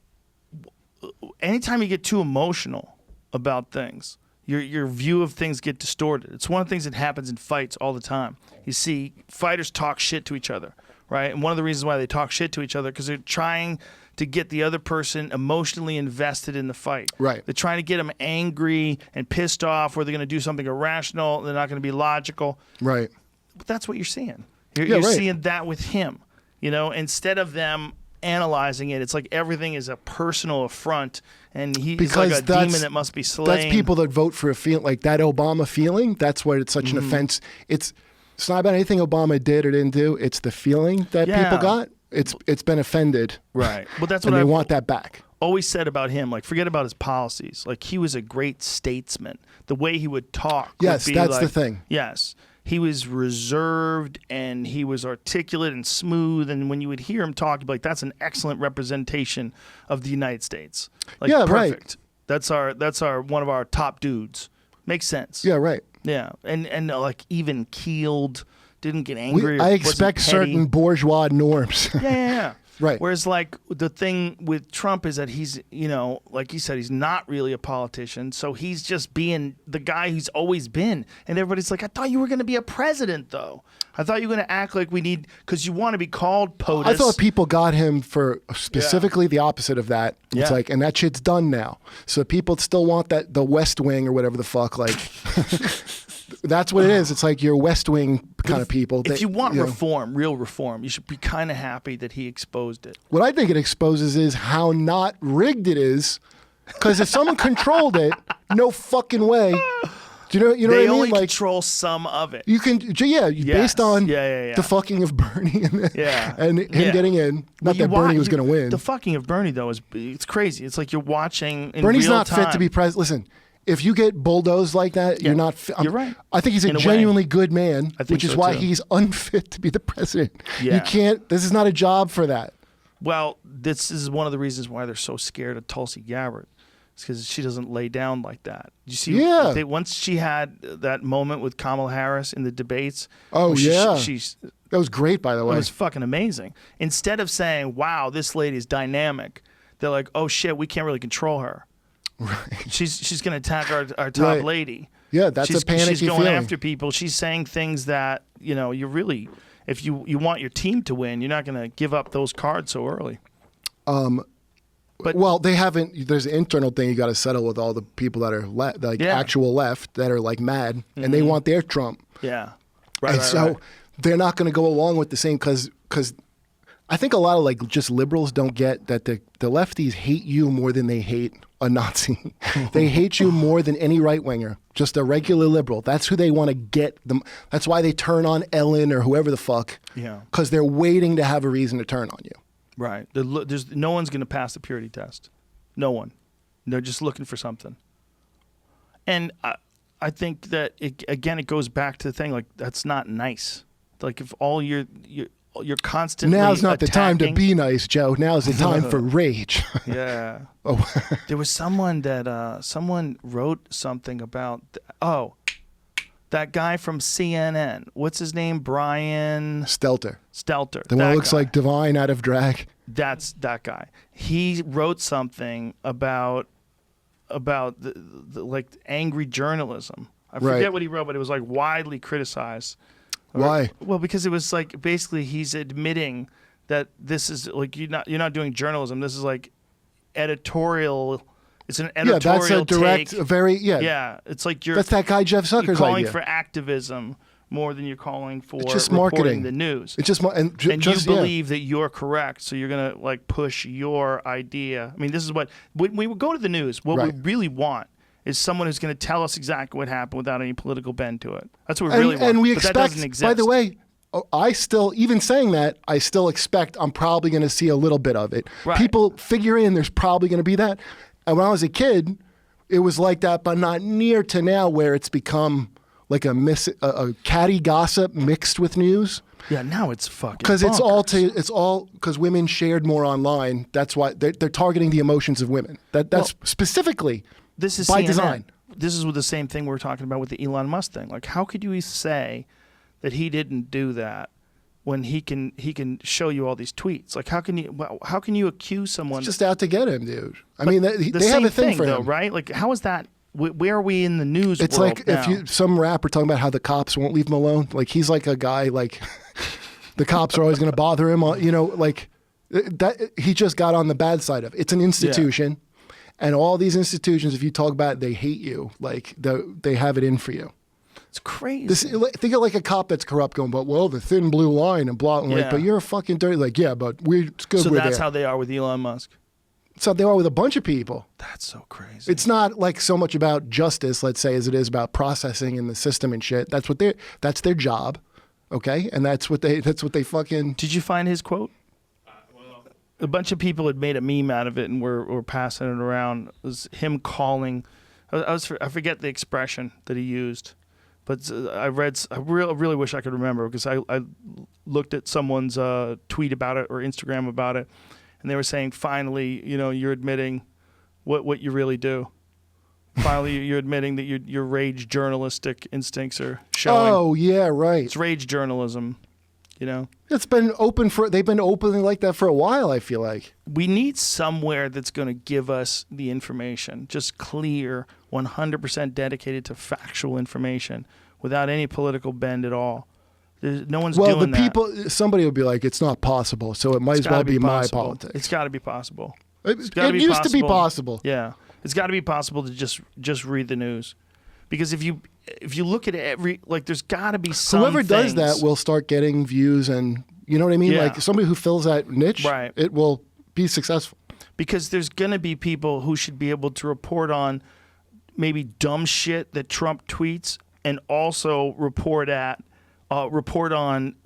anytime you get too emotional about things, your view of things get distorted. It's one of the things that happens in fights all the time. You see fighters talk shit to each other, right? And one of the reasons why they talk shit to each other because they're trying to get the other person emotionally invested in the fight. Right. They're trying to get them angry and pissed off, or they're going to do something irrational. They're not going to be logical. Right. But that's what you're seeing. You're seeing that with him. Instead of them analyzing it, it's like everything is a personal affront, and he's like a demon that must be slain. That's people that vote for a feeling like that Obama feeling. That's why it's such an offense. It's not about anything Obama did or didn't do. It's the feeling that people got. It's been offended. Right. Well, that's what they want that back. Always said about him, like, forget about his policies. Like, he was a great statesman. The way he would talk. Yes, would be that's the thing. Yes. He was reserved and he was articulate and smooth. And when you would hear him talk, you'd be like, that's an excellent representation of the United States. Like, perfect. Right. That's one of our top dudes. Makes sense. Yeah, right. Yeah. And like even keeled, didn't get angry. I expect certain bourgeois norms. Yeah. Right. Whereas, like, the thing with Trump is that he's, like you said, he's not really a politician. So he's just being the guy he's always been. And everybody's like, I thought you were going to be a president, though. I thought you were going to act like we need, because you want to be called POTUS. I thought people got him for specifically the opposite of that. It's like, and that shit's done now. So people still want the West Wing or whatever the fuck, like... That's what it is. It's like your West Wing kind of people. If you want reform, real reform, you should be kind of happy that he exposed it. What I think it exposes is how not rigged it is. Because if someone controlled it, no fucking way. Do you know what I mean? They only control some of it. You can, based on the fucking of Bernie and him getting in. Not that Bernie was going to win. The fucking of Bernie, though, it's crazy. It's like you're watching in Bernie's real not time. fit to be president. Listen. If you get bulldozed like that, you're not. You're right. I think he's a genuinely good man, which is why too. he's unfit to be the president. Yeah. You can't. This is not a job for that. Well, this is one of the reasons why they're so scared of Tulsi Gabbard. It's because she doesn't lay down like that. You see, once she had that moment with Kamala Harris in the debates. Oh yeah, she's that was great, by the way. It was fucking amazing. Instead of saying, "Wow, this lady is dynamic," they're like, "Oh shit, we can't really control her." Right. She's going to attack our top lady. Yeah, that's a panicky She's going feeling. after people. She's saying things that, you really, if you want your team to win, you're not going to give up those cards so early. But they haven't. There's an internal thing you got to settle with all the people that are actual left that are like mad, and they want their Trump. Yeah. Right. They're not going to go along with the same because I think a lot of like just liberals don't get that the lefties hate you more than they hate a Nazi. They hate you more than any right winger, just a regular liberal. That's who they want to get them. That's why they turn on Ellen or whoever the fuck. Yeah. Because they're waiting to have a reason to turn on you. Right. There's no one's going to pass the purity test. No one. They're just looking for something. And I think that it goes back to the thing, like, that's not nice. Like, if all you're constantly now's not attacking. The time to be nice, Joe. Now's the time for rage. Yeah. Oh. There was someone that someone wrote something about. That guy from CNN. What's his name? Brian Stelter. The one who looks like Divine out of drag. That's that guy. He wrote something about the like angry journalism. I forget what he wrote, but it was like widely criticized. Why? Well, because it was like basically he's admitting that this is like you're not doing journalism. This is like editorial. It's an editorial that's a direct, take. Yeah, it's like that's that guy Jeff Zucker's you're calling idea. for activism more than you're calling for it's just reporting marketing. the news. It's just and you believe that you're correct, so you're gonna like push your idea. I mean, this is what when we go to the news. What we really want is someone who's going to tell us exactly what happened without any political bend to it. That's what we really want. And we but expect, that doesn't exist. by the way, I still, even saying that, I still expect I'm probably going to see a little bit of it. Right. People figure in there's probably going to be that. And when I was a kid, it was like that, but not near to now where it's become like a catty gossip mixed with news. Yeah, now it's fucking because bonkers. it's all because women shared more online. That's why they're targeting the emotions of women. That's specifically this is by CNN. design. This is with the same thing we were talking about with the Elon Musk thing. Like, how could you say that he didn't do that when he can show you all these tweets? Like, how can you accuse someone? It's just out to get him, dude. I mean, they same have a thing for though, him, right? Like, how is that? Where are we in the news? It's world like now? if some rapper talking about how the cops won't leave him alone. Like he's like a guy like the cops are always going to bother him. You know, like that. He just got on the bad side of it. It's an institution, and all these institutions, if you talk about it, they hate you. Like they have it in for you. It's crazy. Think of like a cop that's corrupt going, but well, the thin blue line and blah. And like, but you're a fucking dirty. Like, yeah, but it's good. So we're that's there. how they are with Elon Musk. So they are with a bunch of people. That's so crazy. It's not like so much about justice, let's say, as it is about processing in the system and shit. That's their job, okay? And that's what they fucking. Did you find his quote? A bunch of people had made a meme out of it and were passing it around. It was him calling. I forget the expression that he used, but I really wish I could remember because I looked at someone's tweet about it or Instagram about it. And they were saying, finally, you're admitting what you really do. Finally, you're admitting that your rage journalistic instincts are showing. Oh, yeah, right. It's rage journalism, It's been open they've been openly like that for a while, I feel like. We need somewhere that's going to give us the information, just clear, 100% dedicated to factual information without any political bend at all. No one's doing that. Somebody would be like, it's not possible, so it might as well be my politics. It's got to be possible. It used to be possible. Yeah, it's got to be possible to just read the news, because if you look at there's got to be some. Whoever does that will start getting views, and you know what I mean. Yeah. Like somebody who fills that niche, right. It will be successful. Because there's going to be people who should be able to report on maybe dumb shit that Trump tweets, and also report on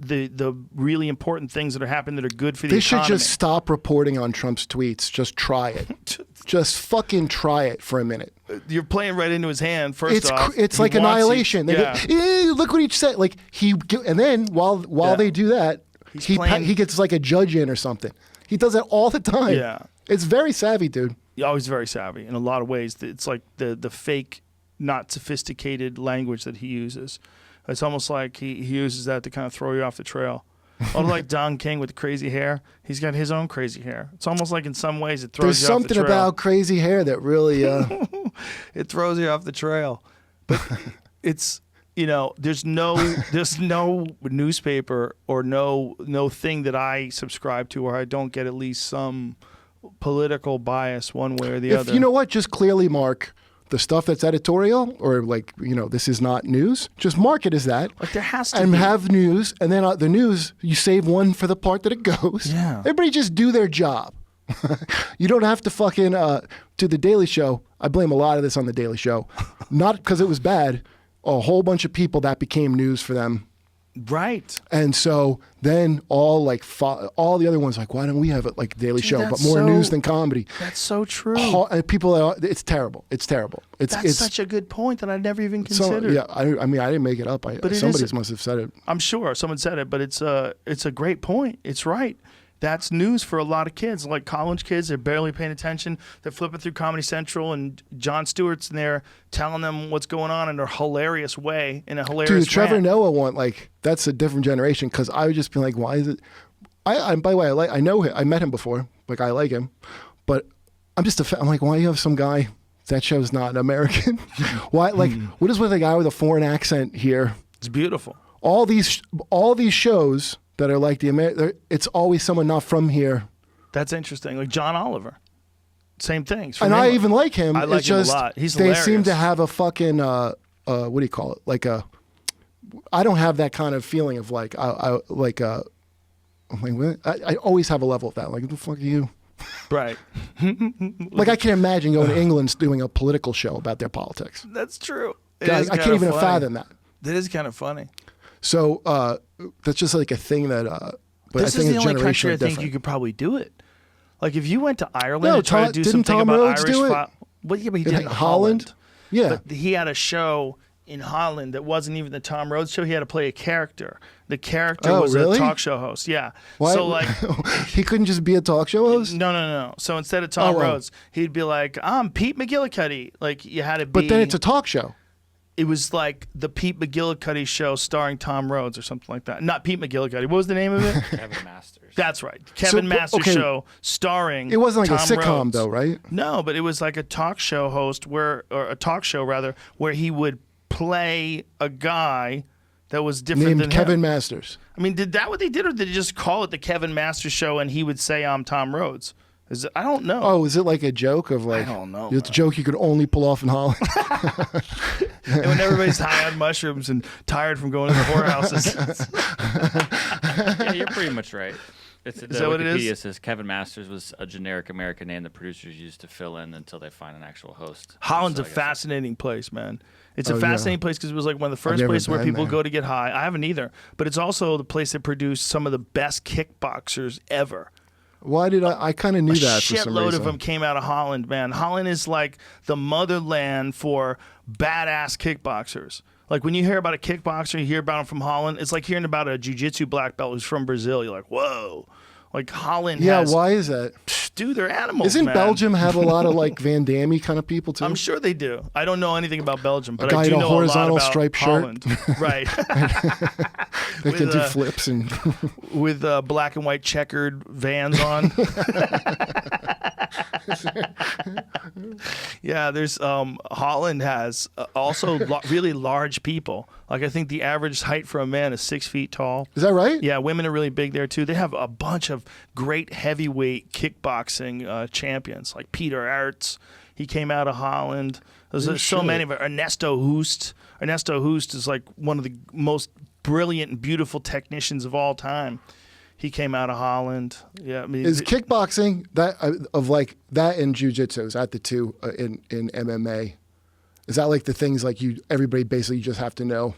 the really important things that are happening that are good for the economy. They should just stop reporting on Trump's tweets. Just try it. Just fucking try it for a minute. You're playing right into his hand. First off, it's like annihilation. They go, look what he said. Like and then while they do that, he gets like a judge in or something. He does that all the time. Yeah, it's very savvy, dude. Yeah, he's very savvy in a lot of ways. It's like the fake, not sophisticated language that he uses. It's almost like he uses that to kind of throw you off the trail. Like Don King with the crazy hair. He's got his own crazy hair. It's almost like in some ways it throws you off the trail. There's something about crazy hair that really... it throws you off the trail. But it's, there's no newspaper or no thing that I subscribe to where I don't get at least some political bias one way or the other. You know what? Just clearly mark... the stuff that's editorial or this is not news, just mark it as that. Like there has to and be. Have news, and then the news, you save one for the part that it goes. Yeah. Everybody just do their job. You don't have to fucking do the Daily Show. I blame a lot of this on the Daily Show. Not because it was bad. A whole bunch of people that became news for them. Right. And so then all the other ones why don't we have it like Daily Show, but more news than comedy? That's so true. And people, it's terrible. It's terrible. It's such a good point that I never even considered. I mean, I didn't make it up. Somebody must have said it. I'm sure someone said it, but it's a great point. It's right. That's news for a lot of kids, like college kids. They're barely paying attention. They're flipping through Comedy Central, and Jon Stewart's in there telling them what's going on in a hilarious way, Dude, Trevor Noah that's a different generation, because I would just be like, why is it? By the way, I know him. I met him before. Like, I like him, but I'm just I'm like, why you have some guy? That show's not American. Why? Like, what is with a guy with a foreign accent here? It's beautiful. All these shows that are like it's always someone not from here. That's interesting. Like John Oliver, same thing. And I even like him. I like him a lot. He's hilarious. They seem to have a fucking what do you call it? Like I don't have that kind of feeling of I always have a level of that. Like, who the fuck are you? Right. Like, I can imagine going to England doing a political show about their politics. That's true. I can't even fathom that. That is kind of funny. So that's just like a thing that. But this I think is the only country I different. think you could probably do it. Like if you went to Ireland and tried to do didn't something Tom about Rhodes Irish. do it? Well, yeah, but he did it in Holland? Holland. Yeah. But he had a show in Holland that wasn't even the Tom Rhodes show. He had to play a character. The character was really? a talk show host. Yeah. Why? So like he couldn't just be a talk show host? No. So instead of Tom Rhodes, he'd be like, I'm Pete McGillicuddy. Like you had to be. But then it's a talk show. It was like the Pete McGillicuddy show starring Tom Rhodes or something like that. Not Pete McGillicuddy. What was the name of it? Kevin Masters. That's right. Kevin Masters show starring. It wasn't like Tom a sitcom Rhodes. though, right? No, but it was like a talk show host or a talk show rather, where he would play a guy that was different Named than Kevin him. Masters. I mean, did that what they did, or did they just call it the Kevin Masters show and he would say I'm Tom Rhodes? I don't know. Oh, is it like a joke of like? I don't know. It's a joke you could only pull off in Holland. And when everybody's high on mushrooms and tired from going to the whorehouses. Yeah, you're pretty much right. Is that what it is? Wikipedia says Kevin Masters was a generic American name the producers used to fill in until they find an actual host. Holland's So a I guess fascinating place, man. It's a Oh, fascinating place because it was like one of the first never places where been people there. go to get high. I haven't either. But it's also the place that produced some of the best kickboxers ever. Why did I kind of knew that for some Shitload reason. of them came out of Holland, man. Holland is like the motherland for badass kickboxers. Like when you hear about a kickboxer, you hear about him from Holland. It's like hearing about a jiu-jitsu black belt who's from Brazil. You're like, whoa. Like Holland Yeah, has... why is that? Dude, they're animals, Isn't man. Belgium have a lot of like Van Damme kind of people too? I'm sure they do. I don't know anything about Belgium, but guy I do in a know horizontal a lot about striped shirt. Holland. Right. They can with, do flips and With black and white checkered Vans on. Yeah, there's Holland has also really large people. Like I think the average height for a man is 6 feet tall. is that right? Yeah, women are really big there too. They have a bunch of great heavyweight kickboxing champions, like Peter Aerts. He came out of Holland. There's so many of it. Ernesto Hoost. Ernesto Hoost is like one of the most brilliant and beautiful technicians of all time. He came out of Holland. Yeah, I mean, Is kickboxing that of like that and jiu-jitsu? Is that the two in MMA? Is that like the things like everybody basically just have to know?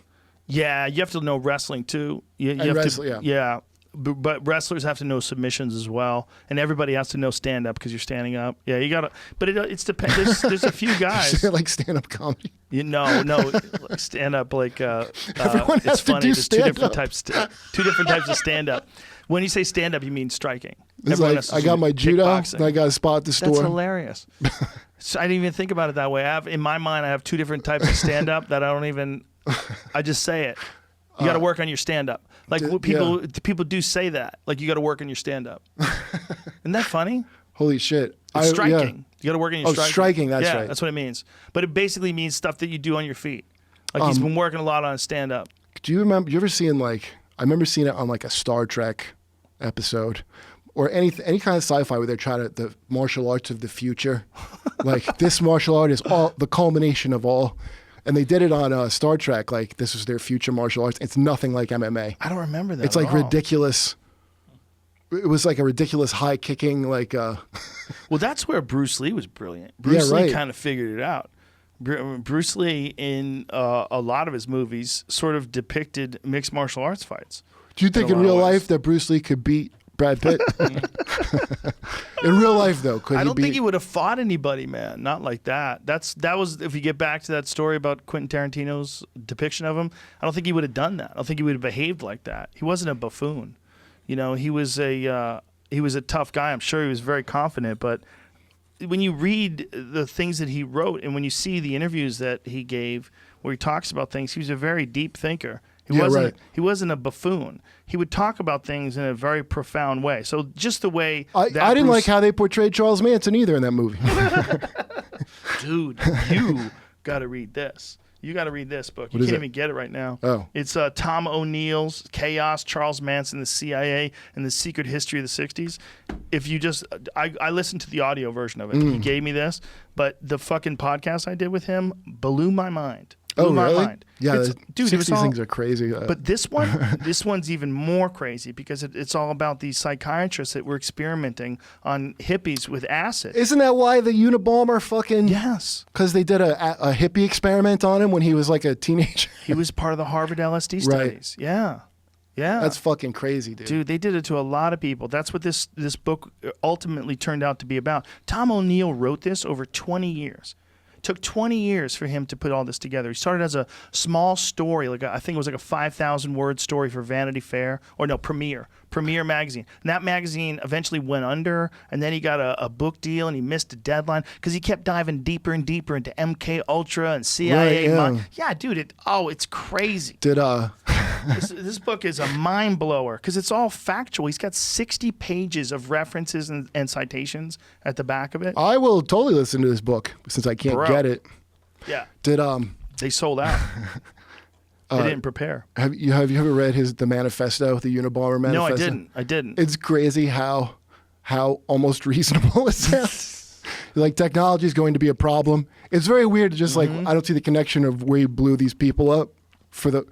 yeah, you have to know wrestling too. You have wrestling, to, yeah. But wrestlers have to know submissions as well, and everybody has to know stand up because you're standing up. Yeah, you gotta. But it's depends. There's a few guys. like stand-up comedy. No, stand up like Everyone has it's to funny. do There's two different stand-up. two different types of stand up. When you say stand up, you mean striking. It's Everyone like has to I got do my judo, kickboxing. and I got a spot at the store. That's hilarious. So I didn't even think about it that way. In my mind, I have two different types of stand up that I don't even. I just say it. You got to work on your stand up. Like people do say that. Like you got to work on your stand up. Isn't that funny? Holy shit! It's striking. Yeah. You got to work on your Oh, striking. striking, that's yeah, right. That's what it means. But it basically means stuff that you do on your feet. Like he's been working a lot on his stand up. Do you remember? You ever seen like? I remember seeing it on like a Star Trek episode, or any kind of sci-fi where they're trying to the martial arts of the future. Like this martial art is all the culmination of all. And they did it on Star Trek. Like this was their future martial arts. It's nothing like MMA. I don't remember that. It's at like all. ridiculous. It was like a ridiculous high kicking. Like Well, that's where Bruce Lee was brilliant. Bruce Lee kind of figured it out. Bruce Lee, in a lot of his movies, sort of depicted mixed martial arts fights. do you think in lot of real ways. life that Bruce Lee could beat Brad Pitt? In real life, though, could I he don't beat? think he would have fought anybody, man. Not like that. That was if you get back to that story about Quentin Tarantino's depiction of him. I don't think he would have done that. I don't think he would have behaved like that. He wasn't a buffoon. You know, he was a tough guy. I'm sure he was very confident, but when you read the things that he wrote and when you see the interviews that he gave where he talks about things, he was a very deep thinker. He wasn't a buffoon. He would talk about things in a very profound way. So just the way I didn't like how they portrayed Charles Manson either in that movie. Dude, you got to read this. You got to read this book. You What is can't it? even get it right now. Oh. It's Tom O'Neill's Chaos, Charles Manson, the CIA, and the Secret History of the 60s. If you just, I listened to the audio version of it. He gave me this, but the fucking podcast I did with him blew my mind. Blew my really? mind. Yeah, It's- dude, it was 60s all- things are crazy. But this one's even more crazy because it's all about these psychiatrists that were experimenting on hippies with acid. Isn't that why the Unabomber fucking? Yes. Because they did a hippie experiment on him when he was like a teenager. He was part of the Harvard LSD Right. studies. Yeah. Yeah. That's fucking crazy, dude. Dude, they did it to a lot of people. That's what this book ultimately turned out to be about. Tom O'Neill wrote this over 20 years. Took 20 years for him to put all this together. He started as a small story, I think it was like a 5,000 word story for Vanity Fair, or no, Premiere magazine. And that magazine eventually went under, and then he got a book deal, and he missed a deadline because he kept diving deeper and deeper into MK Ultra and CIA. Right, yeah, dude, it's crazy. Did This book is a mind blower because it's all factual. He's got 60 pages of references and citations at the back of it. I will totally listen to this book since I can't get it. Yeah. Did They sold out. They didn't prepare. Have you ever read the manifesto, the Unabomber manifesto? No, I didn't. It's crazy how almost reasonable it sounds. Like, technology is going to be a problem. It's very weird to just I don't see the connection of where you blew these people up. For the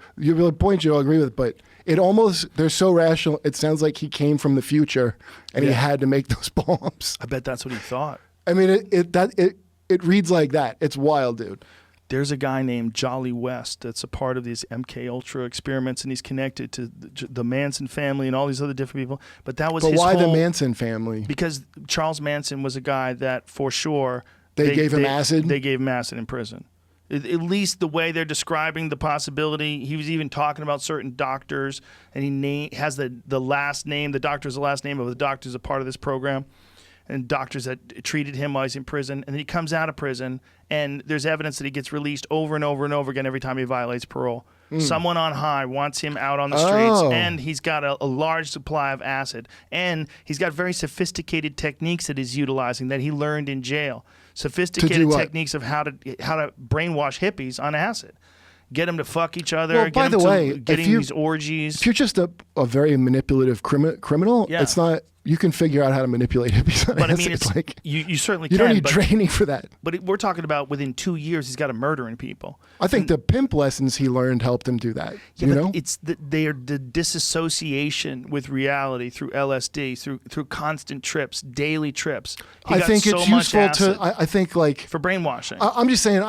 point you'll agree with, but they're so rational. It sounds like he came from the future and he had to make those bombs. I bet that's what he thought. I mean, it reads like that. It's wild, dude. There's a guy named Jolly West that's a part of these MK Ultra experiments, and he's connected to the Manson family and all these other different people. But why the Manson family? Because Charles Manson was a guy that, for sure, they gave him acid. They gave him acid in prison. At least the way they're describing the possibility. He was even talking about certain doctors, and he has the last name. The doctor's the last name of the doctor's a part of this program, and doctors that treated him while he's in prison. And then he comes out of prison, and there's evidence that he gets released over and over and over again every time he violates parole. Someone on high wants him out on the streets, and he's got a large supply of acid, and he's got very sophisticated techniques that he's utilizing that he learned in jail. Sophisticated techniques of how to brainwash hippies on acid. Get them to fuck each other. Well, by the way, getting these orgies. If you're just a very manipulative criminal, it's not. You can figure out how to manipulate hippies. But I mean, it's like you certainly you can. You don't need training for that. But we're talking about within 2 years, he's got a murdering people. I think the pimp lessons he learned helped him do that. Yeah, but it's the disassociation with reality through LSD, through constant trips, daily trips. I think it's useful to. I think for brainwashing. I'm just saying.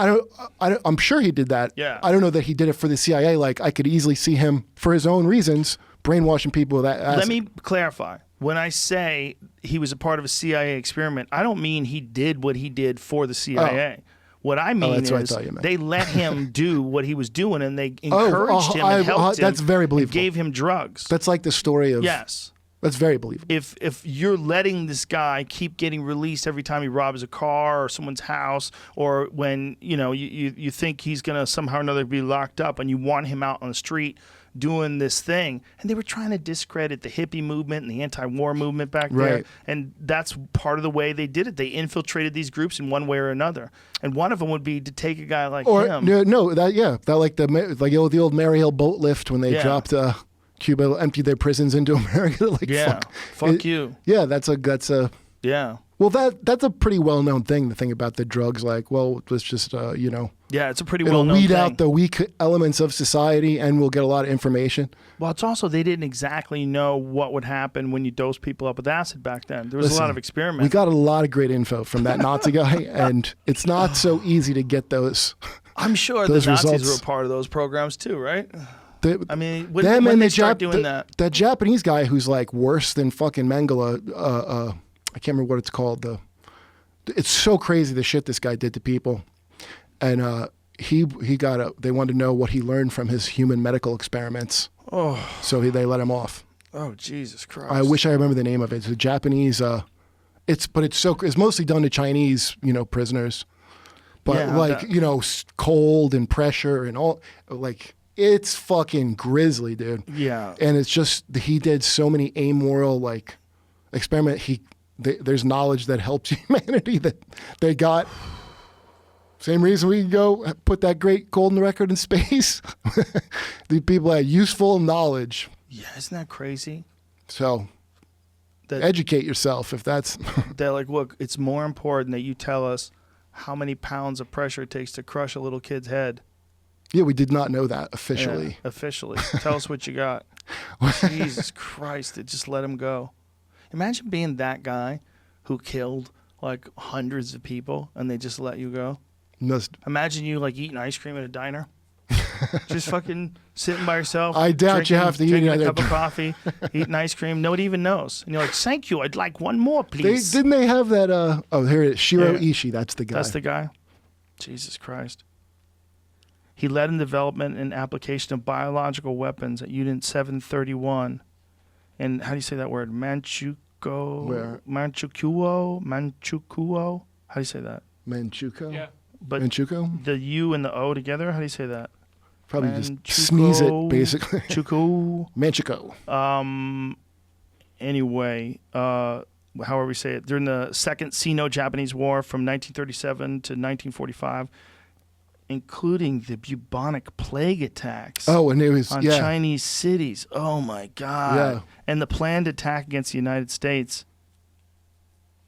I'm sure he did that. Yeah. I don't know that he did it for the CIA. Like, I could easily see him for his own reasons brainwashing people with that acid. Let me clarify. When I say he was a part of a CIA experiment, I don't mean he did what he did for the CIA. What I mean is they let him do what he was doing, and they encouraged him and helped him. That's very believable. And gave him drugs. That's like the story of... Yes. That's very believable. If you're letting this guy keep getting released every time he robs a car or someone's house, or when you think he's going to somehow or another be locked up and you want him out on the street doing this thing, and they were trying to discredit the hippie movement and the anti-war movement back there, and that's part of the way they did it. They infiltrated these groups in one way or another, and one of them would be to take a guy like him. That like the old Maryhill boat lift when they dropped Cuba, emptied their prisons into America. Fuck you. Yeah, that's a yeah. Well, that's a pretty well-known thing. The thing about the drugs, let's just Yeah, it's a pretty well-known thing. It'll weed out the weak elements of society, and we'll get a lot of information. Well, it's also they didn't exactly know what would happen when you dose people up with acid back then. There was a lot of experiments. We got a lot of great info from that Nazi guy, and it's not so easy to get those. I'm sure the Nazis were a part of those programs too, right? I mean, when they start doing that. That Japanese guy who's like worse than fucking Mengele, I can't remember what it's called. It's so crazy the shit this guy did to people. And they wanted to know what he learned from his human medical experiments. Oh. So they let him off. Oh, Jesus Christ. I wish I remember the name of it. It's a Japanese, it's mostly done to Chinese, prisoners. But cold and pressure and all, it's fucking grisly, dude. Yeah. And it's just, he did so many amoral, experiment. There's knowledge that helps humanity that they got. Same reason we can go put that great golden record in space. The people had useful knowledge. Yeah, isn't that crazy? So educate yourself if that's... They're like, look, it's more important that you tell us how many pounds of pressure it takes to crush a little kid's head. Yeah, we did not know that officially. Yeah, officially. Tell us what you got. Jesus Christ, it just let him go. Imagine being that guy who killed hundreds of people and they just let you go. Imagine you eating ice cream at a diner. Just fucking sitting by yourself. I doubt you have to eat drinking a either. cup of coffee, eating ice cream. Nobody even knows. And you're like, thank you. I'd like one more, please. Didn't they have that? Oh, here it is. Shiro Yeah. Ishii. That's the guy. That's the guy. Jesus Christ. He led in development and application of biological weapons at Unit 731. And how do you say that word? Where? Manchukuo? How do you say that? Manchukuo? Yeah. But Manchukuo? the U and the O together, how do you say that? Probably just sneeze it, basically. Chuku. Manchukuo. Anyway, however we say it, during the Second Sino-Japanese War from 1937 to 1945, including the bubonic plague attacks Oh, and it was on yeah. Chinese cities. Oh, my God. Yeah. And the planned attack against the United States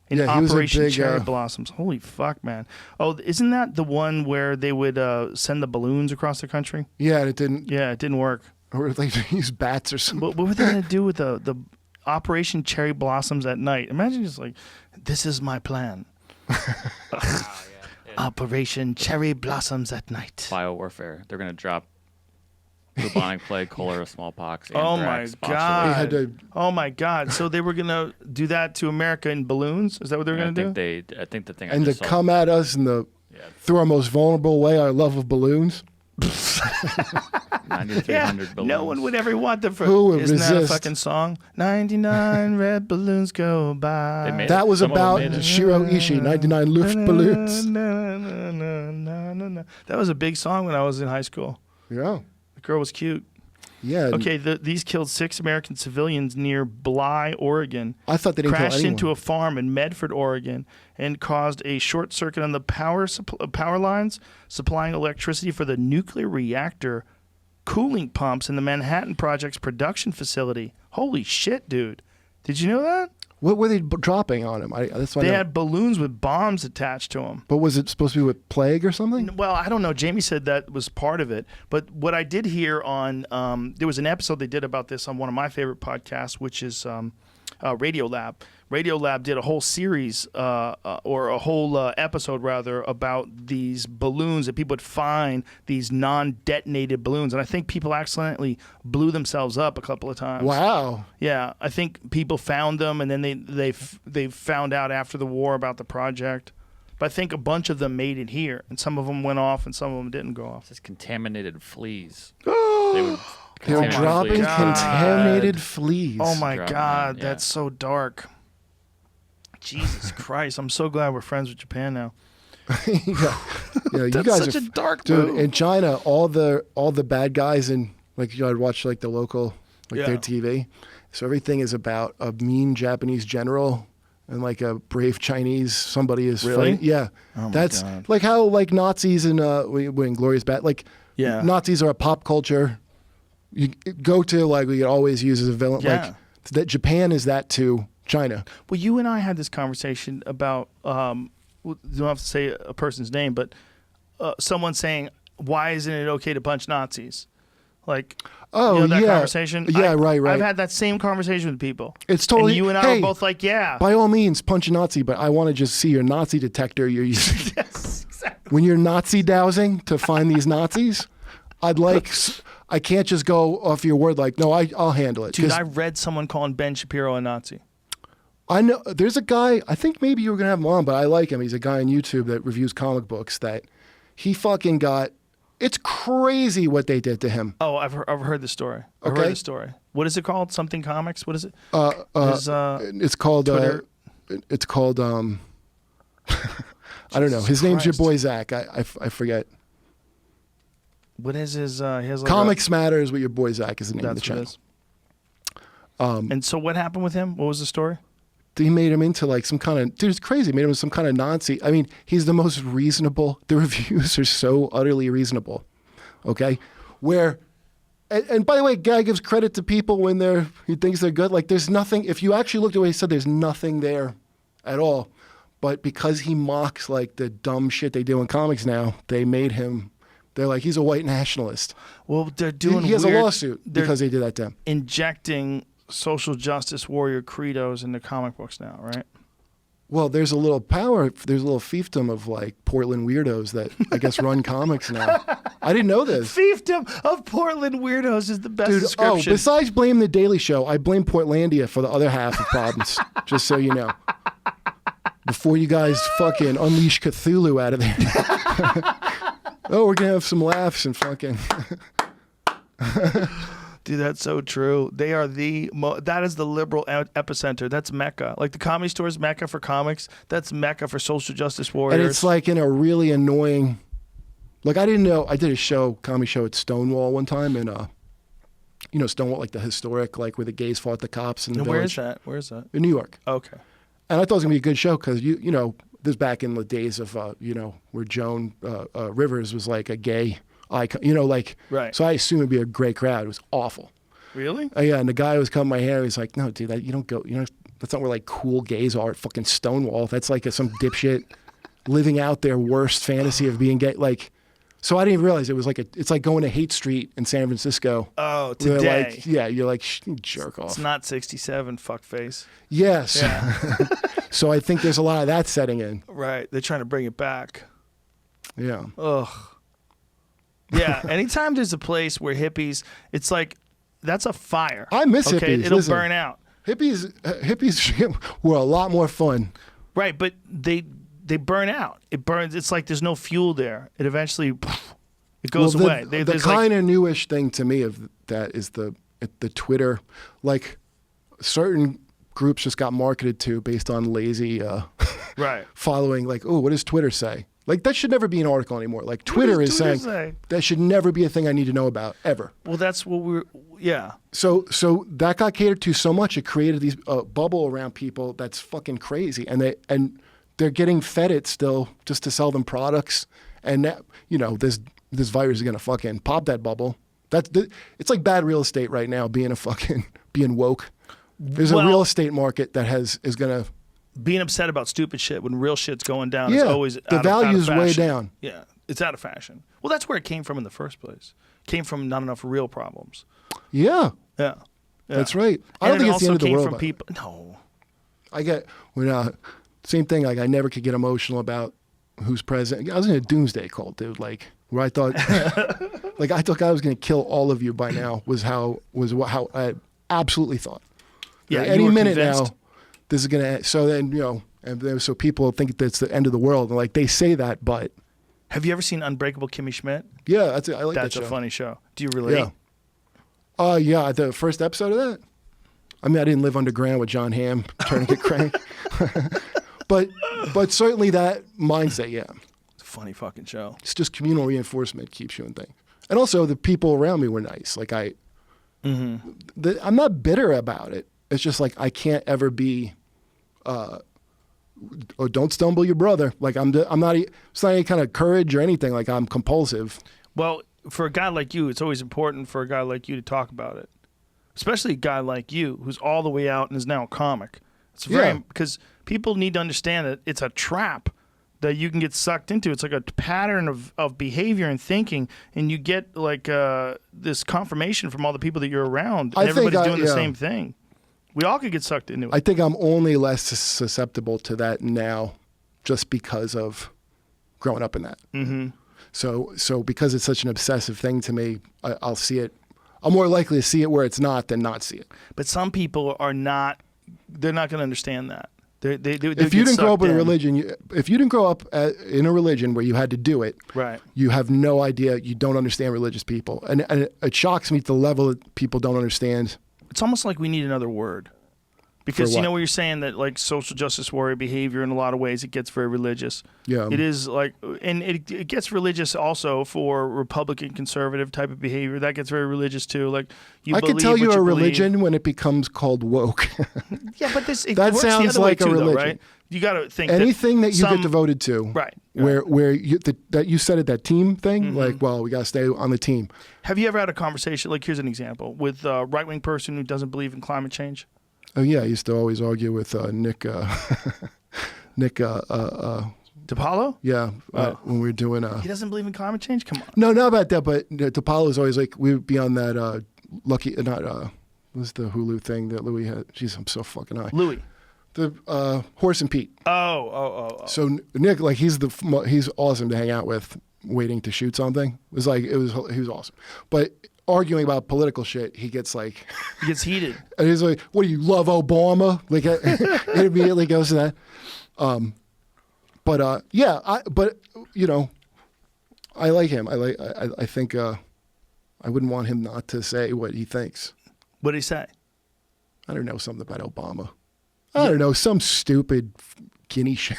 in Yeah, he was a Operation big, Cherry Blossoms. Holy fuck, man. Oh, isn't that the one where they would send the balloons across the country? Yeah, and it didn't. Yeah, it didn't work. Or they use bats or something. What were they going to do with the Operation Cherry Blossoms at night? Imagine just like, this is my plan. Operation Cherry Blossoms at night. Biowarfare. They're gonna drop bubonic plague, cholera, smallpox, Oh my anthrax, God. They had to- Oh my God. So they were going to do that to America in balloons? Is that what they were going to do? I think the thing. and I to just saw, come at us in the through our most vulnerable way, our love of balloons. 9,300 balloons. No one would ever want them for. Who would Isn't that a resist? fucking song? 99 red balloons go by. They made That was Some of them about made it. Shiro Ishii, 99 Luftballons. That was a big song when I was in high school. Yeah. The girl was cute. Yeah. Okay, these killed 6 American civilians near Bly, Oregon. I thought they didn't kill Crashed anyone. into a farm in Medford, Oregon, and caused a short circuit on the power lines supplying electricity for the nuclear reactor cooling pumps in the Manhattan Project's production facility. Holy shit, dude! Did you know that? What were they dropping on him? That's why They had balloons with bombs attached to them. But was it supposed to be with plague or something? Well, I don't know. Jamie said that was part of it. But what I did hear on there was an episode they did about this on one of my favorite podcasts, which is Radio Lab. Radio Lab did a whole series or a whole episode, rather, about these balloons that people would find, these non-detonated balloons. And I think people accidentally blew themselves up a couple of times. Wow. Yeah, I think people found them, and then they found out after the war about the project. But I think a bunch of them made it here, and some of them went off, and some of them didn't go off. It says contaminated fleas. They were Contaminated dropping fleas. contaminated fleas. Oh my Dropping God, them, yeah. that's so dark. Jesus Christ, I'm so glad we're friends with Japan now. yeah, you That's guys such are a dark dude. move. In China, all the bad guys in I'd watch like the local Yeah. their TV. So everything is about a mean Japanese general and like a brave Chinese somebody is Really? fighting. Yeah, Oh my that's God. like how like Nazis and when Glorious Bad like Yeah. Nazis are a pop culture. You go to like we always use as a villain. Yeah. Like that Japan is that to China. Well, you and I had this conversation about, you don't have to say a person's name, but someone saying, why isn't it okay to punch Nazis? Like, Oh, you know that yeah. conversation? Yeah, right. I've had that same conversation with people. It's totally. And you and I hey, were both like, yeah. By all means, punch a Nazi, but I want to just see your Nazi detector you're using. Yes, exactly. When you're Nazi dowsing to find these Nazis, I can't just go off your word like, no, I'll handle it. Dude, 'Cause I read someone calling Ben Shapiro a Nazi. I know there's a guy, I think maybe you were going to have him on, but I like him. He's a guy on YouTube that reviews comic books that he fucking got, it's crazy what they did to him. Oh, I've heard the story. I've Okay. heard the story. What is it called? Something Comics? What is it? It's called, Twitter. it's called, I don't know. His name's your boy Zach. I forget. What is his? He has like Comics Matters with your boy Zach is the name of the That's what it channel. is. And so what happened with him? What was the story? They made him into like some kind of dude. It's crazy. Made him some kind of Nazi. I mean, he's the most reasonable. The reviews are so utterly reasonable. Okay, where, and by the way, guy gives credit to people when he thinks they're good. Like there's nothing. If you actually looked at what he said, there's nothing there, at all. But because he mocks like the dumb shit they do in comics now, they made him. They're like he's a white nationalist. Well, they're doing. He has weird, a lawsuit because they did that to him. Injecting social justice warrior credos into comic books now, right? Well, there's a little fiefdom of like Portland weirdos that I guess run comics now. I didn't know this. Fiefdom of Portland weirdos is the best description. Besides blame the Daily Show, I blame Portlandia for the other half of problems. Just so you know. Before you guys fucking unleash Cthulhu out of there. Oh, we're gonna have some laughs and fucking. Dude, that's so true. They are that is the liberal epicenter. That's Mecca. Like the Comedy Store is Mecca for comics. That's Mecca for social justice warriors. And it's like in a really annoying, like I didn't know, I did a comedy show at Stonewall one time and Stonewall, like the historic, like where the gays fought the cops in the village. Where is that? In New York. Okay. And I thought it was gonna be a good show because this is back in the days of where Joan Rivers was like a gay icon, right. So I assumed it'd be a great crowd. It was awful. Really? Yeah, and the guy was cutting my hair. He's like, "No, dude, you don't go. That's not where like cool gays are. At fucking Stonewall. That's like some dipshit living out their worst fantasy of being gay." Like, so I didn't even realize it was like it's like going to Hate Street in San Francisco. Oh, today. You're like jerk off. It's not 67, fuckface. Yes. Yeah. So I think there's a lot of that setting in. Right. They're trying to bring it back. Yeah. Ugh. Yeah, anytime there's a place where hippies, it's like, that's a fire. I miss hippies. It'll Listen, burn out. Hippies were a lot more fun. Right, but they burn out. It burns. It's like there's no fuel there. It eventually, it goes away. The kind of newish thing to me of that is the Twitter, like certain groups just got marketed to based on lazy right. following, like, oh, what does Twitter say? Like, that should never be an article anymore. Like, Twitter is saying that should never be a thing I need to know about, ever. Well, that's what yeah. So that got catered to so much, it created these bubble around people that's fucking crazy. And they're getting fed it still just to sell them products. And, this virus is going to fucking pop that bubble. It's like bad real estate right now, being woke. There's a real estate market that is going to... Being upset about stupid shit when real shit's going down is always the value's way down. Yeah, it's out of fashion. Well, that's where it came from in the first place. It came from not enough real problems. Yeah. Yeah. That's right. I don't think it's the end of the world. From people. No. I get same thing. Like I never could get emotional about who's president. I was in a doomsday cult, dude. Like where I thought, I thought God was going to kill all of you by now. How I absolutely thought. Yeah. Like, any minute convinced. Now. This is gonna. So then, so people think that's the end of the world, and like they say that, but have you ever seen Unbreakable Kimmy Schmidt? Yeah, I like that show. That's a funny show. Do you relate? Yeah. Yeah. The first episode of that. I mean, I didn't live underground with John Hamm turning it crank, but certainly that mindset. Yeah. It's a funny fucking show. It's just communal reinforcement keeps you in things, and also the people around me were nice. Like I'm not bitter about it. It's just like I can't ever be. Or don't stumble your brother. Like it's not any kind of courage or anything. Like I'm compulsive. Well, for a guy like you, it's always important for a guy like you to talk about it, especially a guy like you who's all the way out and is now a comic. It's because people need to understand that it's a trap that you can get sucked into. It's like a pattern of behavior and thinking, and you get like this confirmation from all the people that you're around, and everybody's doing the same thing. We all could get sucked into it. I think I'm only less susceptible to that now just because of growing up in that. Mm-hmm. So because it's such an obsessive thing to me, I'll see it. I'm more likely to see it where it's not than not see it. But some people are not, they're not going to understand that. If you didn't grow up in a religion, if you didn't grow up in a religion where you had to do it, right? You have no idea. You don't understand religious people. And it shocks me to the level that people don't understand. It's almost like we need another word. Because you know what you're saying, that like social justice warrior behavior in a lot of ways, it gets very religious. Yeah. It is like, and it gets religious also for Republican conservative type of behavior. That gets very religious too. Like I can tell you a religion when it becomes called woke. Yeah, but that sounds the other like way too, a religion. Though, right? You got to think anything that you get devoted to, right? Where you said it, that team thing, mm-hmm. Like, well, we got to stay on the team. Have you ever had a conversation? Like, here's an example with a right-wing person who doesn't believe in climate change. Oh yeah, I used to always argue with Nick. DiPaolo? Yeah, when we were doing. He doesn't believe in climate change. Come on. No, not about that. But DiPaolo is always like, we would be on that Lucky, not what's the Hulu thing that Louis had? Jeez, I'm so fucking high. Louis. The Horse and Pete. Oh. So Nick, like he's awesome to hang out with, waiting to shoot something. He was awesome. But arguing about political shit, he gets heated. And he's like, "What do you love, Obama?" Like it immediately goes to that. But you know, I like him. I think I wouldn't want him not to say what he thinks. What did he say? I don't know, something about Obama. I don't know, some stupid guinea shit.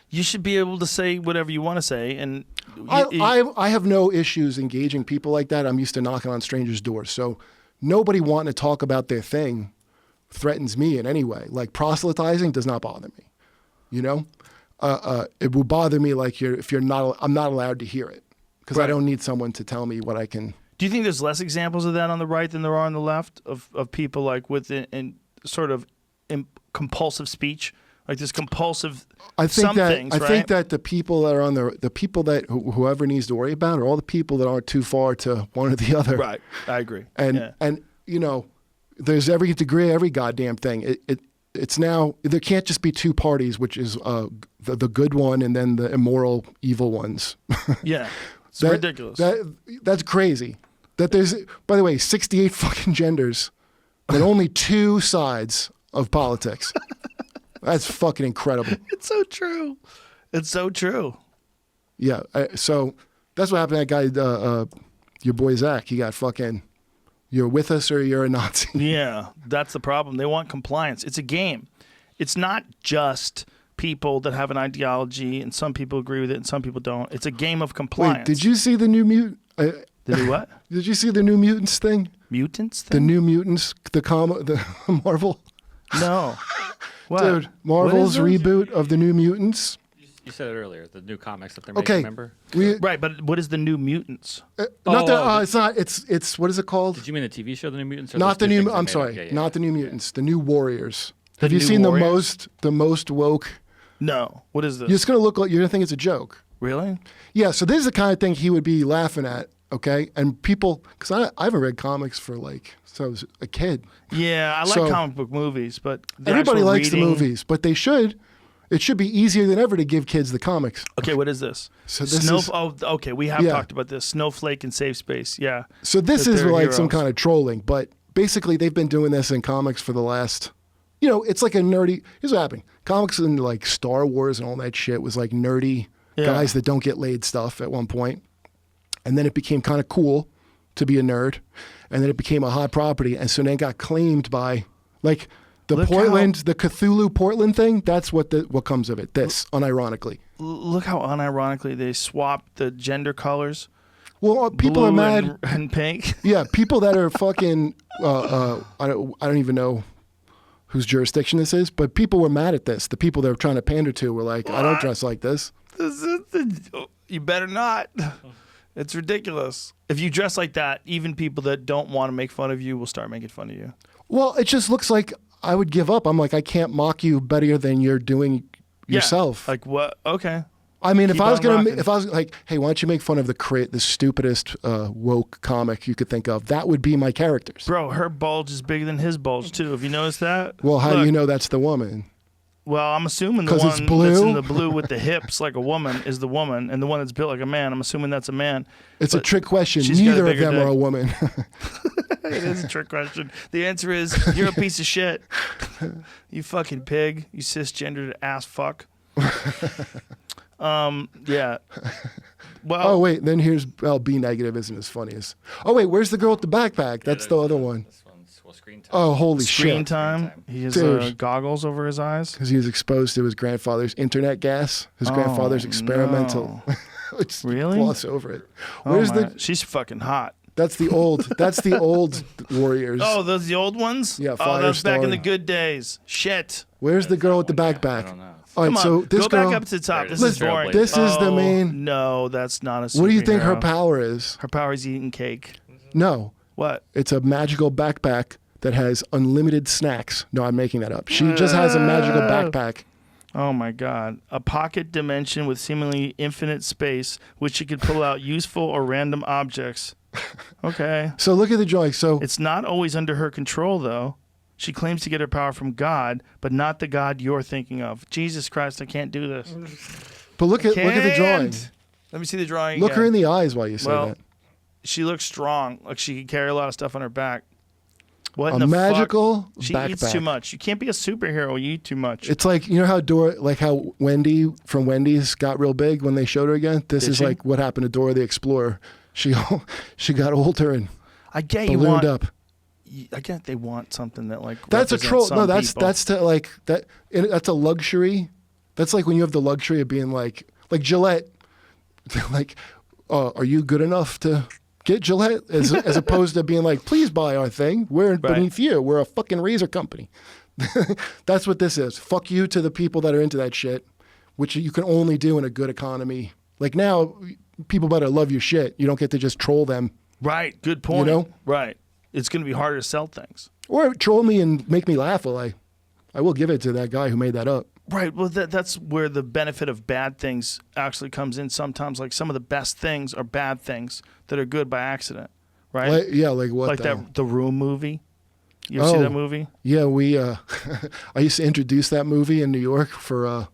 You should be able to say whatever you want to say, and I have no issues engaging people like that. I'm used to knocking on strangers' doors, so nobody wanting to talk about their thing threatens me in any way. Like proselytizing does not bother me. You know, it would bother me like I'm not allowed to hear it because I don't need someone to tell me what I can. Do you think there's less examples of that on the right than there are on the left of people like with sort of compulsive speech, like this compulsive? I think right? that the people that are on the people that whoever needs to worry about are all the people that aren't too far to one or the other. Right, I agree. And you know, there's every degree, every goddamn thing. It's now there can't just be two parties, which is the good one and then the immoral evil ones. Yeah, it's ridiculous. That's crazy. That there's, by the way, 68 fucking genders, but only two sides of politics. That's fucking incredible. It's so true. It's so true. Yeah. So that's what happened to that guy, your boy Zach. He got fucking, you're with us or you're a Nazi. Yeah, that's the problem. They want compliance. It's a game. It's not just people that have an ideology and some people agree with it and some people don't. It's a game of compliance. Wait, did you see the new The new what? Did you see the New Mutants thing? Mutants thing? The New Mutants, the Marvel. No. What? Dude, Marvel's reboot of the New Mutants. You said it earlier, the new comics that they're making, remember? Right, but what is the New Mutants? It's not. It's what is it called? Did you mean the TV show, The New Mutants? Or not the new. I'm sorry, not the New Mutants. The New Warriors. Have you New seen Warriors? the most woke? No. What is this? It's gonna look like you're gonna think it's a joke. Really? Yeah. So this is the kind of thing he would be laughing at. Okay, and people, because I haven't read comics for since I was a kid. Yeah, I like comic book movies, but everybody likes reading... the movies, but they should. It should be easier than ever to give kids the comics. Okay, what is this? So this is... Oh, okay, we have talked about this. Snowflake and Safe Space, yeah. So this is like heroes. some kind of trolling, but basically they've been doing this in comics for the last, it's like a nerdy, here's what happened. Comics in like Star Wars and all that shit was like nerdy guys that don't get laid stuff at one point. And then it became kind of cool to be a nerd. And then it became a hot property. And so then it got claimed by like the Cthulhu Portland thing. That's what comes of it. This, unironically. Look how unironically they swapped the gender colors. Well, people are mad. And pink. Yeah, people that are fucking, I don't even know whose jurisdiction this is, but people were mad at this. The people they were trying to pander to were like, I don't dress like this. You better not. It's ridiculous. If you dress like that, even people that don't want to make fun of you will start making fun of you. Well, it just looks like I would give up. I'm like, I can't mock you better than you're doing yourself. Like what? Okay. I mean, if I was like, hey, why don't you make fun of the stupidest woke comic you could think of? That would be my characters. Bro, her bulge is bigger than his bulge too. Have you noticed that? Well, how do you know that's the woman? Well, I'm assuming the one that's in the blue with the hips like a woman is the woman, and the one that's built like a man, I'm assuming that's a man. It's a trick question. Neither of them are a woman. It is a trick question. The answer is you're a piece of shit. You fucking pig. You cisgendered ass fuck. Yeah. Well. Oh wait, then here's B negative isn't as funny as. Oh wait, where's the girl with the backpack? That's the other one. This one's screen time. Oh holy screen shit! Time. He has goggles over his eyes because he was exposed to his grandfather's internet gas. His grandfather's experimental. No. Really? Gloss over it. Where's She's fucking hot. That's the old Warriors. Oh, those the old ones? Yeah, that was back in the good days. Shit. Where's the girl with the backpack? I don't know. All right, Come on, so this go back up to the top. This is boring. This is the main. No, that's not a superhero. What do you think her power is? Her power is eating cake. No. What? It's a magical backpack that has unlimited snacks. No, I'm making that up. She just has a magical backpack. Oh my God. A pocket dimension with seemingly infinite space, which she could pull out useful or random objects. Okay. So look at the joint. So it's not always under her control, though. She claims to get her power from God, but not the God you're thinking of. Jesus Christ, I can't do this. But look at the drawing. Let me see the drawing. Look her in the eyes while you say that. She looks strong. Like she can carry a lot of stuff on her back. What in a the magical fuck? She backpack. eats too much. You can't be a superhero. You eat too much. It's like, you know how Wendy from Wendy's got real big when they showed her again? This is like what happened to Dora the Explorer. She got older and ballooned up. I get they want something that like that's a troll. No, that's people. that's a luxury. That's like when you have the luxury of being like Gillette. Like, are you good enough to get Gillette? As opposed to being like, please buy our thing. We're beneath you. We're a fucking razor company. That's what this is. Fuck you to the people that are into that shit, which you can only do in a good economy. Like now, people better love your shit. You don't get to just troll them. Right. Good point. You know? Right. It's going to be harder to sell things. Or troll me and make me laugh. Well, I will give it to that guy who made that up. Right. Well, that's where the benefit of bad things actually comes in sometimes. Like some of the best things are bad things that are good by accident. Right? Like what? Like the Room movie. You ever see that movie? Yeah, I used to introduce that movie in New York I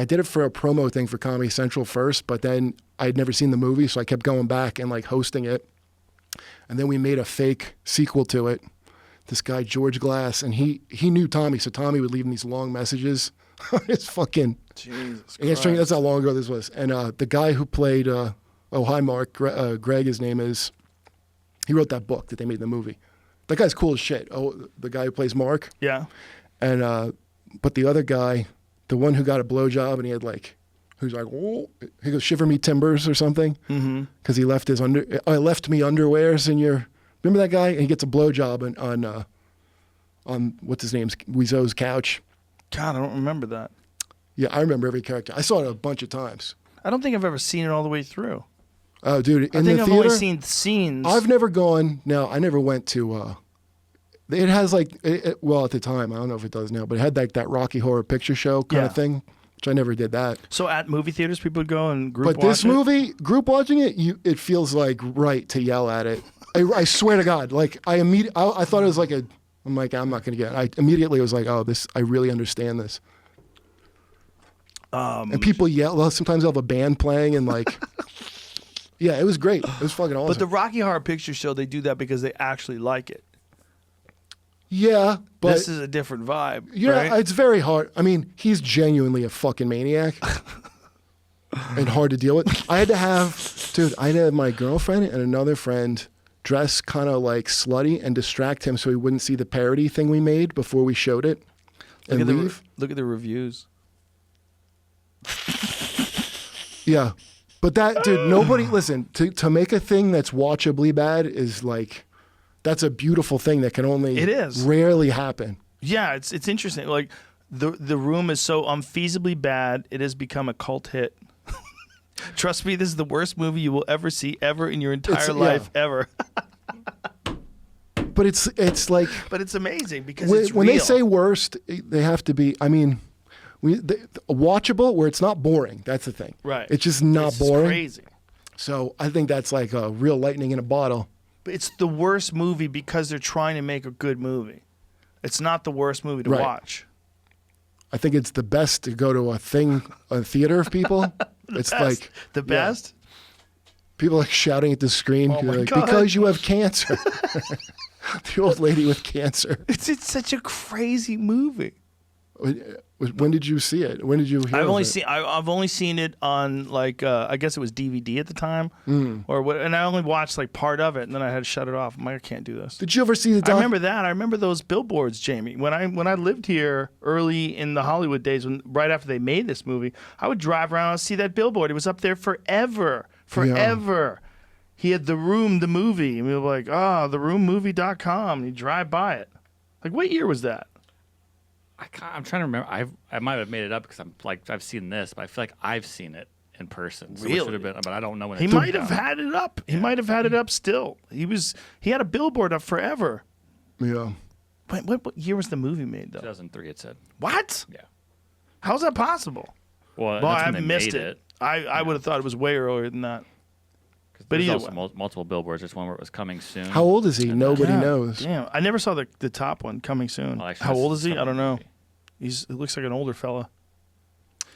did it for a promo thing for Comedy Central first, but then I'd never seen the movie, so I kept going back and like hosting it. And then we made a fake sequel to it. This guy, George Glass, and he knew Tommy, so Tommy would leave him these long messages. It's fucking... Jesus Christ. That's how long ago this was. And the guy who played... hi, Mark. Greg, his name is... He wrote that book that they made in the movie. That guy's cool as shit. Oh, the guy who plays Mark. Yeah. And but the other guy, the one who got a blowjob, and he had like... Who's like, oh, he goes, shiver me timbers or something. Because he left his left me underwears in your... Remember that guy? And he gets a blowjob on what's his name's Wiseau's couch. God, I don't remember that. Yeah, I remember every character. I saw it a bunch of times. I don't think I've ever seen it all the way through. Oh, dude, I think I've only seen scenes. I've never gone. No, I never went to. It has like, well, at the time, I don't know if it does now, but it had like that Rocky Horror Picture Show kind of thing, which I never did that. So at movie theaters, people would go and group watch it? But this movie, group watching it, it feels like right to yell at it. I swear to God, like I thought it was like I'm like, I'm not going to get it. I immediately was like, oh, I really understand this. And people yell. Well, sometimes they'll have a band playing and like, yeah, it was great. It was fucking awesome. But the Rocky Horror Picture Show, they do that because they actually like it. Yeah, but this is a different vibe. Yeah, right? It's very hard. I mean, he's genuinely a fucking maniac and hard to deal with. I had to have my girlfriend and another friend dress kind of like slutty and distract him so he wouldn't see the parody thing we made before we showed it and leave. Look at the reviews. Yeah. But that, dude, nobody, listen, to make a thing that's watchably bad is like, that's a beautiful thing that can only rarely happen. Yeah, it's interesting. Like, the Room is so unfeasibly bad, it has become a cult hit. Trust me, this is the worst movie you will ever see ever in your entire life, ever. But it's like... But it's amazing because it's when real. they say worst, they have to be, I mean... watchable where it's not boring. That's the thing. Right. It's just not boring. Crazy. So I think that's like a real lightning in a bottle. But it's the worst movie because they're trying to make a good movie. It's not the worst movie to watch. I think it's the best to go to a theater of people. It's like the best. Yeah. People like shouting at the screen like, because you have cancer. The old lady with cancer. It's such a crazy movie. When did you see it? When did you hear I've only seen it on like I guess it was DVD at the time, or what? And I only watched like part of it, and then I had to shut it off. I'm like, I can't do this. Did you ever see the? I remember that. I remember those billboards, Jamie. When I lived here early in the Hollywood days, right after they made this movie, I would drive around and see that billboard. It was up there forever. Yeah. He had The Room, the movie, and we were like, theroommovie.com. And you drive by it. Like, what year was that? I'm trying to remember. I might have made it up because I'm like I've seen this, but I feel like I've seen it in person. So really? It should have been, but I don't know when. He might have had it up. He might have had it up still. He had a billboard up forever. Yeah. What year was the movie made though? 2003. It said. What? Yeah. How's that possible? Well, I missed it. I would have thought it was way earlier than that. But There's either also way. multiple billboards. There's one where it was coming soon. How old is he? Nobody knows. Damn, I never saw the top one, Coming Soon. Well, actually, How that's old is he? I summer don't know. movie. It looks like an older fella.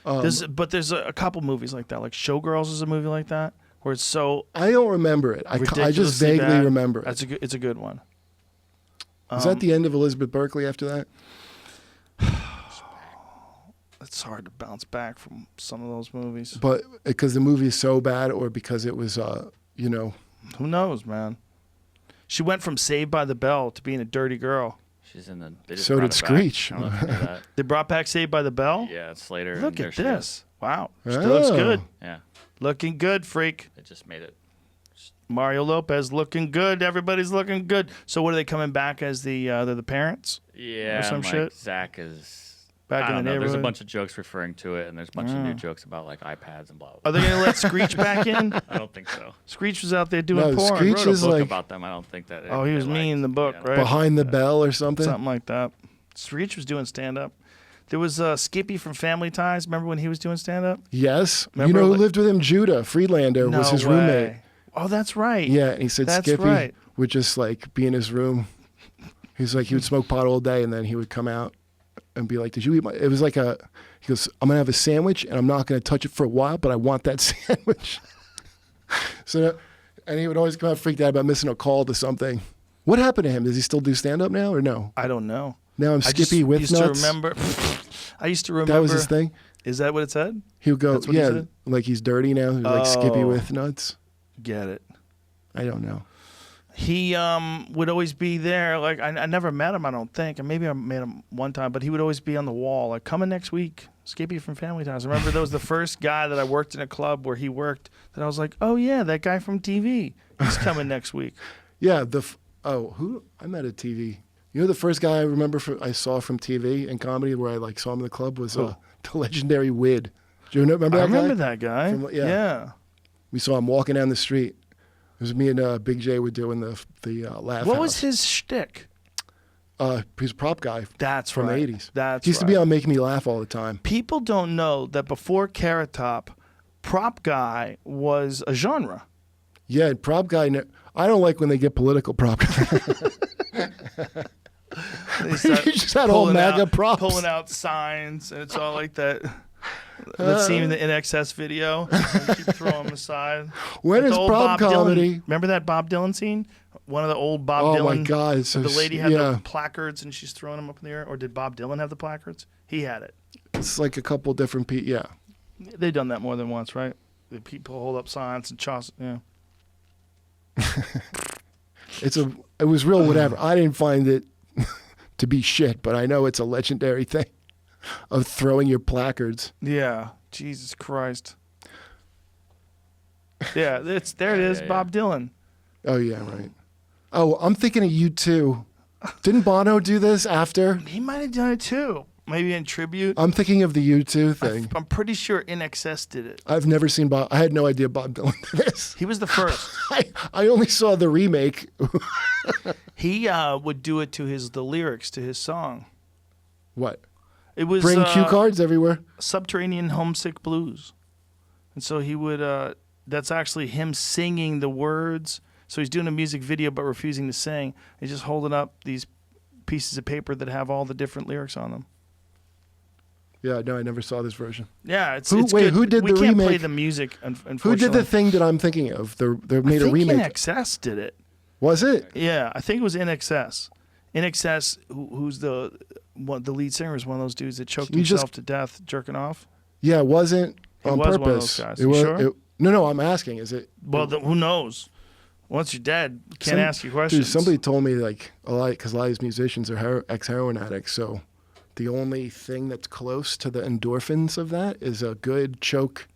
Um, There's a couple movies like that. Like Showgirls is a movie like that where it's so I don't remember it. I just ridiculously vaguely bad. remember it. It's a good one. Is that the end of Elizabeth Berkley after that? It's hard to bounce back from some of those movies. But because the movie is so bad, or because it was, you know, Who knows, man? She went from Saved by the Bell to being a dirty girl. She's in the. They just So brought did it back. Screech. I don't know if you knew that. They brought back Saved by the Bell? Yeah, it's later. Look and there at she is. this. Wow. Still looks Oh. good. Yeah, Looking good, freak. they just made it. Mario Lopez looking good. Everybody's looking good. So what are they coming back as they're the parents? Yeah, Or some and, like, shit? Zach is. Back I in don't the know. There's a neighborhood? bunch of jokes referring to it, and there's a bunch of new jokes about like iPads and blah blah. Are they going to let Screech back in? I don't think so. Screech was out there doing No, porn. Screech I wrote a is book like about them. I don't think that. Oh, he was they mean in the book, yeah. right? Behind the Bell or something. Something like that. Screech was doing stand-up. There was Skippy from Family Ties. Remember when he was doing stand-up? Yes. Remember, you know who like- lived with him? Judah Friedlander was his way. roommate. Oh, that's right. Yeah, and he said That's Skippy right. would just like be in his room. He's like, he would smoke pot all day, and then he would come out and be like, "Did you eat my?" It was like he goes, "I'm gonna have a sandwich, and I'm not gonna touch it for a while, but I want that sandwich." So, and he would always come out freaked out about missing a call to something. What happened to him? Does he still do stand up now or no? I don't know. Now I'm I just Skippy with used nuts. to remember. I used to remember. That was his thing. Is that what it said? He would go, That's what he yeah, said? like he's dirty now. He's like Skippy Oh. with nuts. Get it. I don't know. He would always be there. Like I never met him, I don't think. And maybe I met him one time, but he would always be on the wall, like coming next week. Skippy from Family Ties. I remember that was the first guy that I worked in a club where he worked. That I was like, oh yeah, that guy from TV. He's coming next week. Yeah, who I met at TV. You know, the first guy I remember I saw from TV and comedy where I like saw him in the club was the legendary Wid. Do you remember that I remember guy? that guy. Yeah. We saw him walking down the street. It was me and Big J were doing the laugh. What house. was his shtick? He's a prop guy. That's from right. the 80s. That's he used to be on Making Me Laugh all the time. People don't know that before Carrot Top, prop guy was a genre. Yeah, prop guy. I don't like when they get political prop guy. They start You just had all pulling MAGA out, props. pulling out signs, and it's all like that. That scene in the NXS video. You keep throwing them aside. When Like is the old prop Bob comedy? Dylan. Remember that Bob Dylan scene? One of the old Bob Oh Dylan. my God! It's so, The lady had yeah. the placards and she's throwing them up in the air. Or did Bob Dylan have the placards? He had it. It's like a couple different people. Yeah. They've done that more than once, right? The people hold up signs and toss. Yeah. It was real whatever. I didn't find it to be shit, but I know it's a legendary thing of throwing your placards. Yeah. Jesus Christ. Yeah, there it is, yeah. Bob Dylan. Oh yeah, right. Oh, I'm thinking of U2. Didn't Bono do this after? He might have done it too. Maybe in tribute. I'm thinking of the U2 thing. I'm pretty sure NXS did it. I've never seen Bob. I had no idea Bob Dylan did this. He was the first. I only saw the remake. He would do it to the lyrics to his song. What? It was Bring cue cards everywhere. Subterranean Homesick Blues. And so he would, that's actually him singing the words. So he's doing a music video but refusing to sing. He's just holding up these pieces of paper that have all the different lyrics on them. Yeah, no, I never saw this version. Yeah, it's Wait, good. who did we the can't play remake? the music, unfortunately. Who did the thing that I'm thinking of? They made a remake. NXS did it. Was it? Yeah, I think it was NXS. NXS, who's the lead singer, is one of those dudes that choked himself to death jerking off. Yeah, it wasn't He on was purpose. one of those guys. It You was, sure? no, I'm asking. Is it? Well, who knows? Once you're dead, you can't ask you questions. Dude, somebody told me like because a lot of these musicians are ex-heroin addicts, so the only thing that's close to the endorphins of that is a good choke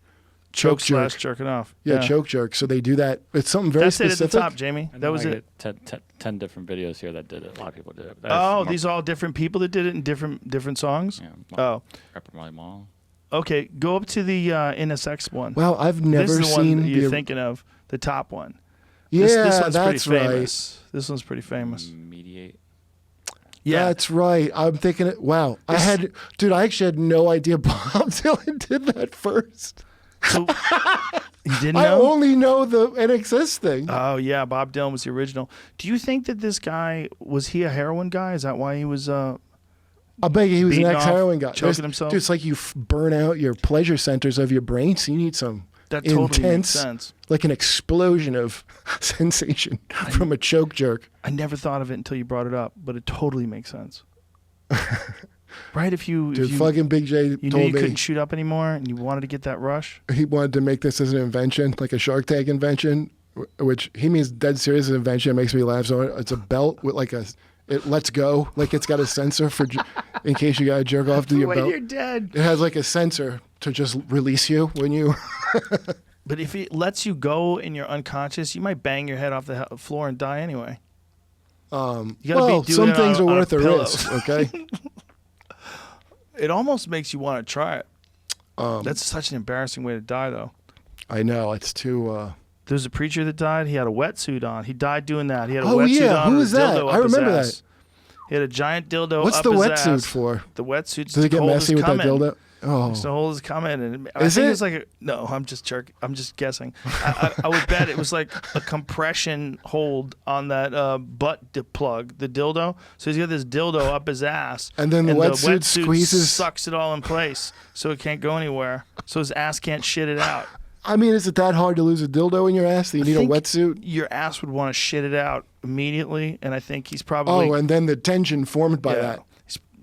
choke jerk. / jerking off. Yeah, choke jerk. So they do that. It's something very That's specific. it at the top, Jamie. And That then was I it. get 10 different videos here that did it. A lot of people did it. Oh, these are all different people that did it in different songs? Yeah, Oh. Rapper Molly Mall. Okay, go up to the NSX one. Wow, I've never this is the seen one that you're thinking of, the top one. Yeah, this one's that's pretty right. famous. This one's pretty famous. Mediate. Yeah. That's right. I'm thinking, wow. I actually had no idea Bob Dylan did that first. So, you didn't know? I only know the NXS thing. Oh, yeah. Bob Dylan was the original. Do you think that this guy, was he a heroin guy? Is that why he was... I bet he was an beating ex-heroin off, guy. choking himself? Dude, it's like you burn out your pleasure centers of your brain, so you need some That totally makes intense, sense. like an explosion of sensation from a choke jerk. I never thought of it until you brought it up, but it totally makes sense. Right? If you Fucking Big J you knew told you me couldn't shoot up anymore and you wanted to get that rush. he wanted to make this as an invention, like a Shark Tank invention, which he means dead serious invention. It makes me laugh. So it's a belt with like it lets go, like it's got a sensor for in case you got to jerk off to your When belt. you're dead. It has like a sensor to just release you when you. But if it lets you go and you're unconscious, you might bang your head off the floor and die anyway. You gotta Well, be doing some it things on are a worth the pillow. risk. Okay. It almost makes you want to try it. That's such an embarrassing way to die, though. I know it's too. There's a preacher that died. He had a wetsuit on. He died doing that. He had a Oh, wetsuit yeah. on. Who with was a that? dildo I up his remember ass. He had a giant dildo What's up the his wetsuit ass. for? The wetsuit's Does it to get hold messy his with that cum in. dildo? Oh, It's to hold his cum in. And I Is think it? it was like no, I'm just guessing. I would bet it was like a compression hold on that butt plug, the dildo. So he's got this dildo up his ass, And then the wetsuit squeezes- sucks it all in place, so it can't go anywhere. So his ass can't shit it out. I mean, is it that hard to lose a dildo in your ass that you need a think wetsuit? Your ass would want to shit it out immediately, and I think he's probably Oh, and then the tension formed by yeah, that.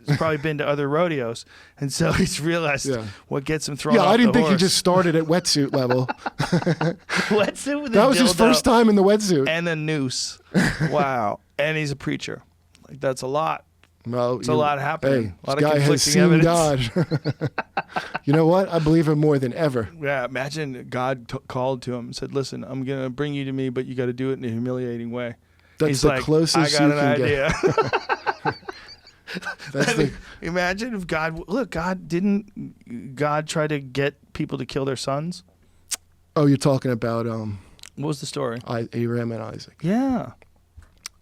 He's probably been to other rodeos, and so he's realized Yeah. what gets him thrown Yeah, off I didn't the think he horse. just started at wetsuit level. Wetsuit with a That was his dildo first time in the wetsuit. and a noose. Wow. And he's a preacher. Like, that's a lot. Well, It's a lot happening. Hey, A lot this of guy has conflicting seen evidence. God. You know what? I believe him more than ever. Yeah, imagine God called to him and said, listen, I'm going to bring you to me, but you got to do it in a humiliating way. That's He's the like, closest I you got an can idea. That's the, Imagine if God try to get people to kill their sons? oh, you're talking about What was the story? Abraham and Isaac. Yeah.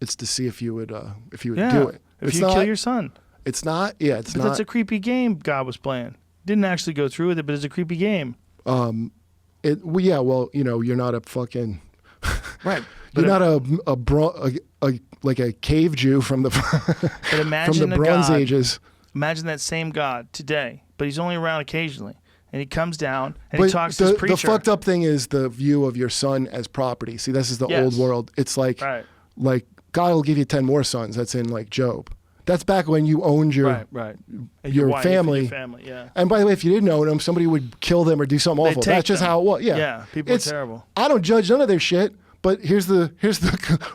It's to see if you would Yeah. do it. If It's you not, kill your son. It's not. Yeah, it's But not. that's a creepy game God was playing. Didn't actually go through with it, but it's a creepy game. Yeah, well, you're not a fucking. Right. You're not like a cave Jew from the But imagine from the a Bronze God, Ages. Imagine that same God today, but he's only around occasionally. And he comes down and But he talks to his preacher. the fucked up thing is the view of your son as property. See, this is the Yes. old world. It's like God will give you 10 more sons. That's in like Job. That's back when you owned your Right. And your wife and family. your family, yeah. And by the way, if you didn't own them, somebody would kill them or do something They'd awful. take That's just them. how it was. Yeah. Yeah, people are terrible. I don't judge none of their shit, but here's the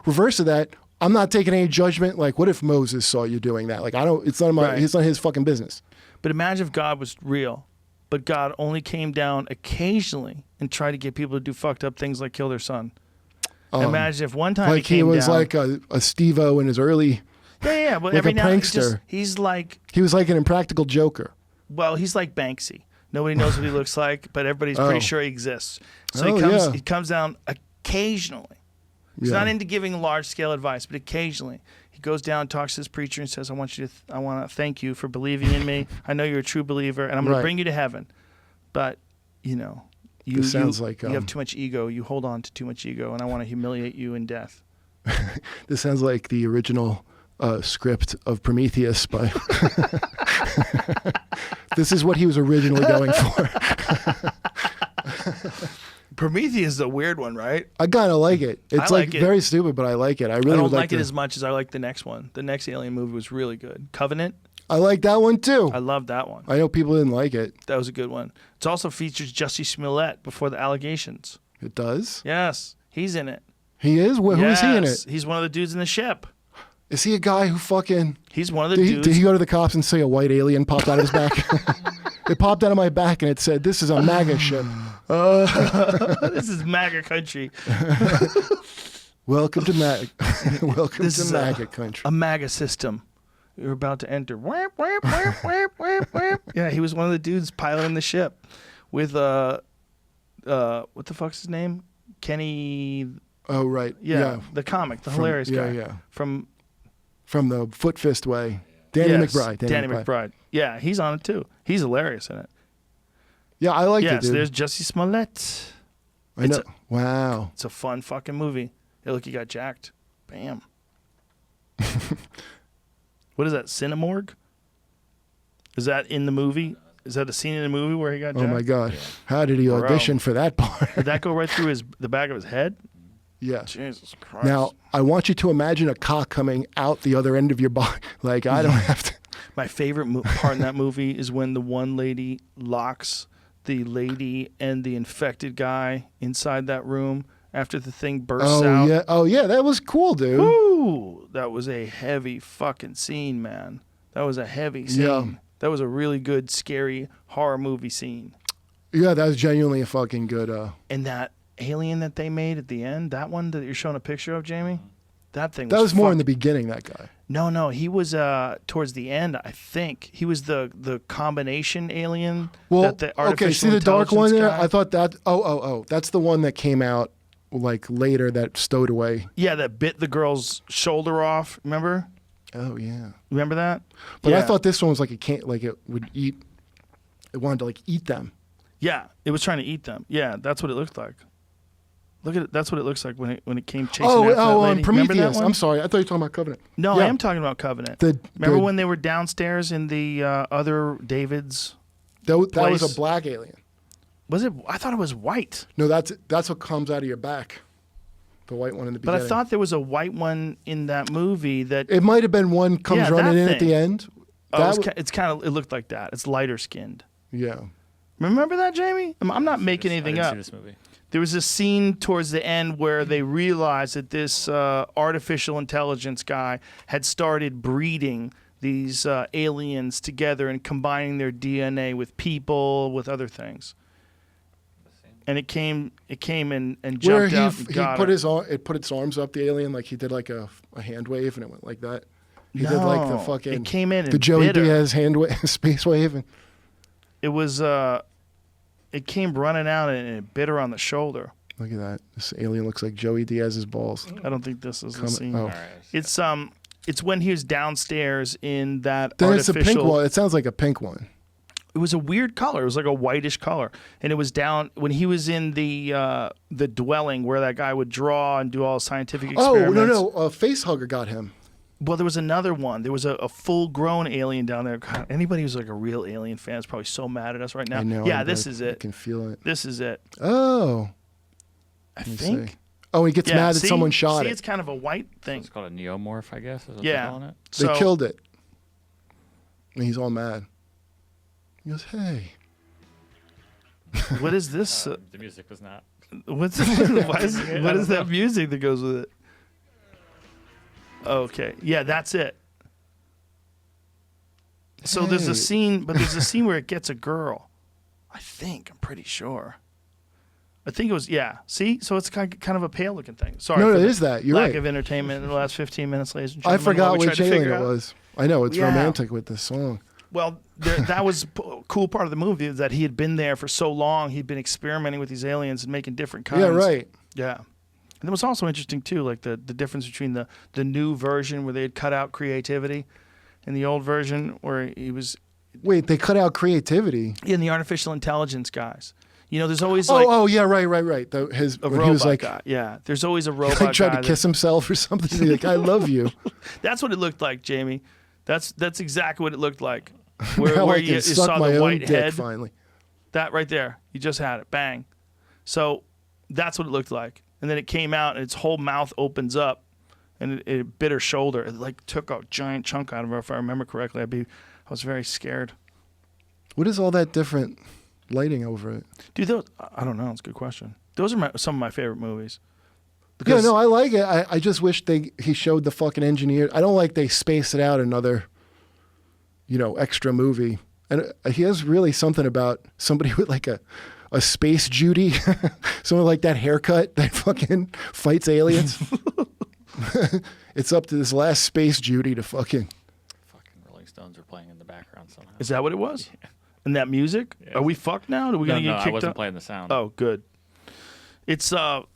reverse of that. I'm not taking any judgment. Like, what if Moses saw you doing that? Like, it's not Right. it's not his fucking business. But imagine if God was real, but God only came down occasionally and tried to get people to do fucked up things like kill their son. Imagine if one time Like he came was down, like a Steve-O in his early. yeah, but like every a now and prankster. he's like, He was like an impractical joker. well, he's like Banksy. Nobody knows what he looks like, but everybody's pretty Oh. sure he exists. So Oh, he comes down occasionally. He's Yeah. not into giving large scale advice, but occasionally he goes down, talks to his preacher, and says, "I want to thank you for believing in me. I know you're a true believer, and I'm going Right. to bring you to heaven. But you This sounds like, you have too much ego. You hold on to too much ego, and I want to humiliate you in death." This sounds like the original script of Prometheus by. This is what he was originally going for. Prometheus is a weird one, right? I kind of like it. It's like it. very stupid, but I like it. I really I don't would like to, it as much as I like the next one. The next Alien movie was really good. Covenant, I like that one too. I loved that one. I know people didn't like it. That was a good one. It also features Jussie Smollett before the allegations. It does. Yes, he's in it. He is. Who is he in Yes, it? He's one of the dudes in the ship. Is he a guy who fucking? He's one of the Did dudes. he go to the cops and say a white alien popped out of his back? It popped out of my back and it said, "This is a MAGA ship." This is MAGA country. Welcome to MAGA. Welcome This to is MAGA country. A MAGA system. You're about to enter. Yeah, he was one of the dudes piloting the ship with what the fuck's his name? Kenny. Oh right. Yeah, the comic, the hilarious guy. Yeah. From the Foot Fist Way. Danny yes, McBride. Danny McBride. Yeah, he's on it too. He's hilarious in it. Yeah, I liked it, Yes, dude. there's Jussie Smollett. I know. Wow. It's a fun fucking movie. Hey, look, he got jacked. Bam. What is that, Cinemorgue? Is that in the movie? Is that a scene in the movie where he got jacked? Oh my God. How did he audition for that part? Did that go right through the back of his head? Yeah. Jesus Christ. Now, I want you to imagine a cock coming out the other end of your body. Like, I don't have to. My favorite part in that movie is when the one lady locks the lady and the infected guy inside that room after the thing bursts out. Yeah. Oh, yeah. That was cool, dude. Woo! That was a heavy fucking scene, man. That was a heavy scene. Yeah. That was a really good, scary horror movie scene. Yeah, that was genuinely a fucking good. And that alien that they made at the end, that one that you're showing a picture of, Jamie, that thing. That was more in the beginning. That guy. No, he was towards the end. I think he was the combination alien. Well, that the okay. See the dark one there? guy. I thought that. Oh. That's the one that came out like later. That stowed away. Yeah, that bit the girl's shoulder off. Remember? Oh yeah. Remember that? But yeah. I thought this one was like it would eat. It wanted to like eat them. Yeah, it was trying to eat them. Yeah, that's what it looked like. Look at it. That's what it looks like when it came chasing after that lady. Remember that Prometheus. one? I'm sorry. I thought you were talking about Covenant. No, Yeah. I am talking about Covenant. Remember when they were downstairs in the other David's? That was place? a black alien. Was it? I thought it was white. No, that's what comes out of your back. The white one in the But beginning. I thought there was a white one in that movie that. It might have been one comes Yeah, running that in at thing. the end. It's kind of. It looked like that. It's lighter skinned. Yeah. Remember that, Jamie? I'm not making anything I up. didn't see this movie. There was a scene towards the end where they realized that this artificial intelligence guy had started breeding these aliens together and combining their DNA with people, with other things. And it came and Where jumped out and he got put her. it put its arms up the alien like he did like a hand wave and it went like that. He did like the fucking it came in the and Joey bit her. Diaz hand wave, space wave and It was it came running out and it bit her on the shoulder. look at that. This alien looks like Joey Diaz's balls. I don't think this is the scene. Oh. All right. It's when he was downstairs in that Then artificial. it's a pink one. It sounds like a pink one. It was a weird color. It was like a whitish color, and it was down when he was in the dwelling where that guy would draw and do all scientific experiments. Oh no, a face hugger got him. Well, there was another one. There was a full-grown alien down there. God, anybody who's like a real alien fan is probably so mad at us right now. I know. Yeah, this is I it. can feel it. This is it. Oh. I Let me think. see. Oh, he gets mad that someone shot see, it. it's kind of a white So thing. it's called a neomorph, I guess. Is what Yeah. they're calling it. They So, killed it. And he's all mad. He goes, "Hey." What is this? The music was not. What is that music that goes with it? Okay, yeah, that's it. So there's a Hey. scene, but there's a scene where it gets a girl. I think I'm pretty sure. I think it was See, so it's kind of a pale looking thing. Sorry, No, for it the is that. You're lack right. of entertainment in the last 15 minutes, ladies and I gentlemen. while forgot we tried which to alien figure it out. was. I know it's Yeah. romantic with this song. Well, that was a cool part of the movie is that he had been there for so long. He'd been experimenting with these aliens and making different kinds. Yeah, right. Yeah. And it was also interesting, too, like the difference between the new version where they had cut out creativity and the old version where he was Wait, they cut out creativity. in the artificial intelligence guys. You know, there's always Oh, yeah, right. His a when robot he was like, guy. Yeah, there's always a robot like tried guy to kiss himself or something. He's like, "I love you." That's what it looked like, Jamie. That's exactly what it looked like. Where, Now where I can you suck saw my the own white dick head. finally. That right there. You just had it. Bang. So that's what it looked like. And then it came out and its whole mouth opens up and it bit her shoulder. It like took a giant chunk out of her, if I remember correctly. I was very scared. What is all that different lighting over it? Dude, I don't know. It's a good question. Those are some of my favorite movies. Yeah, no, I like it. I just wish he showed the fucking engineer. I don't like they space it out another, extra movie. And he has really something about somebody with like a space Judy, someone like that haircut that fucking fights aliens. It's up to this last space Judy to fucking Rolling Stones were playing in the background somehow. Is that what it was? And that music? Yeah. Are we fucked now? Are we going to No, get I kicked wasn't out? playing the sound. Oh, good. It's the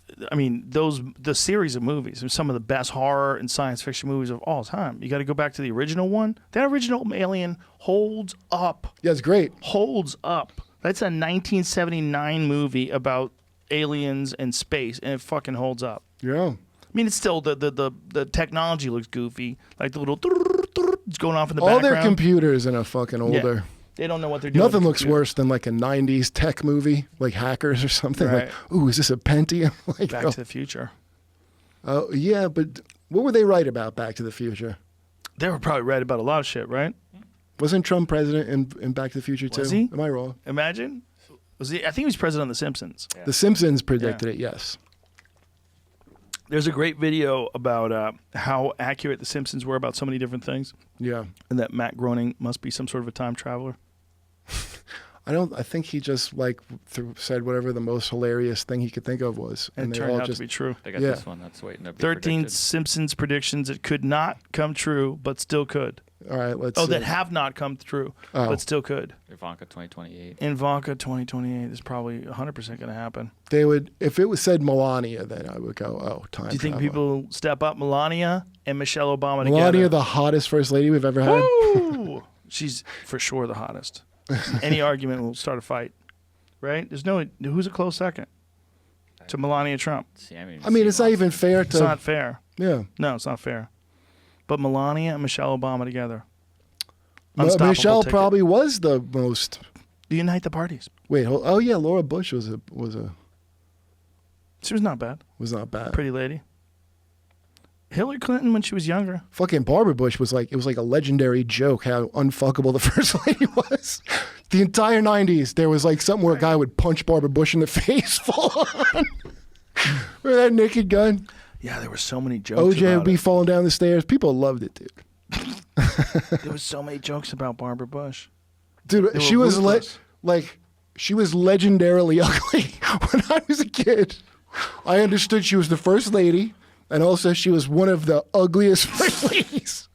series of movies are some of the best horror and science fiction movies of all time. You got to go back to the original one. That original Alien holds up. Yeah, it's great. Holds up. That's a 1979 movie about aliens and space, and it fucking holds up. Yeah. I mean, it's still the technology looks goofy, like the little it's going off in the All background. their computers in a fucking older. Yeah. They don't know what they're doing. Nothing looks worse than like a 90s tech movie, like Hackers or something. Right. Like, ooh, is this a Pentium? Like, Back to the Future. Oh, yeah, but what were they right about Back to the Future? They were probably right about a lot of shit, right? Wasn't Trump president in Back to the Future too? Was he? Am I wrong? Imagine. Was he? I think he was president on The Simpsons. Yeah. The Simpsons predicted it, yes. There's a great video about how accurate The Simpsons were about so many different things, Yeah. and that Matt Groening must be some sort of a time traveler. I think he just like said whatever the most hilarious thing he could think of was. And it they turned all out just to be true. They got Yeah. this one that's waiting to be 13 predicted. Simpsons predictions that could not come true, but still could. all right, let's Oh, see. that have not come true, Oh. but still could. Ivanka 2028. Ivanka 2028 is probably 100% going to happen. They would if it was said Melania, then I would go, oh, time. Do you think traveler. people step up Melania and Michelle Obama Melania, together? the hottest first lady we've ever had? Woo! She's for sure the hottest. Any argument will start a fight, right? There's no who's a close second to Melania Trump. See, I I mean, it's not even fair It's to. not fair. Yeah. No, it's not fair. But Melania and Michelle Obama together. Unstoppable Michelle ticket. probably was the most. Unite the parties. Wait, oh yeah, Laura Bush was She was not bad. not bad. Pretty lady. Hillary Clinton when she was younger. Fucking Barbara Bush was like, it was like a legendary joke how unfuckable the first lady was. The entire 90s, there was like something where a guy would punch Barbara Bush in the face full on. With that naked gun. Yeah, there were so many jokes OJ about would be it. falling down the stairs. People loved it, dude. There was so many jokes about Barbara Bush. Dude, They she were was ruthless. she was legendarily ugly when I was a kid. I understood she was the first lady, and also she was one of the ugliest first ladies.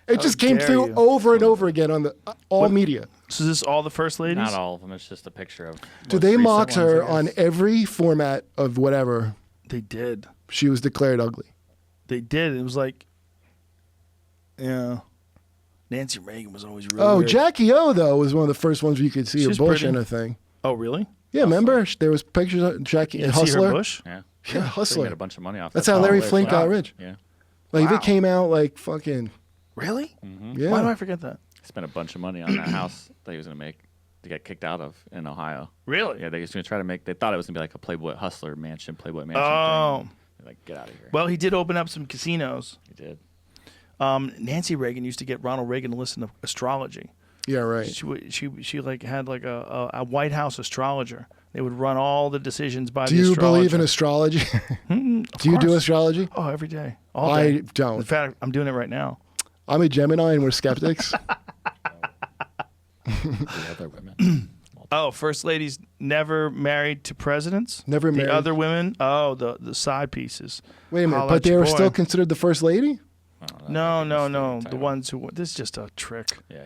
It just came dare through you. over and over again on the all media. So is this all the first ladies? Not all of them. It's just a picture of. Dude, most they recent mocked ones, her I on guess. every format of whatever. They did. She was declared ugly. They did. It was like, yeah. Nancy Reagan was always really Oh, weird. Jackie O, though, was one of the first ones where you could see her She's bush pretty. in a thing. Oh, really? Yeah, remember? There was pictures of Jackie You see her Hustler. bush? Yeah. Yeah, They Hustler. made a bunch of money off. That's that how Larry song. Flint got Wow. rich. Yeah. Like, Wow. if it came out, like, fucking, Really? yeah. Why do I forget that? Spent a bunch of money on that house that he was gonna make to get kicked out of in Ohio. Really? Yeah, they was gonna try to make. They thought it was gonna be like a Playboy Hustler mansion, Playboy mansion. Oh. thing. They're like, get out of here. Well, he did open up some casinos. He did. Nancy Reagan used to get Ronald Reagan to listen to astrology. Yeah, right. She like had like a White House astrologer. They would run all the decisions by Do the you astrologer. believe in astrology? Of Do you do course. astrology? Oh, every day. All I day. don't. In fact, I'm doing it right now. I'm a Gemini and we're skeptics. The other women. Oh, first ladies never married to presidents? Never married. The other women? Oh, the side pieces. Wait a minute, Holla but at they your were boy. still considered the first lady? No. The title. ones who... This is just a trick. Yeah.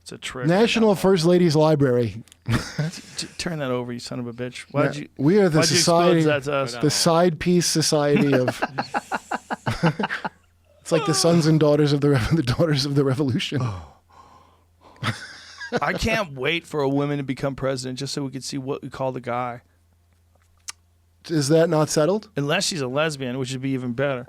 It's a trick. National First Ladies Library. Turn that over, you son of a bitch. Why'd you... We are the Why'd you society, expose that to us? the side piece society of. It's like the sons and daughters of the daughters of the revolution. I can't wait for a woman to become president just so we could see what we call the guy. Is that not settled? Unless she's a lesbian, which would be even better.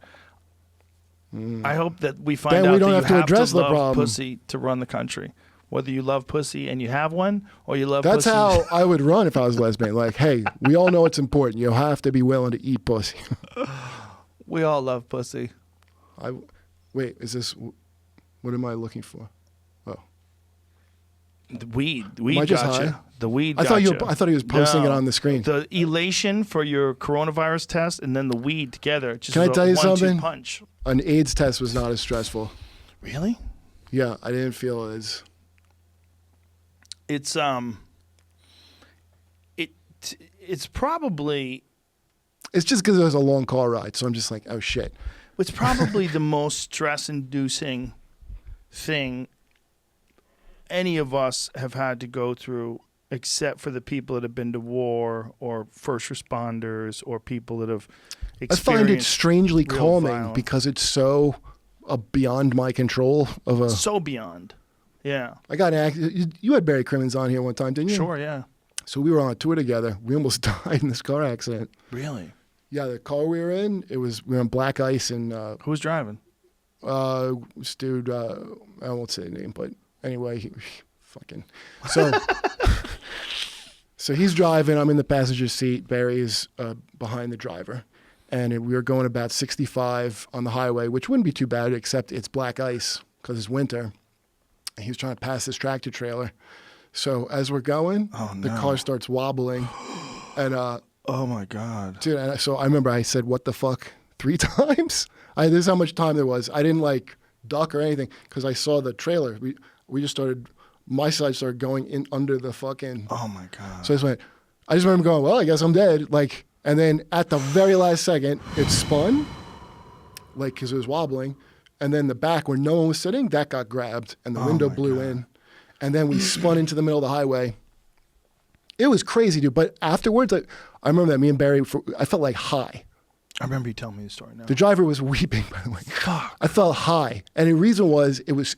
I hope that we find Then out we don't that have you to address the love problem. pussy to run the country. Whether you love pussy and you have one, or you love That's pussy. how I would run if I was lesbian. Like, hey, we all know it's important. You have to be willing to eat pussy. We all love pussy. Wait, is this? What am I looking for? Oh, The weed Am I just gotcha. high? The weed I thought gotcha. I thought he was posting it on the screen. The elation for your coronavirus test and then the weed together. Just Can I is a tell you 1-2 something? punch. An AIDS test was not as stressful. Really? Yeah, I didn't feel as. It's it's probably It's just because it was a long car ride, so I'm just like, oh shit. it's probably the most stress-inducing thing any of us have had to go through, except for the people that have been to war or first responders or people that have I experienced. find it strangely real calming violence. because it's so beyond my control. Of a, so beyond. Yeah. I got an act. You had Barry Crimmins on here one time, didn't you? Sure. Yeah. So we were on a tour together. We almost died in this car accident. Really? Yeah, the car we were in, we were on black ice and Who was driving? this dude, I won't say the name, but anyway, fucking. So, so he's driving. I'm in the passenger seat. Barry is behind the driver. And we were going about 65 on the highway, which wouldn't be too bad, except it's black ice because it's winter. And he was trying to pass this tractor trailer. So as we're going, the car starts wobbling. And oh, my God. dude, and so I remember I said, what the fuck, 3 times? This is how much time there was. I didn't like duck or anything because I saw the trailer. We just started, my side started going in under the fucking. Oh, my God. So I just remember going, well, I guess I'm dead. Like, and then at the very last second, it spun, like, because it was wobbling. And then the back where no one was sitting, that got grabbed and the window blew in. And then we spun into the middle of the highway. It was crazy, dude. But afterwards, I remember that me and Barry, I felt like high. I remember you telling me the story now. The driver was weeping, by the way. Fuck. I felt high. And the reason was, it was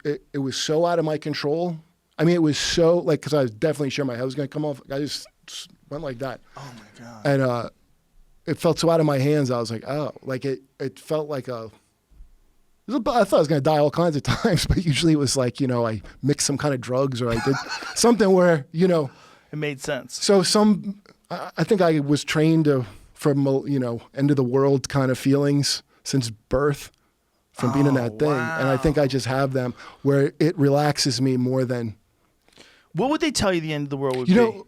so out of my control. I mean, it was so, like, because I was definitely sure my head was going to come off. I just went like that. Oh, my God. And it felt so out of my hands. I was like, oh, like it felt like I thought I was going to die all kinds of times, but usually it was like, I mixed some kind of drugs or I did something where, It made sense. So I think I was trained for, end of the world kind of feelings since birth from being in that thing. Wow. And I think I just have them where it relaxes me more than. What would they tell you the end of the world would be?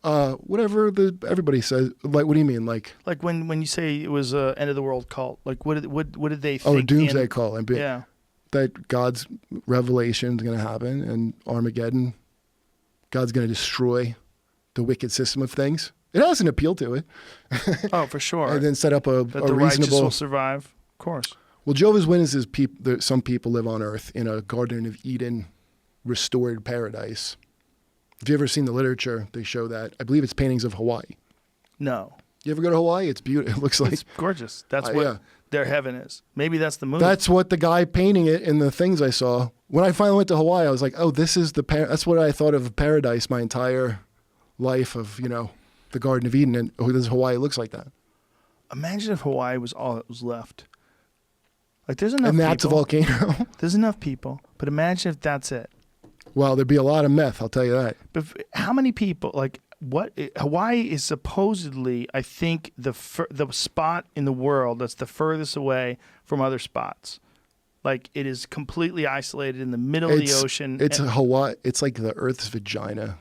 Whatever everybody says. Like, what do you mean? Like when you say it was a end of the world cult, like what did they think? Oh, a doomsday call. Yeah. That God's revelation is going to happen and Armageddon. God's going to destroy the wicked system of things. It has an appeal to it. Oh, for sure. And then set up a that the righteous reasonable. will survive. Of course. Well, Jehovah's Witnesses, some people live on earth in a Garden of Eden restored paradise. If you ever seen the literature, they show that. I believe it's paintings of Hawaii. No. You ever go to Hawaii? It's beautiful. It looks like. It's gorgeous. That's what their heaven is. Maybe that's the moon. That's what the guy painting it in the things I saw. When I finally went to Hawaii, I was like, oh, this is that's what I thought of paradise my entire life of, the Garden of Eden. And this Hawaii looks like that. Imagine if Hawaii was all that was left. Like there's enough and that's people. a volcano. There's enough people. But imagine if that's it. Well, there'd be a lot of meth, I'll tell you that. But how many people, like, Hawaii is supposedly, I think, the spot in the world that's the furthest away from other spots. Like, it is completely isolated in the middle of the ocean. It's Hawaii. It's like the Earth's vagina.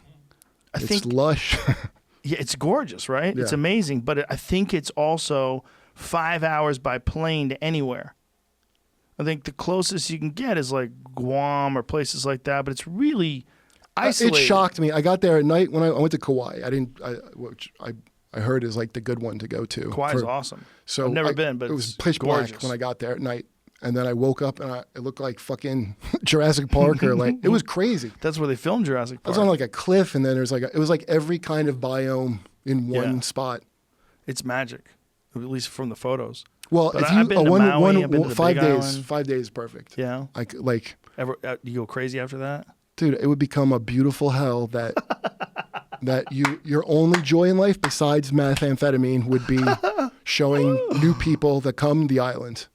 It's lush. Yeah, it's gorgeous, right? Yeah. It's amazing. But I think it's also 5 hours by plane to anywhere. I think the closest you can get is like Guam or places like that, but it's really isolated. It shocked me. I got there at night when I went to Kauai. Which I heard is like the good one to go to. Kauai is awesome. So I've never been, but it was it's pitch gorgeous. black when I got there at night, and then I woke up and it looked like fucking Jurassic Park or like it was crazy. That's where they filmed Jurassic I Park. was on like a cliff, and then it was like every kind of biome in one spot. It's magic, at least from the photos. Well, but if I've been to Maui, I've been to the 5 Big days, Island. 5 days, perfect. Yeah. Ever You go crazy after that? Dude, it would become a beautiful hell that your only joy in life besides methamphetamine would be showing new people that come to the island.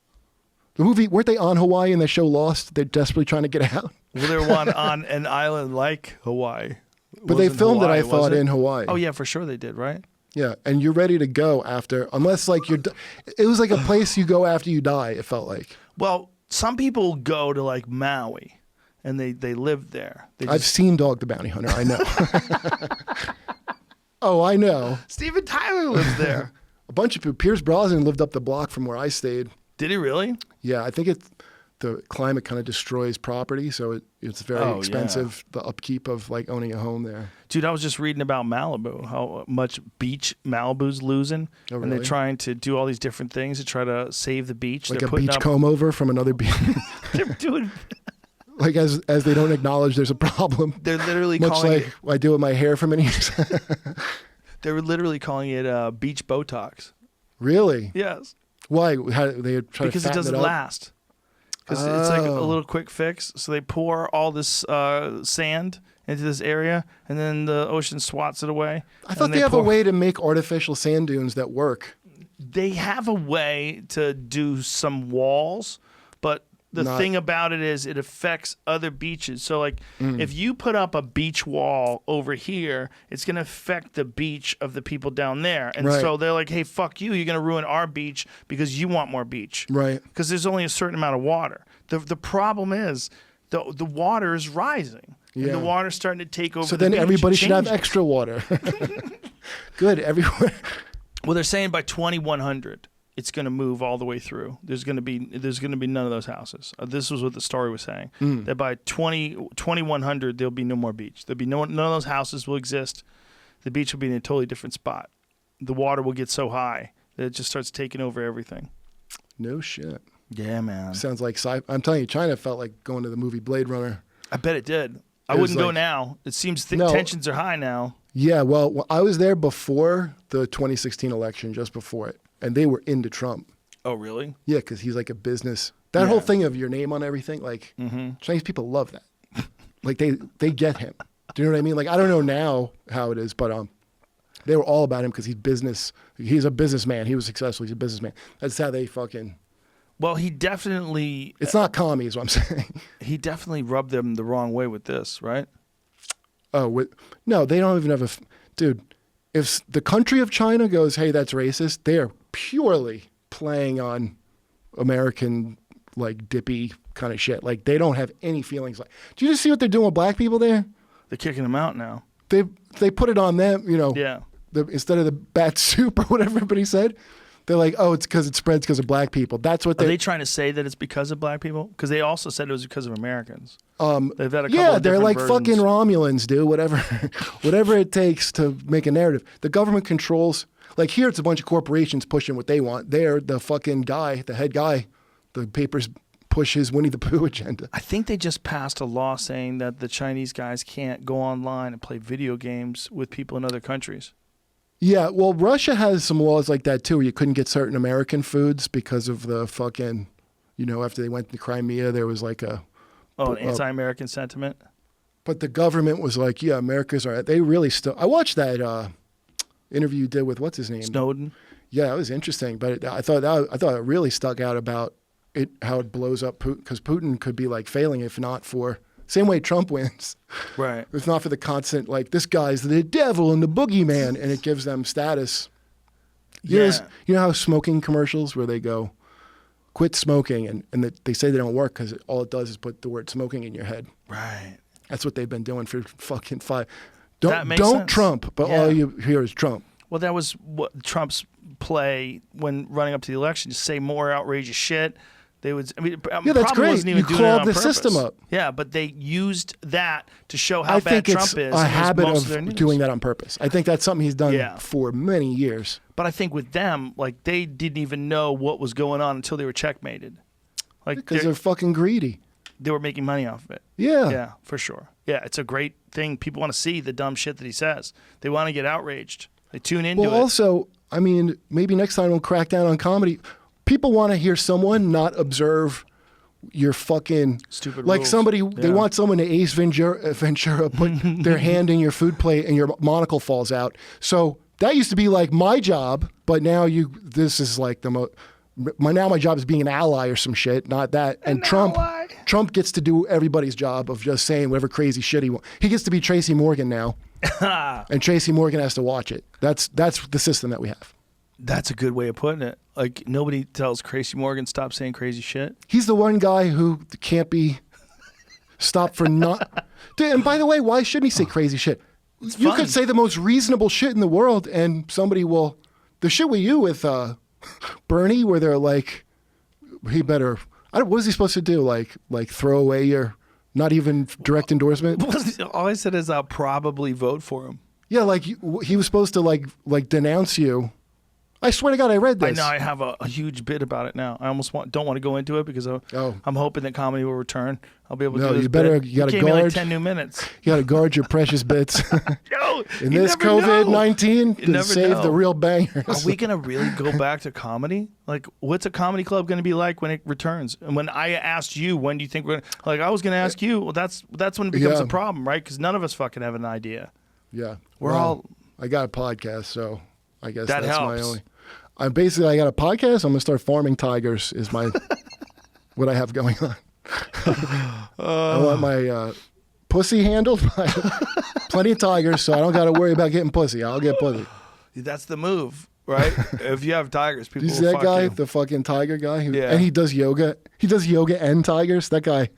The movie, weren't they on Hawaii in the show Lost? They're desperately trying to get out. Well, they're on an island like Hawaii. But they filmed it, I thought, in Hawaii. Oh, yeah, for sure they did, right? Yeah, and you're ready to go after, unless like it was like a place you go after you die, it felt like. Well, some people go to like Maui, and they live there. I've seen Dog the Bounty Hunter, I know. Oh, I know. Steven Tyler lives there. A bunch of people. Pierce Brosnan lived up the block from where I stayed. Did he really? Yeah, I think the climate kind of destroys property, so it's very expensive, the upkeep of like owning a home there. Dude, I was just reading about Malibu, how much beach Malibu's losing. Oh, really? And they're trying to do all these different things to try to save the beach. Like they're a beach comb over from another beach. They're doing... Like as they don't acknowledge there's a problem. They're literally much calling like I do with my hair for many years. They're literally calling it beach Botox. Really? Yes. Why? How they try because to it doesn't up? last. Because it's like a little quick fix. So they pour all this sand into this area, and then the ocean swats it away. I thought they have a way to make artificial sand dunes that work. They have a way to do some walls, but the thing about it is it affects other beaches. So, like, if you put up a beach wall over here, it's going to affect the beach of the people down there. And so they're like, hey, fuck you. You're going to ruin our beach because you want more beach. Right. Because there's only a certain amount of water. The problem is the water is rising. Yeah. And the water's starting to take over so the beach. So then everybody should have extra water. Good, everywhere. Well, they're saying by 2100, it's going to move all the way through. There's going to be none of those houses. This was what the story was saying. That by 2100, there'll be no more beach. There'll be none of those houses will exist. The beach will be in a totally different spot. The water will get so high that it just starts taking over everything. No shit. Yeah, man. Sounds like I'm telling you, China felt like going to the movie Blade Runner. I bet it did. I wouldn't go now. It seems tensions are high now. Yeah, well, I was there before the 2016 election, just before it, and they were into Trump. Oh, really? Yeah, because he's like a business. That whole thing of your name on everything, like Chinese people love that. Like they get him. Do you know what I mean? Like I don't know now how it is, but they were all about him because he's business. He's a businessman. He was successful. He's a businessman. That's how they fucking. Well, he definitely. It's not commie, is what I'm saying. He definitely rubbed them the wrong way with this, right? Oh, no, they don't even have a. Dude, if the country of China goes, hey, that's racist, they are purely playing on American, like, dippy kind of shit. Like, they don't have any feelings. Like, do you just see what they're doing with black people there? They're kicking them out now. They put it on them, you know. Yeah. Instead of the bat soup or whatever everybody said. They're like, oh, it's because it spreads because of black people. That's what Are they trying to say that it's because of black people? Because they also said it was because of Americans. They've had a couple of they're like versions. fucking Romulans, dude. Whatever it takes to make a narrative. The government controls. Like here, it's a bunch of corporations pushing what they want. They're the fucking guy, the head guy. The papers push his Winnie the Pooh agenda. I think they just passed a law saying that the Chinese guys can't go online and play video games with people in other countries. Yeah, well, Russia has some laws like that, too, where you couldn't get certain American foods because of the fucking, you know, after they went to Crimea, there was like an anti-American sentiment? But the government was like, yeah, America's all right. They really still... I watched that interview you did with, what's his name? Snowden? Yeah, it was interesting, but I thought it really stuck out about it, how it blows up Putin, because Putin could be like failing if not for... Same way Trump wins. Right. If not for the constant, like, this guy's the devil and the boogeyman, and it gives them status. You know how smoking commercials where they go, quit smoking, and they say they don't work because all it does is put the word smoking in your head. Right. That's what they've been doing for fucking 5. That makes don't sense. Trump, but all you hear is Trump. Well, that was what Trump's play when running up to the election, to say more outrageous shit. They would. I mean, yeah, that's great. Wasn't even you doing it clog on the purpose. system up. Yeah, but they used that to show how bad Trump is. A habit of their news. Doing that on purpose. I think that's something he's done for many years. But I think with them, like, they didn't even know what was going on until they were checkmated. Like, because they're fucking greedy. They were making money off of it. Yeah. Yeah, for sure. Yeah, it's a great thing. People want to see the dumb shit that he says. They want to get outraged. They tune into it. Well, also, I mean, maybe next time we'll crack down on comedy. People want to hear someone not observe your fucking stupid like rules. Somebody they want someone to Ace Ventura put their hand in your food plate and your monocle falls out. So that used to be like my job, but now this is like my job is being an ally or some shit, not that. And Trump gets to do everybody's job of just saying whatever crazy shit he wants. He gets to be Tracy Morgan now, and Tracy Morgan has to watch it. That's the system that we have. That's a good way of putting it. Like, nobody tells Tracy Morgan stop saying crazy shit. He's the one guy who can't be stopped for not. Dude, and by the way, why shouldn't he say crazy shit? You could say the most reasonable shit in the world, and somebody will. The shit with you with Bernie, where they're like, he better. What is he supposed to do? Like throw away your not even direct endorsement? All I said is I'll probably vote for him. Yeah, like he was supposed to like denounce you. I swear to God, I read I this. know I have a huge bit about it now. I almost don't want to go into it because I'm hoping that comedy will return. I'll be able to do this you better, bit. you got to gave me like guard. 10 new minutes. You got to guard your precious bits. Yo, In you this never know. COVID-19, to never save know. the real bangers. Are we going to really go back to comedy? Like, what's a comedy club going to be like when it returns? And when I asked you, when do you think we're gonna, like, I was going to ask you, well, that's when it becomes a problem, right? Because none of us fucking have an idea. Yeah. We're all. I got a podcast, so I guess That that's helps. my only. I got a podcast. I'm gonna start farming tigers. Is my what I have going on. I want my pussy handled by plenty of tigers, so I don't got to worry about getting pussy. I'll get pussy. That's the move, right? If you have tigers, people You see will that fuck guy, you. the fucking tiger guy? Yeah. And he does yoga. He does yoga and tigers. That guy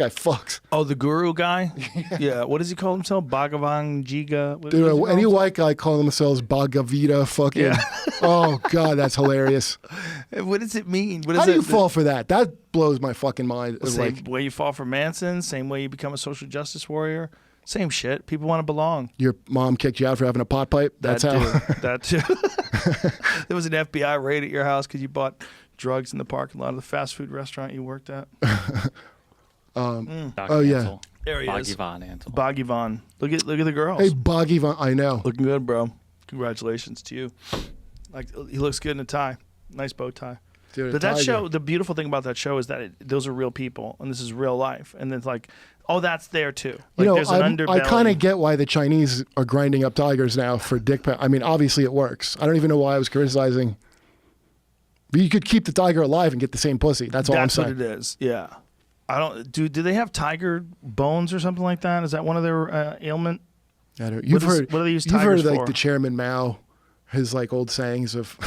fucks. Oh, the guru guy? Yeah. What does he call himself? Bhagavan Jiga? What does he Dude, call any himself? white guy calling themselves Bhagavita fucking. Yeah. Oh, God, that's hilarious. What does it mean? What How is do it? you fall for that? That blows my fucking mind. It's Same like, way you fall for Manson, same way you become a social justice warrior. Same shit. People want to belong. your mom kicked you out for having a pot pipe? That's that how. Too. That too. There was an FBI raid at your house because you bought drugs in the parking lot of the fast food restaurant you worked at. Oh, yeah. There he Boggy is. Von Ansel. Boggy Von. Look at the girls. Hey, Boggy Von. I know. Looking good, bro. Congratulations to you. Like, he looks good in a tie. Nice bow tie. Dude, But that tiger. show, the beautiful thing about that show is that those are real people, and this is real life. And it's like, oh, that's there too. Like, there's an I underbelly. kind of get why the Chinese are grinding up tigers now for dick. I mean, obviously it works. I don't even know why I was criticizing. But you could keep the tiger alive and get the same pussy. That's all I'm That's what saying. it is. Yeah. I don't. Do they have tiger bones or something like that? Is that one of their ailment? I don't, you've What heard. do they use You've heard tigers like for? the Chairman Mao, his like old sayings of,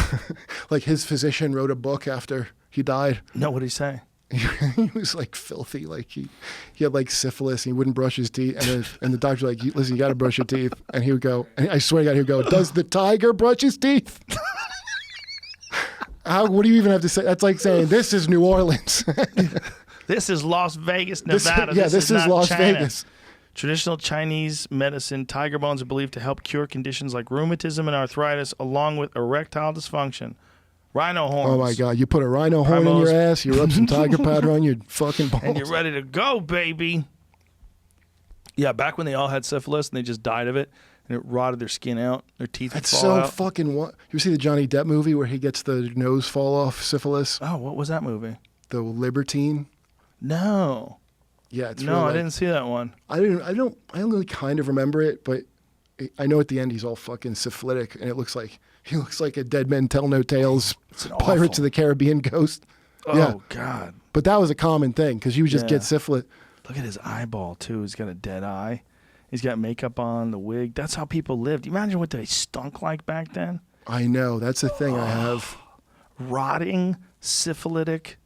like his physician wrote a book after he died. No, what did he say? He was like filthy, like he had like syphilis and he wouldn't brush his teeth, and the doctor like, listen, you got to brush your teeth, and he would go, and I swear to God, he would go, does the tiger brush his teeth? What do you even have to say? That's like saying this is New Orleans. This is Las Vegas, Nevada. this is not Las China. Vegas. Traditional Chinese medicine, tiger bones are believed to help cure conditions like rheumatism and arthritis, along with erectile dysfunction. Rhino horns. Oh my God, you put a rhino horn in Primos. your ass, you rub some tiger powder on your fucking balls. And you're ready to go, baby. Yeah, back when they all had syphilis and they just died of it, and it rotted their skin out, their teeth would That's fall so out. fucking what? You see the Johnny Depp movie where he gets the nose fall off syphilis? Oh, what was that movie? The Libertine? No. Yeah, it's No, really I like- didn't see that one. I only kind of remember it, but I know at the end he's all fucking syphilitic, and he looks like a Dead Men Tell No Tales It's an Pirates awful- of the Caribbean ghost. Oh, Yeah. God. But that was a common thing because you would just Yeah. get syphilis. Look at his eyeball, too. He's got a dead eye. He's got makeup on, the wig. That's how people lived. Imagine what they stunk like back then. I know that's the thing I have. Rotting, syphilitic,